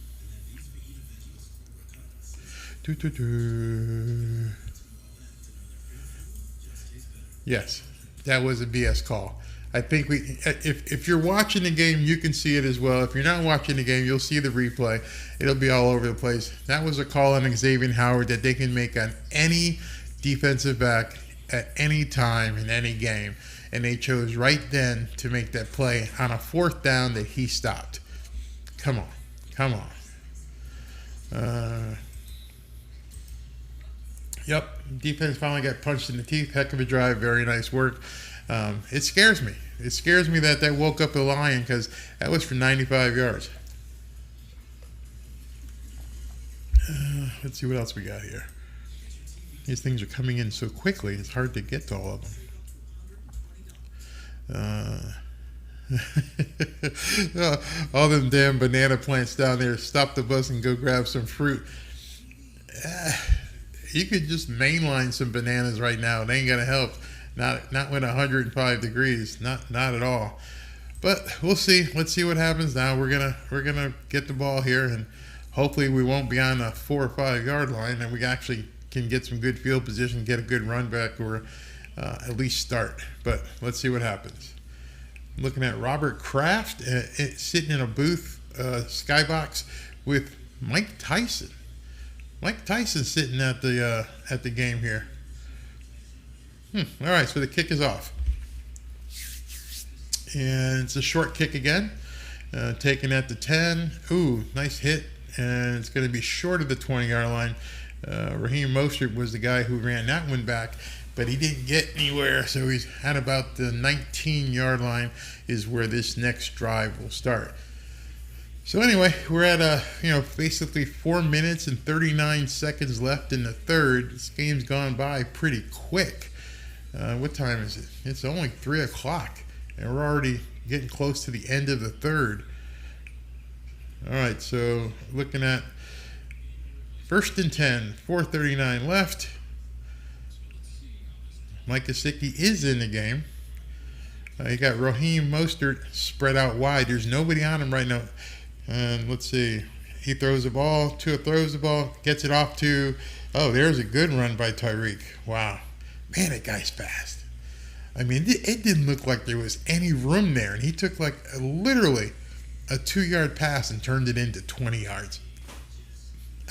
Yes, that was a BS call. I think if you're watching the game, you can see it as well. If you're not watching the game, you'll see the replay. It'll be all over the place. That was a call on Xavier Howard that they can make on any defensive back at any time in any game. And they chose right then to make that play on a 4th down that he stopped. Come on. Yep, defense finally got punched in the teeth. Heck of a drive. Very nice work. It scares me. It scares me that woke up the Lion, because that was for 95 yards. Let's see what else we got here. These things are coming in so quickly, it's hard to get to all of them. All them damn banana plants down there. Stop the bus and go grab some fruit. You could just mainline some bananas right now. It ain't gonna help. Not when 105 degrees. Not at all. But we'll see. Let's see what happens now. We're gonna get the ball here, and hopefully we won't be on a 4 or 5 yard line, and we actually can get some good field position, get a good run back, or at least start. But let's see what happens. Looking at Robert Kraft sitting in a booth, skybox with Mike Tyson. Mike Tyson sitting at the game here. All right, so the kick is off, and it's a short kick again, taken at the 10. Ooh, nice hit, and it's going to be short of the 20-yard line. Raheem Mostert was the guy who ran that one back, but he didn't get anywhere, so he's at about the 19-yard line is where this next drive will start. So anyway, we're at basically 4 minutes and 39 seconds left in the third. This game's gone by pretty quick. What time is it? It's only 3 o'clock, and we're already getting close to the end of the third. All right, so looking at 1st and 10, 4:39 left. Mike Gesicki is in the game. You got Raheem Mostert spread out wide. There's nobody on him right now. And let's see. He throws the ball. Tua throws the ball. Gets it off to... Oh, there's a good run by Tyreek. Wow. Man, that guy's fast. I mean, it didn't look like there was any room there. And he took literally a 2-yard pass and turned it into 20 yards.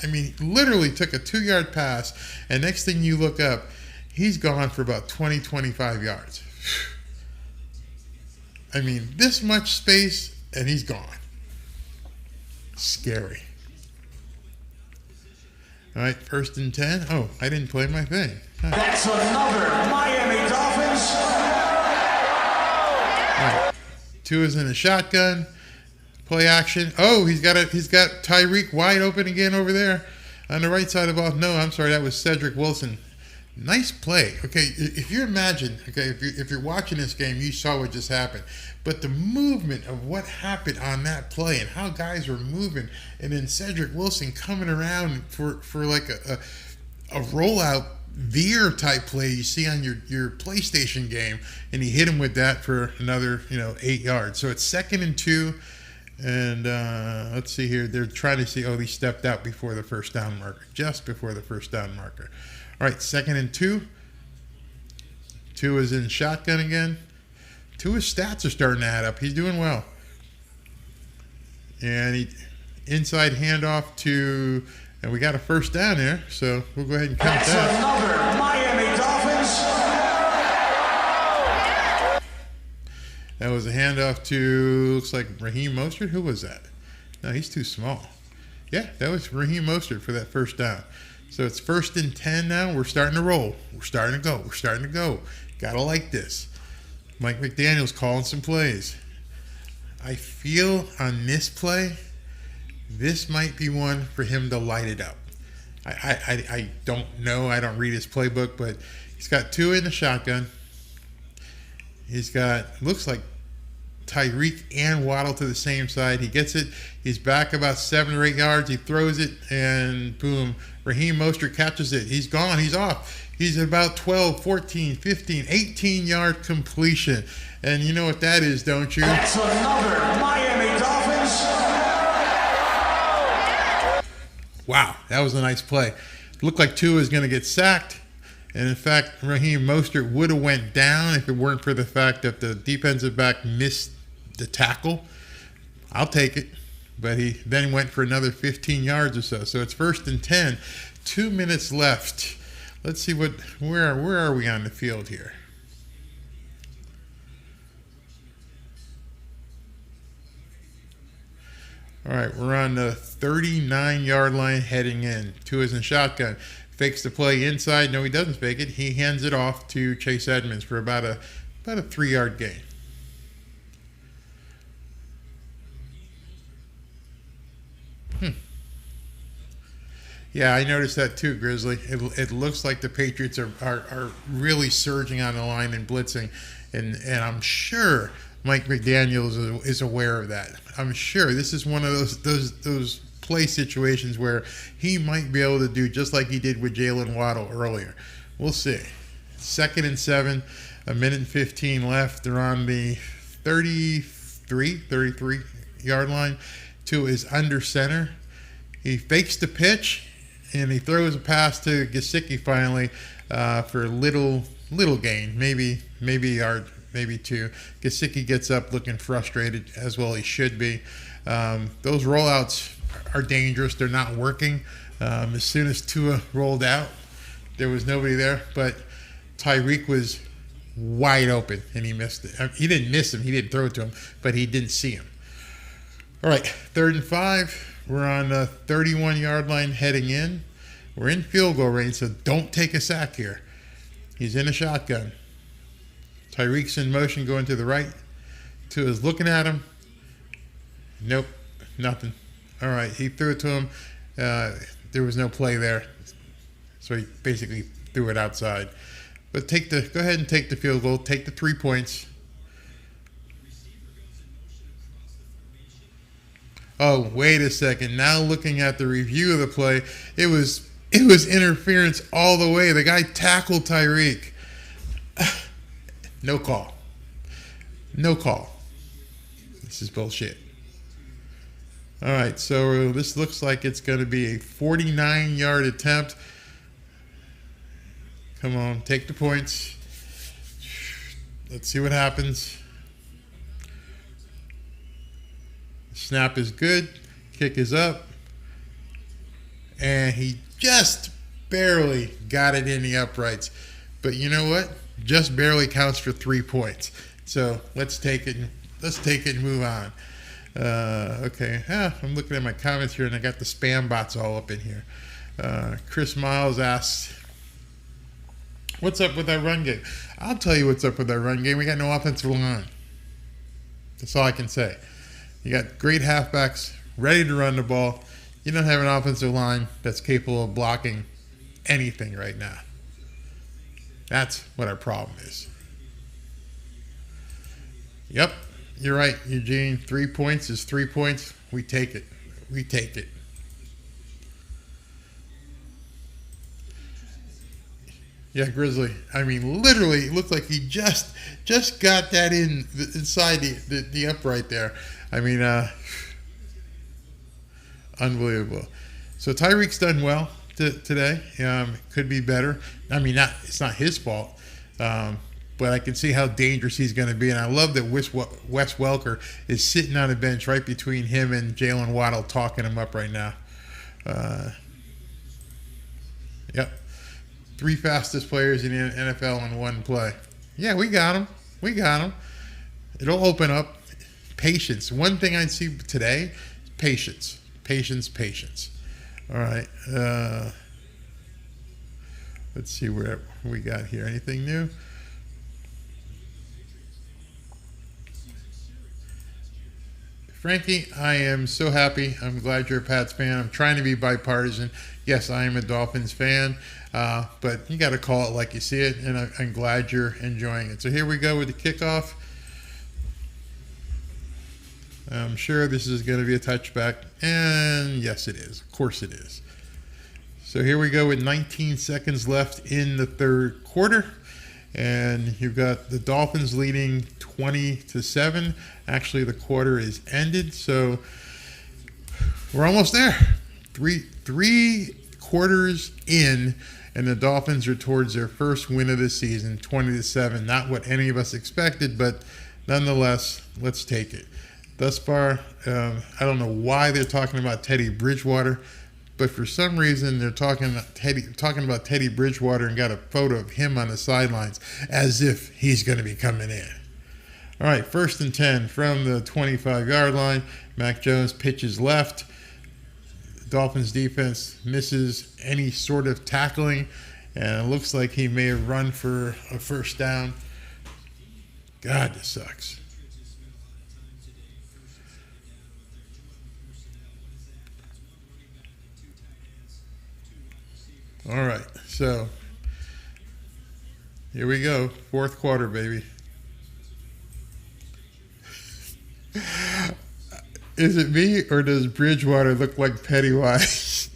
I mean, literally took a 2-yard pass. And next thing you look up, he's gone for about 20, 25 yards. I mean, this much space, and he's gone. Scary. All right, 1st and 10. Oh, I didn't play my thing. Huh. That's another Miami Dolphins. All right. Tua's in a shotgun. Play action. Oh, he's got Tyreek wide open again over there on the right side of the ball. No, I'm sorry, that was Cedric Wilson. Nice play. Okay, if you imagine, if you're watching this game, you saw what just happened. But the movement of what happened on that play and how guys were moving, and then Cedric Wilson coming around for like a rollout veer type play you see on your PlayStation game, and he hit him with that for another 8 yards. So it's 2nd and 2, and let's see here. They're trying to see. Oh, he stepped out before the first down marker, just before the first down marker. All right, 2nd and 2. Tua's in shotgun again. Tua's stats are starting to add up. He's doing well. And he inside handoff to, and we got a first down there, so we'll go ahead and count That's that. another Miami Dolphins. That was a handoff to, looks like Raheem Mostert. Who was that? No, he's too small. Yeah, that was Raheem Mostert for that first down. So it's 1st and 10 now. We're starting to roll. We're starting to go. Gotta like this. Mike McDaniel's calling some plays. I feel on this play, this might be one for him to light it up. I don't know. I don't read his playbook, but he's got Tua in the shotgun. He's got, looks like Tyreek and Waddle to the same side. He gets it. He's back about 7 or 8 yards. He throws it, and boom, Raheem Mostert catches it. He's gone. He's off. He's at about 12, 14, 15, 18-yard completion. And you know what that is, don't you? That's another Miami Dolphins. Wow, that was a nice play. Looked like Tua was going to get sacked. And in fact, Raheem Mostert would have went down if it weren't for the fact that the defensive back missed the tackle. I'll take it. But he then went for another 15 yards or so. So it's 1st and 10. 2 minutes left. Let's see where are we on the field here? All right, we're on the 39-yard line heading in. Tua's in shotgun. Fakes the play inside. No, he doesn't fake it. He hands it off to Chase Edmonds for about a 3-yard gain. Yeah, I noticed that too, Grizzly. It looks like the Patriots are really surging on the line and blitzing, and I'm sure Mike McDaniel is aware of that. I'm sure this is one of those play situations where he might be able to do just like he did with Jalen Waddle earlier. We'll see. 2nd and 7, 1:15 left. They're on the 33 yard line. To his under center. He fakes the pitch and he throws a pass to Gesicki finally for little gain, maybe a yard, maybe 2. Gesicki gets up looking frustrated, as well he should be. Those rollouts are dangerous. They're not working. As soon as Tua rolled out, there was nobody there, but Tyreek was wide open and he missed it. He didn't miss him. He didn't throw it to him, but he didn't see him. All right, 3rd and 5. We're on the 31-yard line heading in. We're in field goal range, so don't take a sack here. He's in a shotgun. Tyreek's in motion going to the right. Tua's looking at him. Nope, nothing. All right, he threw it to him. There was no play there, so he basically threw it outside. But go ahead and take the field goal. Take the 3 points. Oh, wait a second. Now looking at the review of the play, it was interference all the way. The guy tackled Tyreek. No call. No call. This is bullshit. All right, so this looks like it's going to be a 49-yard attempt. Come on, take the points. Let's see what happens. Snap is good. Kick is up. And he just barely got it in the uprights. But you know what? Just barely counts for 3 points. So let's take it and move on. Okay. I'm looking at my comments here and I got the spam bots all up in here. Chris Miles asks, what's up with our run game? I'll tell you what's up with our run game. We got no offensive line. That's all I can say. You got great halfbacks ready to run the ball. You don't have an offensive line that's capable of blocking anything right now. That's what our problem is. Yep, you're right, Eugene. 3 points is 3 points. We take it. We take it. Yeah, Grizzly. I mean, literally, it looked like he just got that inside the upright there. I mean, unbelievable. So Tyreek's done well today. Could be better. I mean, it's not his fault, but I can see how dangerous he's going to be. And I love that Wes Welker is sitting on a bench right between him and Jalen Waddle, talking him up right now. Yep. 3 fastest players in the NFL in one play. Yeah, we got them. We got them. It'll open up. Patience. One thing I see today, patience. Patience. All right. Let's see where we got here. Anything new? Frankie, I am so happy. I'm glad you're a Pats fan. I'm trying to be bipartisan. Yes, I am a Dolphins fan, but you got to call it like you see it, and I'm glad you're enjoying it. So here we go with the kickoff. I'm sure this is going to be a touchback, and yes, it is. Of course it is. So here we go with 19 seconds left in the third quarter, and you've got the Dolphins leading 20-7. Actually, the quarter is ended, so we're almost there. Three quarters in, and the Dolphins are towards their first win of the season, 20-7. Not what any of us expected, but nonetheless, let's take it. Thus far, I don't know why they're talking about Teddy Bridgewater, but for some reason they're talking about Teddy Bridgewater and got a photo of him on the sidelines as if he's going to be coming in. All right, 1st and 10 from the 25-yard line. Mac Jones pitches left. Dolphins defense misses any sort of tackling, and it looks like he may have run for a first down. God, this sucks. All right, so here we go. 4th quarter, baby. Is it me or does Bridgewater look like Pennywise?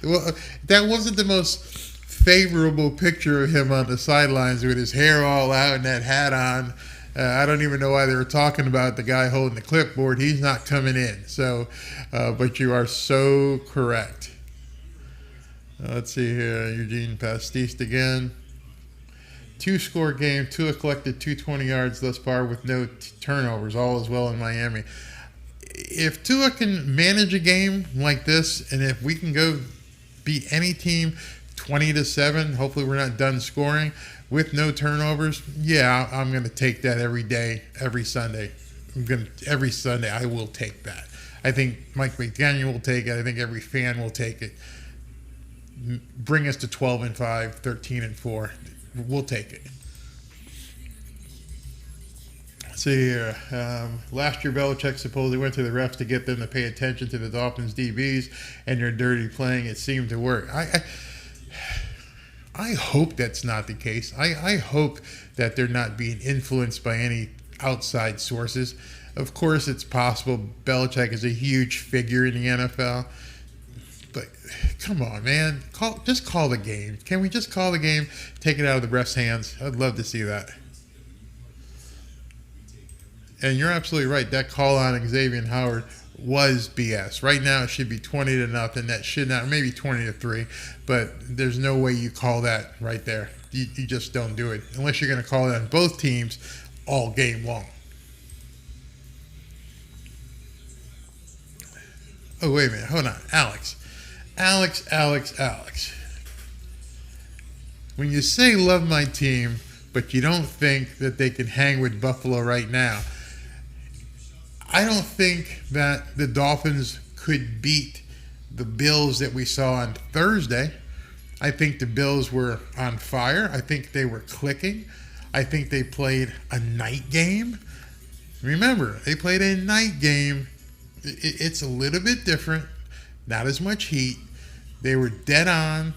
Well, that wasn't the most favorable picture of him on the sidelines with his hair all out and that hat on. I don't even know why they were talking about the guy holding the clipboard. He's not coming in. So, but you are so correct. Let's see here. Eugene Pastiste again. 2-score game. Tua collected 220 yards thus far with no turnovers. All is well in Miami. If Tua can manage a game like this, and if we can go beat any team 20-7, hopefully we're not done scoring with no turnovers. Yeah, I'm going to take that every day, every Sunday. Every Sunday I will take that. I think Mike McDaniel will take it. I think every fan will take it. Bring us to 12-5, 13-4. We'll take it. Let's see here. Last year, Belichick supposedly went to the refs to get them to pay attention to the Dolphins DBs and their dirty playing. It seemed to work. I hope that's not the case. I hope that they're not being influenced by any outside sources. Of course, it's possible. Belichick is a huge figure in the NFL. But come on, man. Just call the game. Can we just call the game, take it out of the refs' hands? I'd love to see that. And you're absolutely right. That call on Xavier Howard was BS. Right now it should be 20-0. That should not, maybe 20-3. But there's no way you call that right there. You just don't do it. Unless you're going to call it on both teams all game long. Oh, wait a minute. Hold on. Alex. When you say love my team, but you don't think that they can hang with Buffalo right now, I don't think that the Dolphins could beat the Bills that we saw on Thursday. I think the Bills were on fire. I think they were clicking. I think they played a night game. Remember, they played a night game. It's a little bit different. Not as much heat. They were dead on,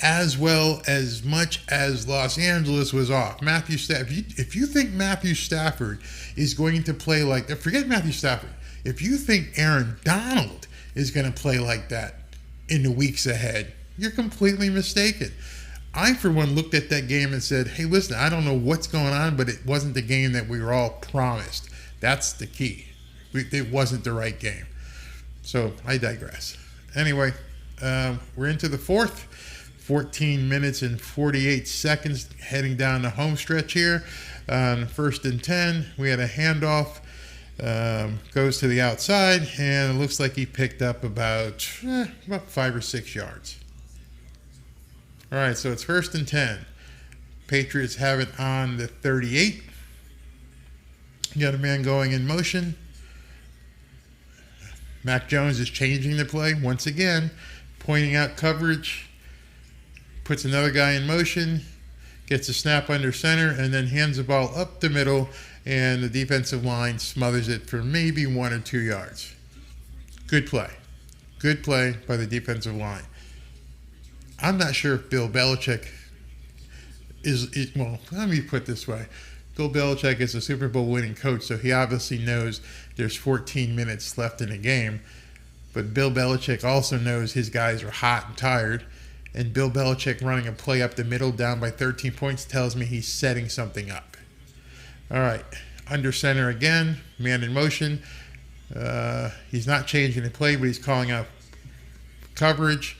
as well as much as Los Angeles was off. Matthew Stafford. If you think Matthew Stafford is going to play like that, forget Matthew Stafford. If you think Aaron Donald is going to play like that in the weeks ahead, you're completely mistaken. I, for one, looked at that game and said, hey, listen, I don't know what's going on, but it wasn't the game that we were all promised. That's the key. It wasn't the right game. So I digress. Anyway, we're into the fourth. 14 minutes and 48 seconds heading down the home stretch here. On 1st and 10, we had a handoff. Goes to the outside, and it looks like he picked up about 5 or 6 yards. All right, so it's 1st and 10. Patriots have it on the 38. You got a man going in motion. Mac Jones is changing the play once again, pointing out coverage, puts another guy in motion, gets a snap under center, and then hands the ball up the middle, and the defensive line smothers it for maybe 1 or 2 yards. Good play. Good play by the defensive line. I'm not sure if Bill Belichick well, let me put it this way. Bill Belichick is a Super Bowl winning coach, so he obviously knows there's 14 minutes left in the game. But Bill Belichick also knows his guys are hot and tired. And Bill Belichick running a play up the middle down by 13 points tells me he's setting something up. All right, under center again, man in motion. He's not changing the play, but he's calling out coverage.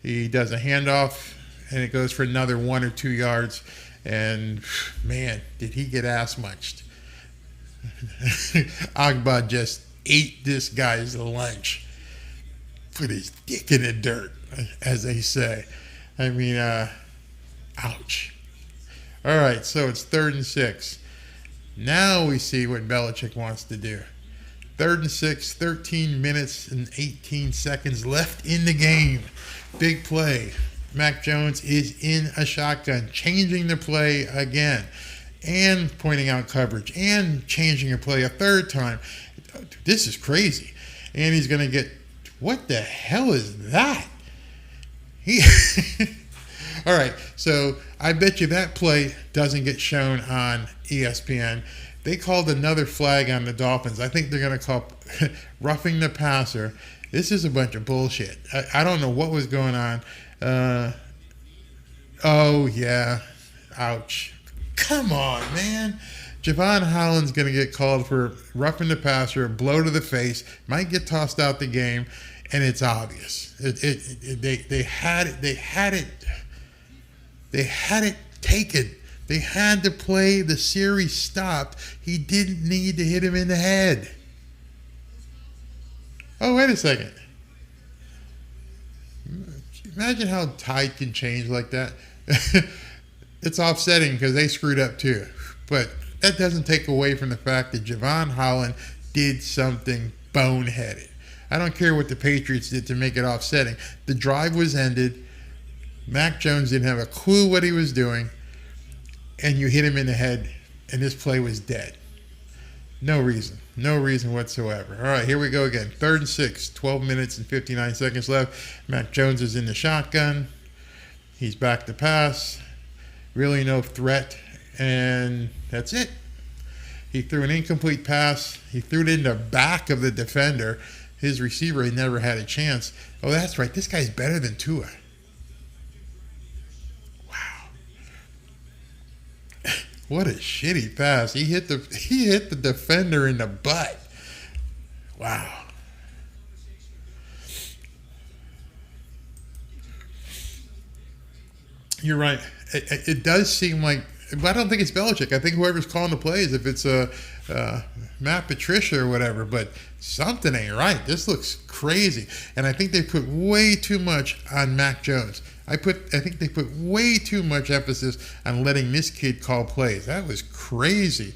He does a handoff, and it goes for another 1 or 2 yards. And, man, did he get ass munched. Agba just ate this guy's lunch. Put his dick in the dirt, as they say. I mean, ouch. All right, so it's 3rd and 6. Now we see what Belichick wants to do. 3rd and 6, 13 minutes and 18 seconds left in the game. Big play. Mac Jones is in a shotgun, changing the play again, and pointing out coverage, and changing a play a 3rd time. This is crazy. And he's going to get, what the hell is that? All right, so I bet you that play doesn't get shown on ESPN. They called another flag on the Dolphins. I think they're going to call roughing the passer. This is a bunch of bullshit. I don't know what was going on. Oh, yeah. Ouch. Come on, man. Javon Holland's going to get called for roughing the passer, blow to the face, might get tossed out the game, and it's obvious. They had it taken. They had to play. The series stopped. He didn't need to hit him in the head. Oh, wait a second. Imagine how tide can change like that. It's offsetting because they screwed up too. But that doesn't take away from the fact that Javon Holland did something boneheaded. I don't care what the Patriots did to make it offsetting. The drive was ended. Mac Jones didn't have a clue what he was doing. And you hit him in the head, and this play was dead. No reason. No reason whatsoever. All right, here we go again. 3rd and 6, 12 minutes and 59 seconds left. Mac Jones is in the shotgun. He's back to pass. Really no threat, and that's it. He threw an incomplete pass. He threw it in the back of the defender. His receiver had never had a chance. Oh, that's right. This guy's better than Tua. What a shitty pass. He hit the defender in the butt. Wow. You're right. It does seem like, but I don't think it's Belichick. I think whoever's calling the plays, if it's Matt Patricia or whatever, but something ain't right. This looks crazy. And I think they put way too much on Mac Jones. I think they put way too much emphasis on letting this kid call plays. That was crazy.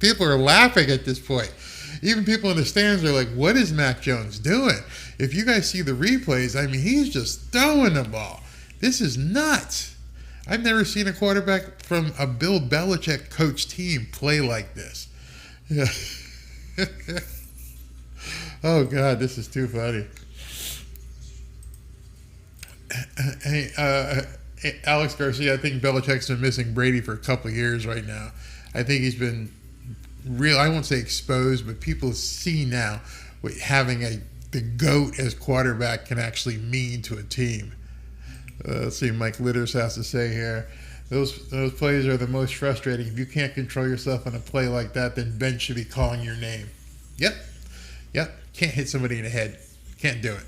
People are laughing at this point. Even people in the stands are like, what is Mac Jones doing? If you guys see the replays, I mean, he's just throwing the ball. This is nuts. I've never seen a quarterback from a Bill Belichick coach team play like this. Yeah. Oh, God, this is too funny. Hey, Alex Garcia, I think Belichick's been missing Brady for a couple of years right now. I think he's been I won't say exposed, but people see now what having the GOAT as quarterback can actually mean to a team. Let's see, Mike Litters has to say here. Those plays are the most frustrating. If you can't control yourself on a play like that, then Ben should be calling your name. Yep. Can't hit somebody in the head. Can't do it.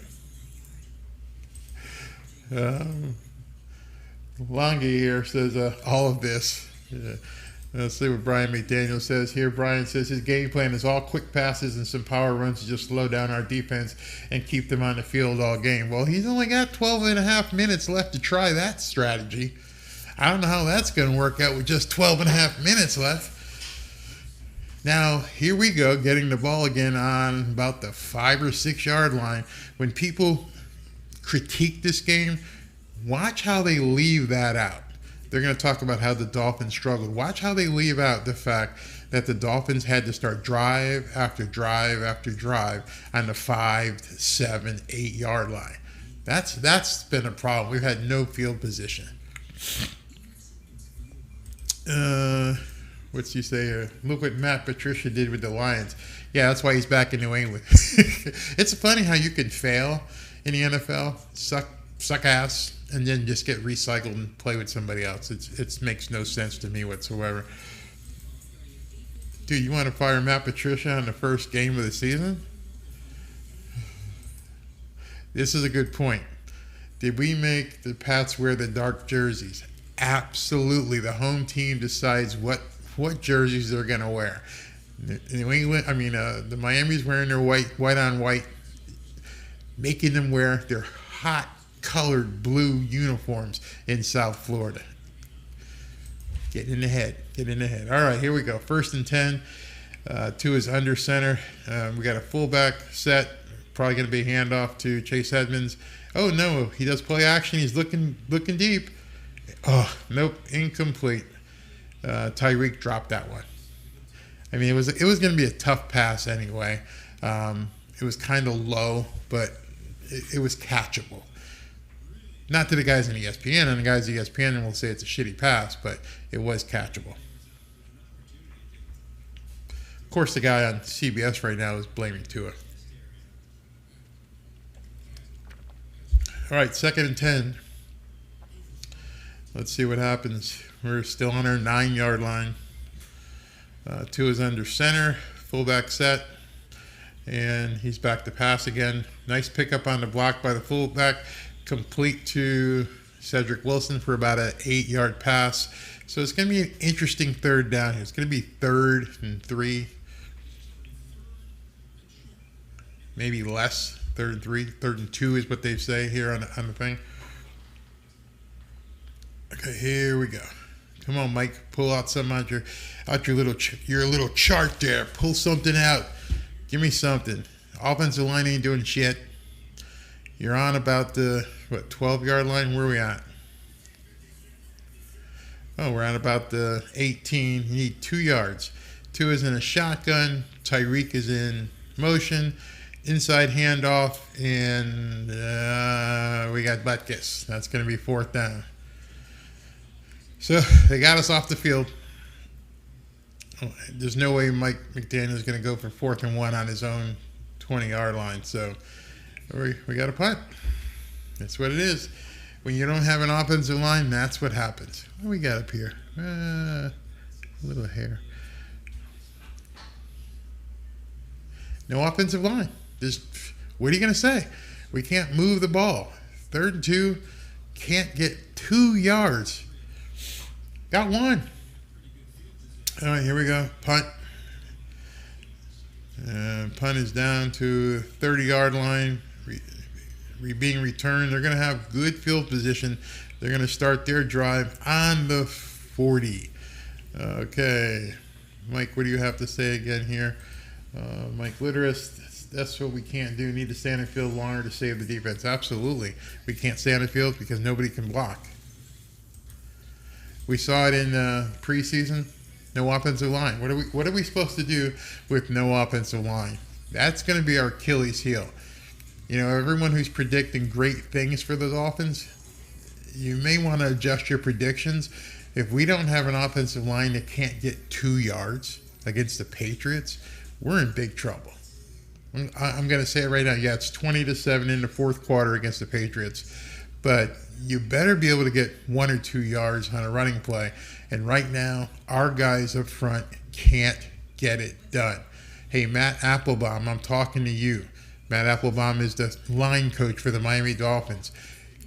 Longy here says all of this. Let's see what Brian McDaniel says here. Brian says his game plan is all quick passes and some power runs to just slow down our defense and keep them on the field all game. Well, he's only got 12 and a half minutes left to try that strategy. I don't know how that's going to work out with just 12 and a half minutes left. Now, here we go, getting the ball again on about the 5 or 6 yard line. When people critique this game, watch how they leave that out. They're going to talk about how the Dolphins struggled. Watch how they leave out the fact that the Dolphins had to start drive after drive after drive on the 5, 7, 8 yard line. That's been a problem. We've had no field position. What's he say here? Look what Matt Patricia did with the Lions. Yeah, that's why he's back in New England. It's funny how you can fail in the NFL, suck ass, and then just get recycled and play with somebody else. It makes no sense to me whatsoever. Dude, you want to fire Matt Patricia on the first game of the season? This is a good point. Did we make the Pats wear the dark jerseys? Absolutely. The home team decides what jerseys they're going to wear. New England, the Miami's wearing their white on white, making them wear their hot colored blue uniforms in South Florida. Get in the head. All right, here we go. 1st and 10. Tua is under center. We got a fullback set. Probably going to be a handoff to Chase Edmonds. Oh no, he does play action. He's looking deep. Oh nope, incomplete. Tyreek dropped that one. I mean, it was going to be a tough pass anyway. It was kind of low, but it was catchable. Not to the guys on ESPN, and the guys on ESPN will say it's a shitty pass, but it was catchable. Of course, the guy on CBS right now is blaming Tua. All right, 2nd and 10. Let's see what happens. We're still on our 9-yard line. Tua's under center, fullback set, and he's back to pass again. Nice pickup on the block by the fullback, complete to Cedric Wilson for about an 8-yard pass. So it's going to be an interesting 3rd down here. It's going to be 3rd and 3, maybe less. 3rd and 3, 3rd and 2 is what they say here on the thing. Okay, here we go. Come on, Mike. Pull out some out your little chart there. Pull something out. Give me something. Offensive line ain't doing shit. You're on about the 12-yard line. Where are we at? Oh, we're at about the 18. You need 2 yards. 2 is in a shotgun. Tyreek is in motion. Inside handoff, and we got Butkus. That's going to be 4th down. So they got us off the field. There's no way Mike McDaniel is going to go for 4th and 1 on his own 20-yard line. So we got a punt. That's what it is. When you don't have an offensive line, that's what happens. What do we got up here? A little hair. No offensive line. What are you going to say? We can't move the ball. 3rd and 2, can't get 2 yards. Got 1. All right, here we go. Punt. Punt is down to 30-yard line. Being returned. They're going to have good field position. They're going to start their drive on the 40. Okay. Mike, what do you have to say again here? Mike Litteris, that's what we can't do. Need to stay on the field longer to save the defense. Absolutely. We can't stay on the field because nobody can block. We saw it in preseason. No offensive line. What are we supposed to do with no offensive line? That's going to be our Achilles heel. You know, everyone who's predicting great things for the Dolphins, you may want to adjust your predictions. If we don't have an offensive line that can't get 2 yards against the Patriots, we're in big trouble. I'm going to say it right now. Yeah, it's 20-7 in the 4th quarter against the Patriots. But you better be able to get 1 or 2 yards on a running play. And right now, our guys up front can't get it done. Hey, Matt Applebaum, I'm talking to you. Matt Applebaum is the line coach for the Miami Dolphins.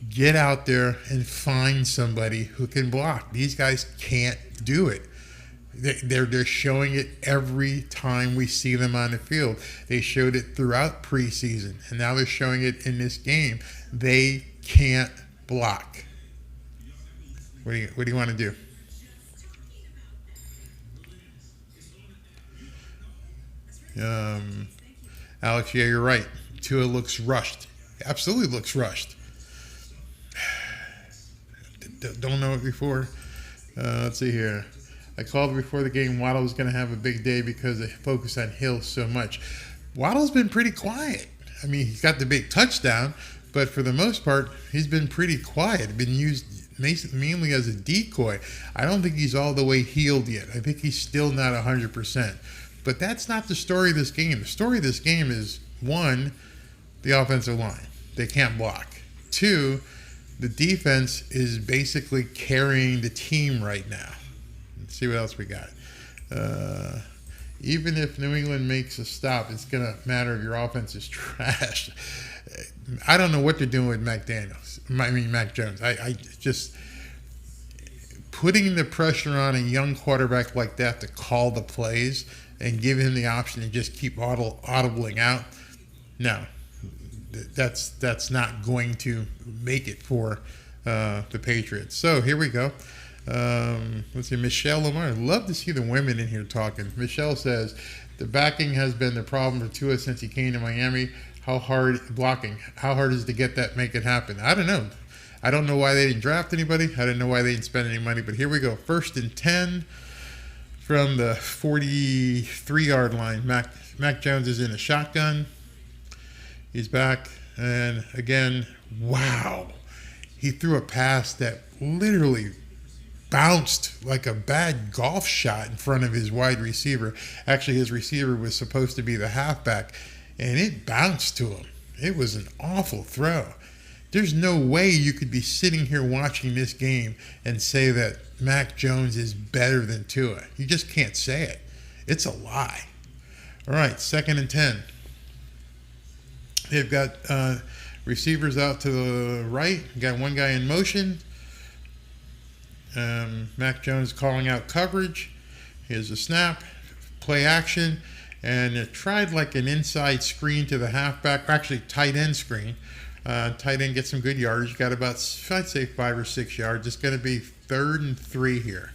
Get out there and find somebody who can block. These guys can't do it. They're showing it every time we see them on the field. They showed it throughout preseason, and now they're showing it in this game. They can't block. What do you want to do? Alex, yeah, you're right. Tua looks rushed. Absolutely looks rushed. Don't know it before. Let's see here. I called before the game Waddle was going to have a big day because they focus on Hill so much. Waddle's been pretty quiet. I mean, he's got the big touchdown, but for the most part, he's been pretty quiet. Been used mainly as a decoy. I don't think he's all the way healed yet. I think he's still not 100%. But that's not the story of this game. The story of this game is, 1, the offensive line. They can't block. 2, the defense is basically carrying the team right now. Let's see what else we got. Even if New England makes a stop, it's going to matter if your offense is trash. I don't know what they're doing with Mac Jones. I just putting the pressure on a young quarterback like that to call the plays and give him the option to just keep audibling out. No, that's not going to make it for the Patriots. So here we go. Let's see, Michelle Lamar. Love to see the women in here talking. Michelle says, the backing has been the problem for Tua since he came to Miami. How hard is it to get that, make it happen? I don't know. I don't know why they didn't draft anybody. I didn't know why they didn't spend any money. But here we go. 1st and 10 from the 43-yard line. Mac Jones is in a shotgun. He's back. And again, wow. he threw a pass that literally bounced like a bad golf shot in front of his wide receiver. Actually, his receiver was supposed to be the halfback, and it bounced to him. It was an awful throw. There's no way you could be sitting here watching this game and say that Mac Jones is better than Tua. You just can't say it. It's a lie. All right, 2nd and 10. They've got receivers out to the right. Got one guy in motion. Mac Jones calling out coverage. Here's a snap, play action, and it tried like an inside screen to the halfback, actually tight end screen. Tight end gets some good yardage. Got about, I'd say, 5 or 6 yards. It's going to be 3rd and 3 here.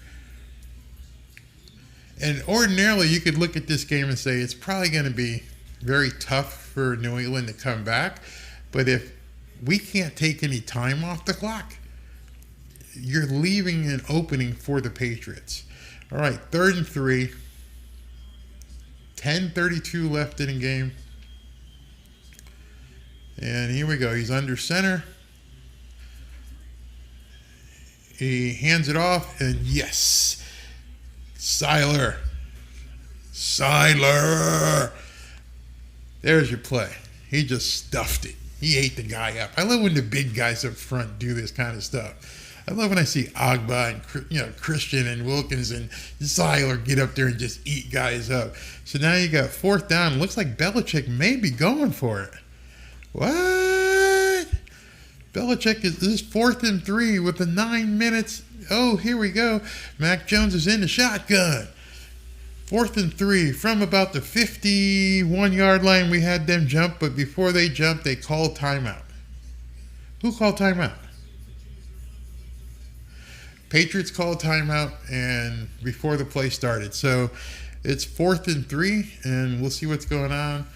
And ordinarily, you could look at this game and say it's probably going to be very tough for New England to come back. But if we can't take any time off the clock, you're leaving an opening for the Patriots. All right, 3rd and 3. 10:32 left in the game. And here we go. He's under center. He hands it off, and yes, Siler. There's your play. He just stuffed it. He ate the guy up. I love when the big guys up front do this kind of stuff. I love when I see Agba and Christian and Wilkins and Siler get up there and just eat guys up. So now you got 4th down. Looks like Belichick may be going for it. What? Belichick is 4th and 3 with the 9 minutes. Oh, here we go. Mac Jones is in the shotgun. 4th and 3 from about the 51-yard line. We had them jump, but before they jumped, they called timeout. Who called timeout? Patriots called timeout, and before the play started. So it's 4th and 3, and we'll see what's going on.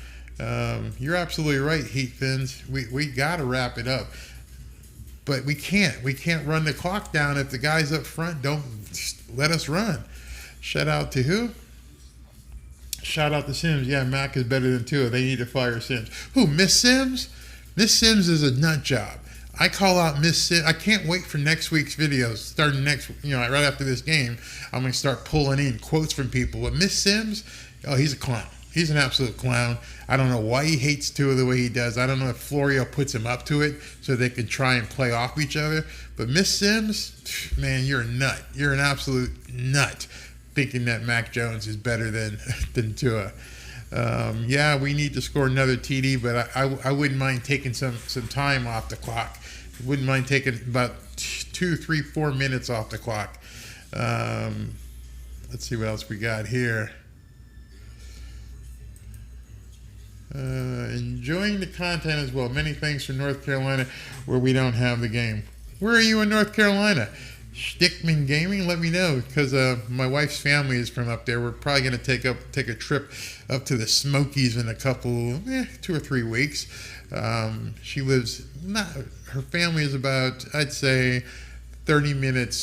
You're absolutely right, Heat Fins. We got to wrap it up. But we can't. We can't run the clock down if the guys up front don't let us run. Shout out to who? Shout out to Sims. Yeah, Mac is better than Tua. They need to fire Sims. Who, Miss Sims? Miss Sims is a nut job. I call out Miss Sims. I can't wait for next week's videos. Starting next, right after this game, I'm going to start pulling in quotes from people. But Miss Sims, oh, he's a clown. He's an absolute clown. I don't know why he hates Tua the way he does. I don't know if Florio puts him up to it so they can try and play off each other. But Miss Sims, man, you're a nut. You're an absolute nut thinking that Mac Jones is better than Tua. Yeah, we need to score another TD, but I wouldn't mind taking some time off the clock. Wouldn't mind taking about 2, 3, 4 minutes off the clock. Let's see what else we got here. Enjoying the content as well. Many thanks from North Carolina, where we don't have the game. Where are you in North Carolina? Stickman Gaming? Let me know, because my wife's family is from up there. We're probably going to take a trip up to the Smokies in a couple, 2 or 3 weeks. She lives, her family is about, I'd say, 30 minutes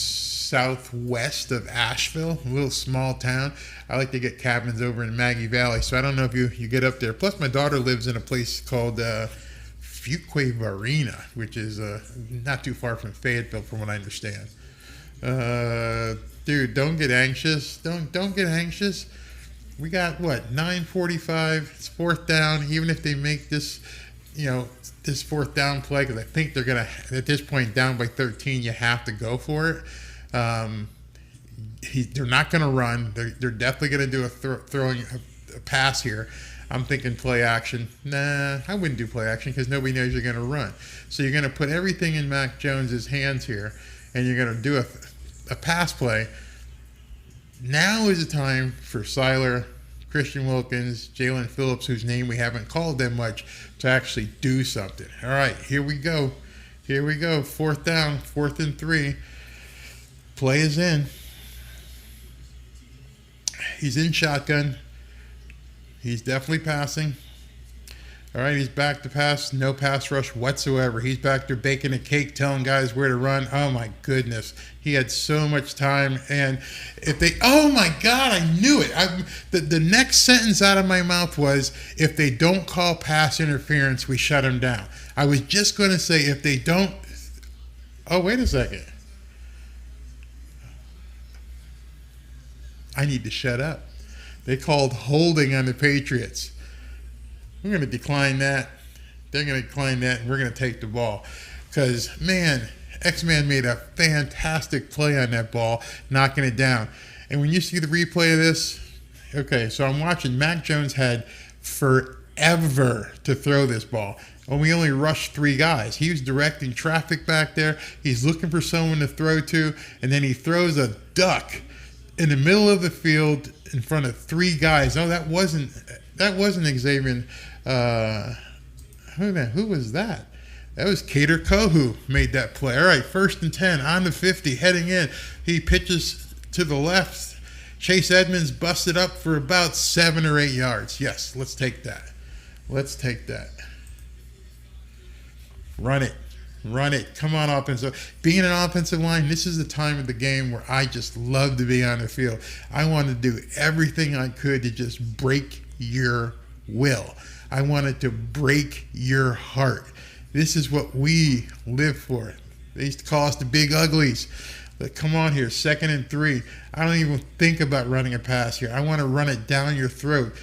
southwest of Asheville, a little small town. I like to get cabins over in Maggie Valley, so I don't know if you get up there. Plus, my daughter lives in a place called Fuquay Varina, which is not too far from Fayetteville, from what I understand. Dude, don't get anxious. Don't get anxious. We got, 9:45. It's 4th down. Even if they make this, this 4th down play, because I think they're going to, at this point, down by 13, you have to go for it. They're not going to run. They're definitely going to do throwing a pass here. I'm thinking play action. Nah, I wouldn't do play action because nobody knows you're going to run. So you're going to put everything in Mac Jones's hands here, and you're going to do a pass play. Now is the time for Siler, Christian Wilkins, Jalen Phillips, whose name we haven't called that much, to actually do something. All right, here we go. 4th down, 4th and 3. Play is in. He's in shotgun. He's definitely passing. All right, he's back to pass. No pass rush whatsoever. He's back there baking a cake, telling guys where to run. Oh, my goodness. He had so much time. And oh, my God, I knew it. The next sentence out of my mouth was, if they don't call pass interference, we shut them down. I was just going to say, if they don't Oh, wait a second. I need to shut up. They called holding on the Patriots. We're going to decline that. They're going to decline that, and we're going to take the ball. Because, man, X-Man made a fantastic play on that ball, knocking it down. And when you see the replay of this, okay, so I'm watching. Mac Jones had forever to throw this ball. And we only rushed 3 guys. He was directing traffic back there. He's looking for someone to throw to, and then he throws a duck in the middle of the field in front of 3 guys. Oh, that wasn't Xavier. Who was that? That was Cater Kohu made that play. All right, 1st and 10 on the 50, heading in. He pitches to the left. Chase Edmonds busted up for about 7 or 8 yards. Yes, let's take that. Let's take that. Run it. Run it. Come on, offensive. Being an offensive line, this is the time of the game where I just love to be on the field. I want to do everything I could to just break your will. I wanted to break your heart. This is what we live for. They used to call us the big uglies. But come on here, 2nd and 3. I don't even think about running a pass here. I want to run it down your throat.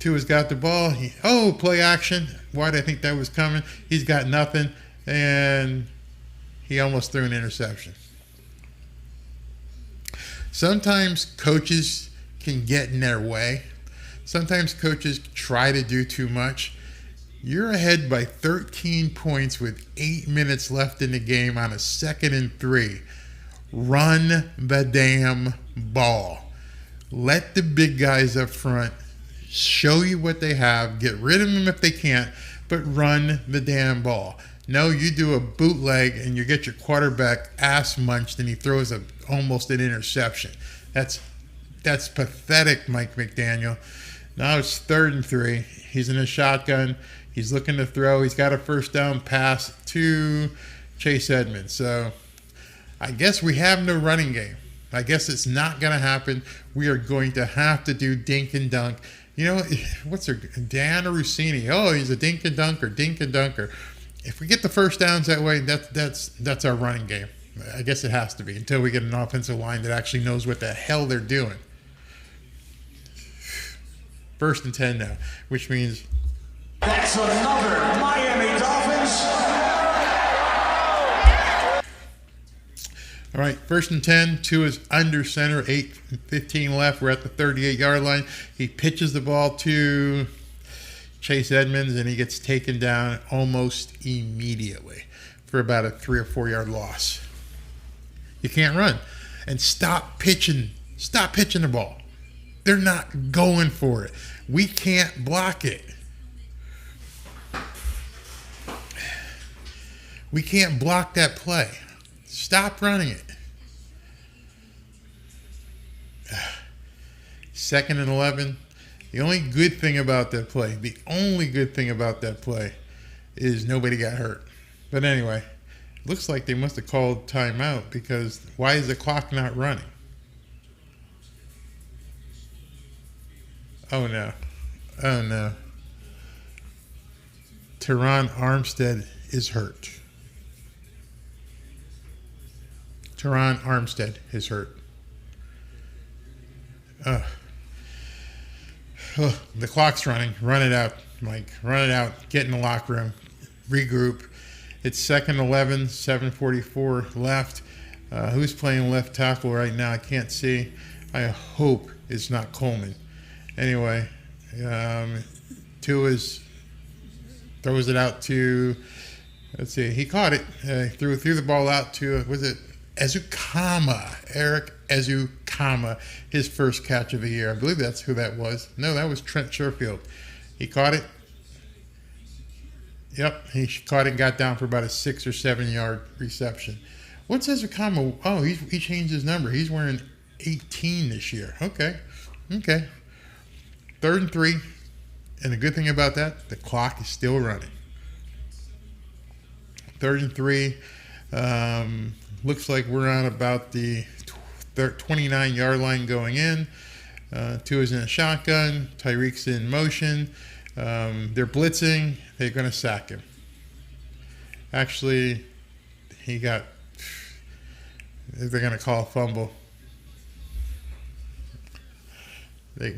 Tua's got the ball. Play action. Why did I think that was coming? He's got nothing. And he almost threw an interception. Sometimes coaches can get in their way. Sometimes coaches try to do too much. You're ahead by 13 points with 8 minutes left in the game on a 2nd and 3. Run the damn ball. Let the big guys up front show you what they have. Get rid of them if they can't, but run the damn ball. No, you do a bootleg and you get your quarterback ass munched and he throws almost an interception. That's pathetic, Mike McDaniel. Now it's 3rd and 3. He's in a shotgun. He's looking to throw. He's got a 1st down pass to Chase Edmonds. So I guess we have no running game. I guess it's not going to happen. We are going to have to do dink and dunk. You know, what's her, Diana Rossini? Oh, he's a dink and dunker. If we get the 1st downs that way, that's our running game. I guess it has to be until we get an offensive line that actually knows what the hell they're doing. 1st and 10 now, which means That's another Miami Dolphins. All right, 1st and 10. Tua's under center, 8:15 left. We're at the 38-yard line. He pitches the ball to Chase Edmonds, and he gets taken down almost immediately for about a 3 or 4 yard loss. You can't run. And stop pitching the ball. They're not going for it. We can't block it. We can't block that play. Stop running it. 2nd and 11. The only good thing about that play, is nobody got hurt. But anyway, looks like they must have called timeout because why is the clock not running? Oh no. Teron Armstead is hurt. The clock's running. Run it out, Mike. Run it out. Get in the locker room. Regroup. It's 2nd 11, 7:44 left. Who's playing left tackle right now? I can't see. I hope it's not Coleman. Anyway, Tua's throws it out to, let's see, he caught it. Threw the ball out to, was it Ezukama? Eric Ezukama, his first catch of the year. I believe that's who that was. No, that was Trent Sherfield. He caught it. Yep, he caught it and got down for about a 6 or 7 yard reception. What's Ezukama? Oh, he changed his number. He's wearing 18 this year. Okay. 3rd and 3. And the good thing about that, the clock is still running. 3rd and 3. Looks like we're on about the 29-yard line going in. Tua's in a shotgun. Tyreek's in motion. They're blitzing. They're going to sack him. Actually, he got if they're going to call a fumble.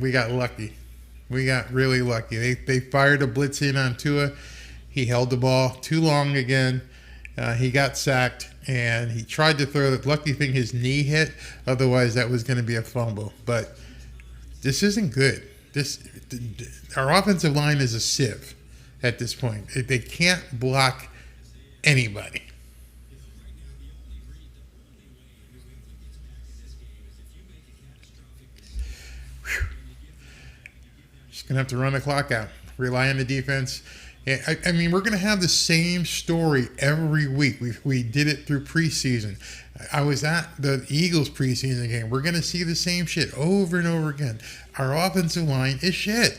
We got lucky. We got really lucky. They fired a blitz in on Tua. He held the ball too long again. He got sacked, and he tried to throw the lucky thing. His knee hit. Otherwise, that was going to be a fumble. But this isn't good. Our offensive line is a sieve at this point. They can't block anybody. Just going to have to run the clock out. Rely on the defense. I mean, we're going to have the same story every week. We did it through preseason. I was at the Eagles preseason game. We're going to see the same shit over and over again. Our offensive line is shit.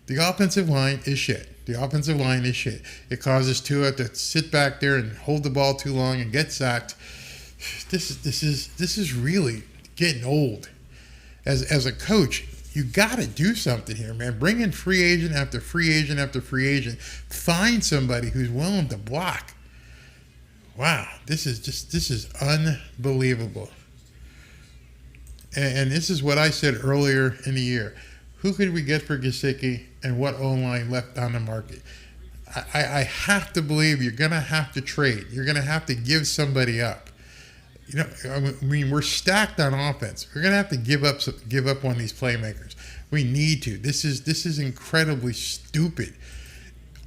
The offensive line is shit. The offensive line is shit. It causes Tua to sit back there and hold the ball too long and get sacked. This is really getting old. As a coach, you got to do something here, man. Bring in free agent after free agent after free agent. Find somebody who's willing to block. Wow, this is unbelievable. And this is what I said earlier in the year. Who could we get for Gesicki, and what O-line left on the market? I have to believe you're going to have to trade. You're going to have to give somebody up. You know, I mean, we're stacked on offense. We're going to have to give up on these playmakers. We need to. This is incredibly stupid.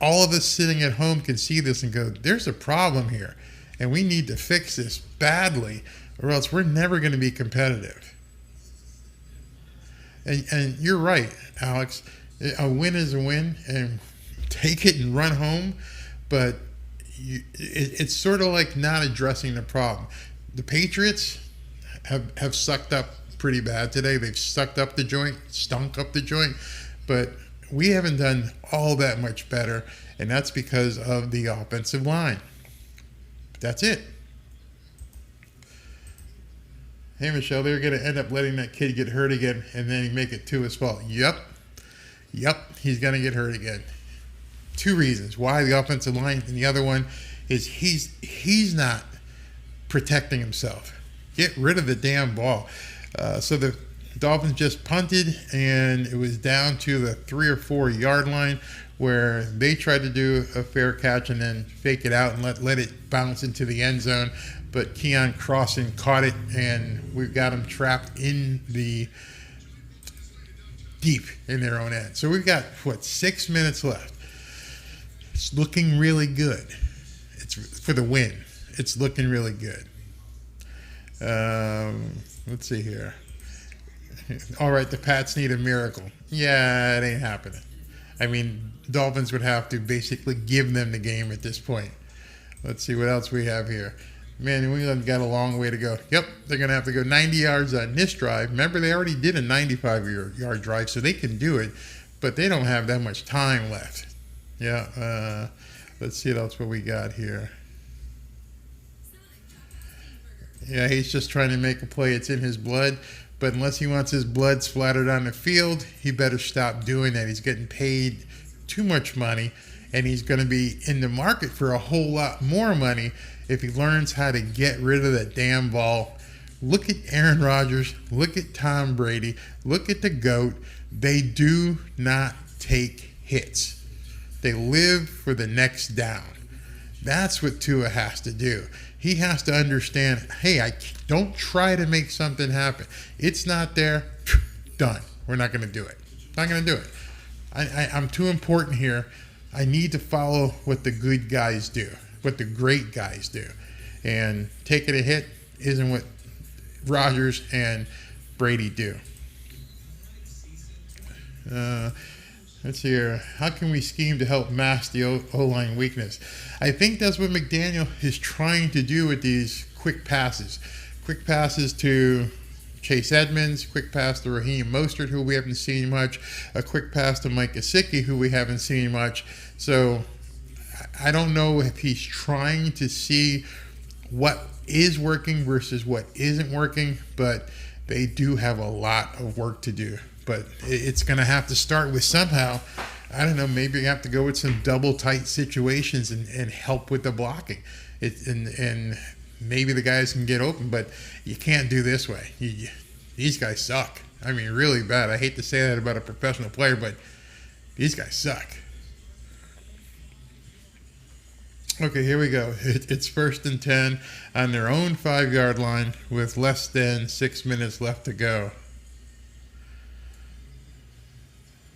All of us sitting at home can see this and go, there's a problem here, and we need to fix this badly, or else we're never going to be competitive. And you're right, Alex. A win is a win, and take it and run home, but it's sort of like not addressing the problem. The Patriots have sucked up pretty bad today. They've stunk up the joint, but we haven't done all that much better, and that's because of the offensive line. That's it. Hey, Michelle, they're going to end up letting that kid get hurt again, and then make it Tua's fault. Yep, he's going to get hurt again. Two reasons why the offensive line, and the other one is he's not protecting himself. Get rid of the damn ball. So the Dolphins just punted, and it was down to the 3 or 4 yard line where they tried to do a fair catch and then fake it out and let it bounce into the end zone. But Keon Crossan caught it, and we've got them trapped in the deep in their own end. So we've got 6 minutes left. It's looking really good. It's for the win. It's looking really good. Let's see here. All right, the Pats need a miracle. Yeah, it ain't happening. I mean, Dolphins would have to basically give them the game at this point. Let's see what else we have here. Man, New England got a long way to go. Yep, they're going to have to go 90 yards on this drive. Remember, they already did a 95-yard drive, so they can do it, but they don't have that much time left. Yeah, let's see what else we got here. Yeah, he's just trying to make a play. It's in his blood, but unless he wants his blood splattered on the field, he better stop doing that. He's getting paid too much money, and he's going to be in the market for a whole lot more money if he learns how to get rid of that damn ball. Look at Aaron Rodgers. Look at Tom Brady. Look at the GOAT. They do not take hits. They live for the next down. That's what Tua has to do. He has to understand, hey, I don't try to make something happen. It's not there. Done. We're not going to do it. Not going to do it. I'm too important here. I need to follow what the good guys do, what the great guys do. And taking a hit isn't what Rodgers and Brady do. Let's see here. How can we scheme to help mask the O-line weakness? I think that's what McDaniel is trying to do with these quick passes. Quick passes to Chase Edmonds, quick pass to Raheem Mostert, who we haven't seen much, a quick pass to Mike Gesicki, who we haven't seen much. So I don't know if he's trying to see what is working versus what isn't working, but they do have a lot of work to do. But it's going to have to start with somehow, I don't know, maybe you have to go with some double tight situations and help with the blocking. And maybe the guys can get open, but you can't do this way. These guys suck. I mean, really bad. I hate to say that about a professional player, but these guys suck. Okay, here we go. It's 1st and 10 on their own 5-yard line with less than 6 minutes left to go.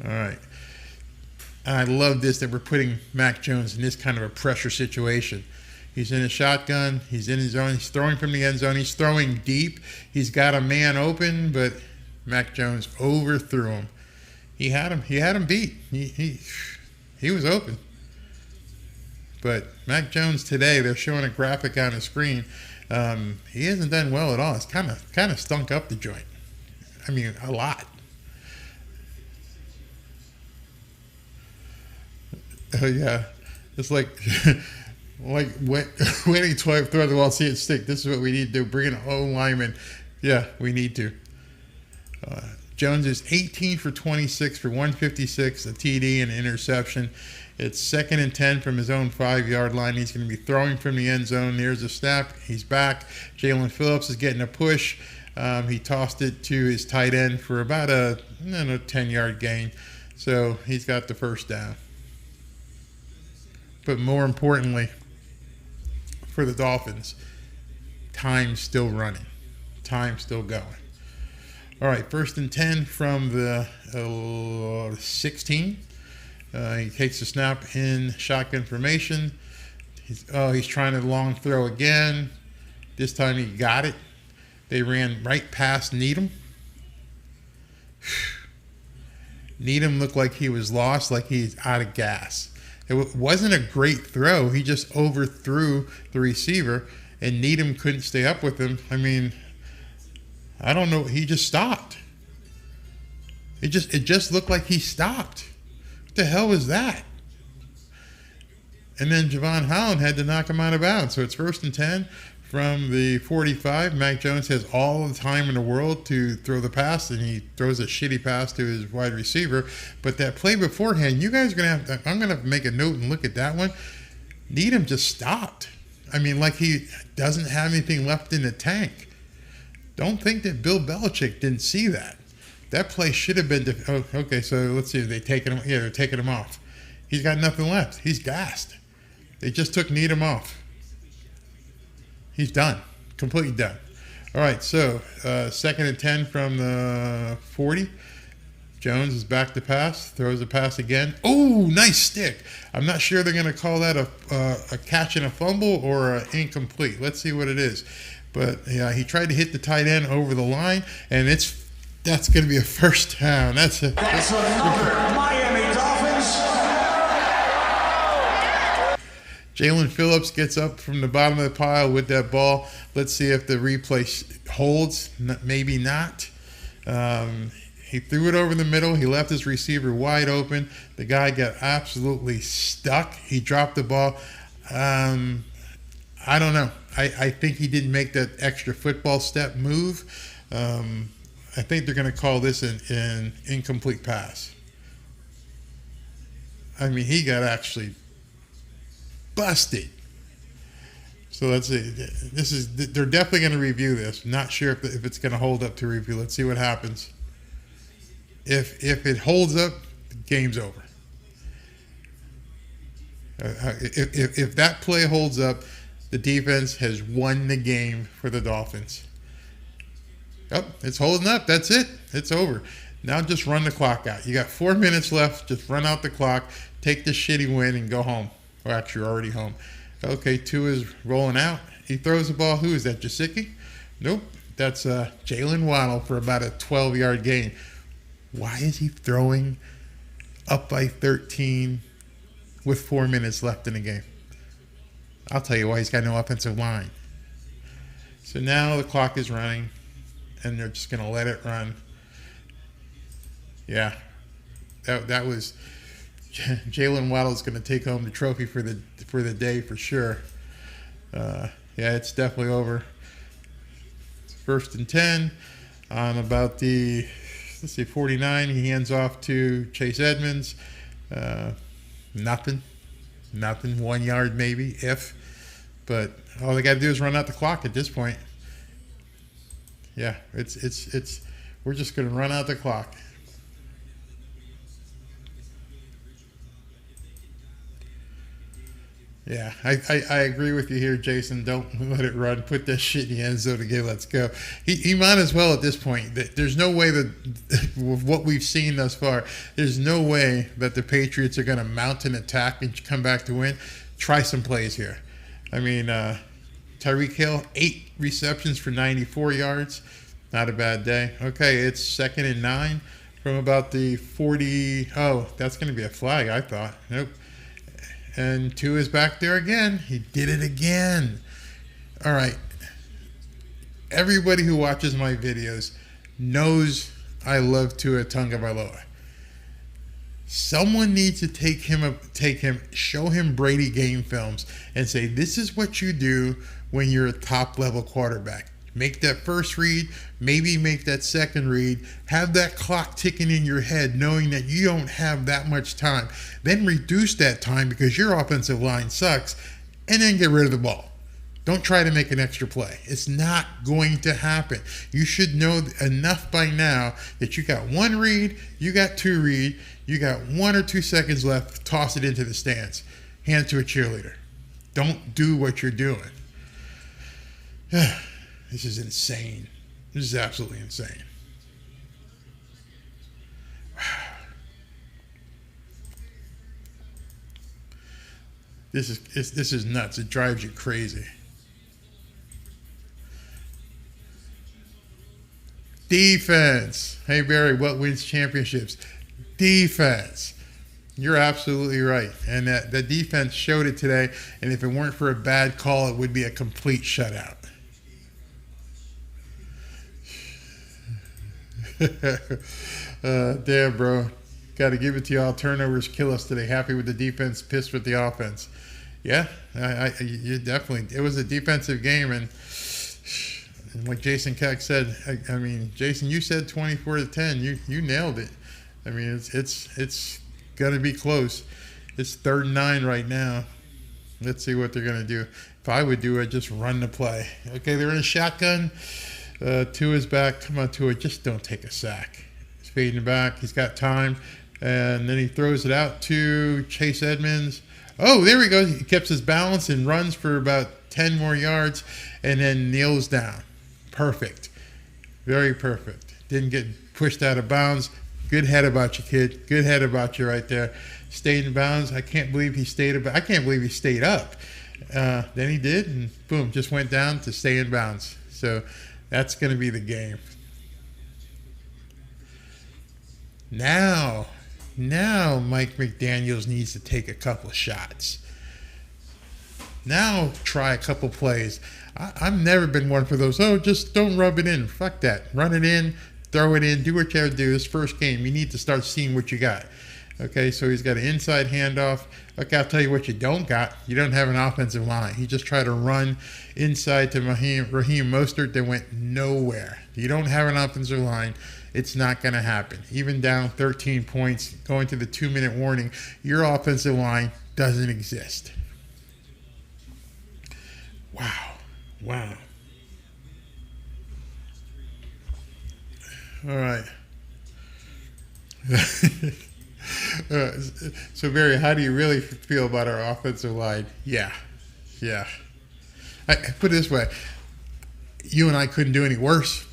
All right. And I love this, that we're putting Mac Jones in this kind of a pressure situation. He's in a shotgun. He's in his zone. He's throwing from the end zone. He's throwing deep. He's got a man open, but Mac Jones overthrew him. He had him beat. He was open. But Mac Jones today, they're showing a graphic on the screen. He hasn't done well at all. It's kind of stunk up the joint. I mean, a lot. Oh yeah, it's like waiting to throw the ball, see it stick. This is what we need to do. Bring in an O lineman. Yeah, we need to. Jones is 18 for 26 for 156, a TD and an interception. It's 2nd and 10 from his own 5-yard line. He's going to be throwing from the end zone. There's a snap. He's back. Jalen Phillips is getting a push. He tossed it to his tight end for about a 10-yard gain. So he's got the first down. But more importantly, for the Dolphins, time's still running. Time's still going. All right, 1st and 10 from the 16. He takes the snap in shotgun formation. He's trying to long throw again. This time he got it. They ran right past Needham. Needham looked like he was lost, like he's out of gas. It wasn't a great throw. He just overthrew the receiver, and Needham couldn't stay up with him. I mean, I don't know. He just stopped. It just looked like he stopped. What the hell was that? And then Javon Holland had to knock him out of bounds. So it's 1st and 10 from the 45. Mac Jones has all the time in the world to throw the pass, and he throws a shitty pass to his wide receiver. But that play beforehand, you guys are going to have to, I'm going to make a note and look at that one. Needham just stopped. I mean, like he doesn't have anything left in the tank. Don't think that Bill Belichick didn't see that. That play should have been, okay, so let's see if they taken him. Yeah, they're taking him off. He's got nothing left. He's gassed. They just took Needham off. He's done. Completely done. All right, so 2nd and 10 from the 40. Jones is back to pass. Throws a pass again. Oh, nice stick. I'm not sure they're going to call that a catch and a fumble or an incomplete. Let's see what it is. But yeah, he tried to hit the tight end over the line, and that's going to be a first down. That's another Miami Dolphins. Jalen Phillips gets up from the bottom of the pile with that ball. Let's see if the replay holds. Maybe not. He threw it over the middle. He left his receiver wide open. The guy got absolutely stuck. He dropped the ball. I don't know. I think he didn't make that extra football step move. I think they're going to call this an incomplete pass. I mean, he got actually busted. So let's see. They're definitely going to review this. Not sure if it's going to hold up to review. Let's see what happens. If it holds up, the game's over. If that play holds up, the defense has won the game for the Dolphins. Oh, it's holding up. That's it. It's over. Now just run the clock out. You got 4 minutes left. Just run out the clock. Take the shitty win and go home. Well, actually, you're already home. Okay, Tua is rolling out. He throws the ball. Who is that, Jasicki? Nope. That's Jalen Waddle for about a 12-yard gain. Why is he throwing up by 13 with 4 minutes left in the game? I'll tell you why. He's got no offensive line. So now the clock is running, and they're just going to let it run. Yeah, that was Jalen Waddle's going to take home the trophy for the day for sure. Yeah, it's definitely over. It's 1st and 10 on about the 49. He hands off to Chase Edmonds. Nothing. 1 yard maybe if. But all they got to do is run out the clock at this point. Yeah, we're just going to run out the clock. Yeah, I agree with you here, Jason. Don't let it run. Put that shit in the end zone again. Let's go. He might as well at this point. There's no way that, with what we've seen thus far, there's no way that the Patriots are going to mount an attack and come back to win. Try some plays here. I mean, Tyreek Hill, 8 receptions for 94 yards. Not a bad day. Okay, it's 2nd and 9 from about the 40. Oh, that's going to be a flag, I thought. Nope. And Tua is back there again. He did it again. All right. Everybody who watches my videos knows I love Tua Tagovailoa. Someone needs to take him, show him Brady game films and say, this is what you do when you're a top level quarterback. Make that first read, maybe make that second read, have that clock ticking in your head knowing that you don't have that much time. Then reduce that time because your offensive line sucks, and then get rid of the ball. Don't try to make an extra play. It's not going to happen. You should know enough by now that you got 1 read, you got 2 read, you got 1 or 2 seconds left, toss it into the stands. Hand it to a cheerleader. Don't do what you're doing. This is insane. This is absolutely insane. This is nuts. It drives you crazy. Defense. Hey, Barry, what wins championships? Defense. You're absolutely right. And the defense showed it today. And if it weren't for a bad call, it would be a complete shutout. Damn, bro. Got to give it to y'all. Turnovers kill us today. Happy with the defense, pissed with the offense. Yeah, you definitely. It was a defensive game, and like Jason Keck said, I mean, Jason, you said 24-10. You nailed it. I mean, it's gonna be close. It's 3rd and 9 right now. Let's see what they're gonna do. If I would do it, just run the play. Okay, they're in a shotgun. Tua's back. Come on, Tua. Just don't take a sack. He's fading back. He's got time. And then he throws it out to Chase Edmonds. Oh, there he goes. He keeps his balance and runs for about 10 more yards and then kneels down. Perfect. Very perfect. Didn't get pushed out of bounds. Good head about you, kid. Good head about you right there. Stayed in bounds. I can't believe he stayed up. I can't believe he stayed up. Then he did, and boom, just went down to stay in bounds. So that's going to be the game. Now Mike McDaniels needs to take a couple of shots. Now try a couple plays. I've never been one for those, just don't rub it in. Fuck that. Run it in, throw it in, do what you have to do. This first game, you need to start seeing what you got. Okay, so he's got an inside handoff. Okay, I'll tell you what you don't got. You don't have an offensive line. He just tried to run inside to Raheem Mostert that went nowhere. You don't have an offensive line. It's not going to happen. Even down 13 points, going to the 2-minute warning, your offensive line doesn't exist. Wow. All right. So, Barry, how do you really feel about our offensive line? Yeah. I put it this way. You and I couldn't do any worse.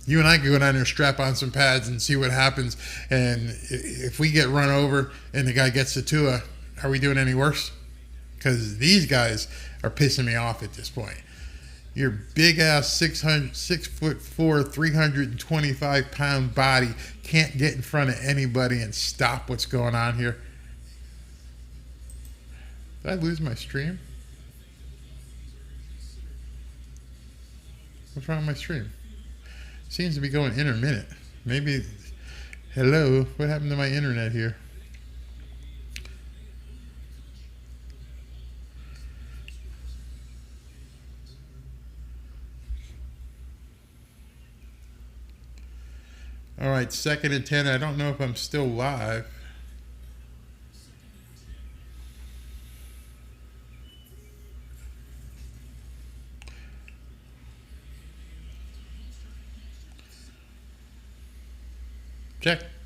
You and I could go down there, strap on some pads, and see what happens. And if we get run over and the guy gets to Tua, are we doing any worse? Because these guys are pissing me off at this point. Your big-ass 6'4", 325-pound body can't get in front of anybody and stop what's going on here. Did I lose my stream? What's wrong with my stream? Seems to be going intermittent. Maybe, hello, what happened to my internet here? All right, 2nd and 10. I don't know if I'm still live. Check.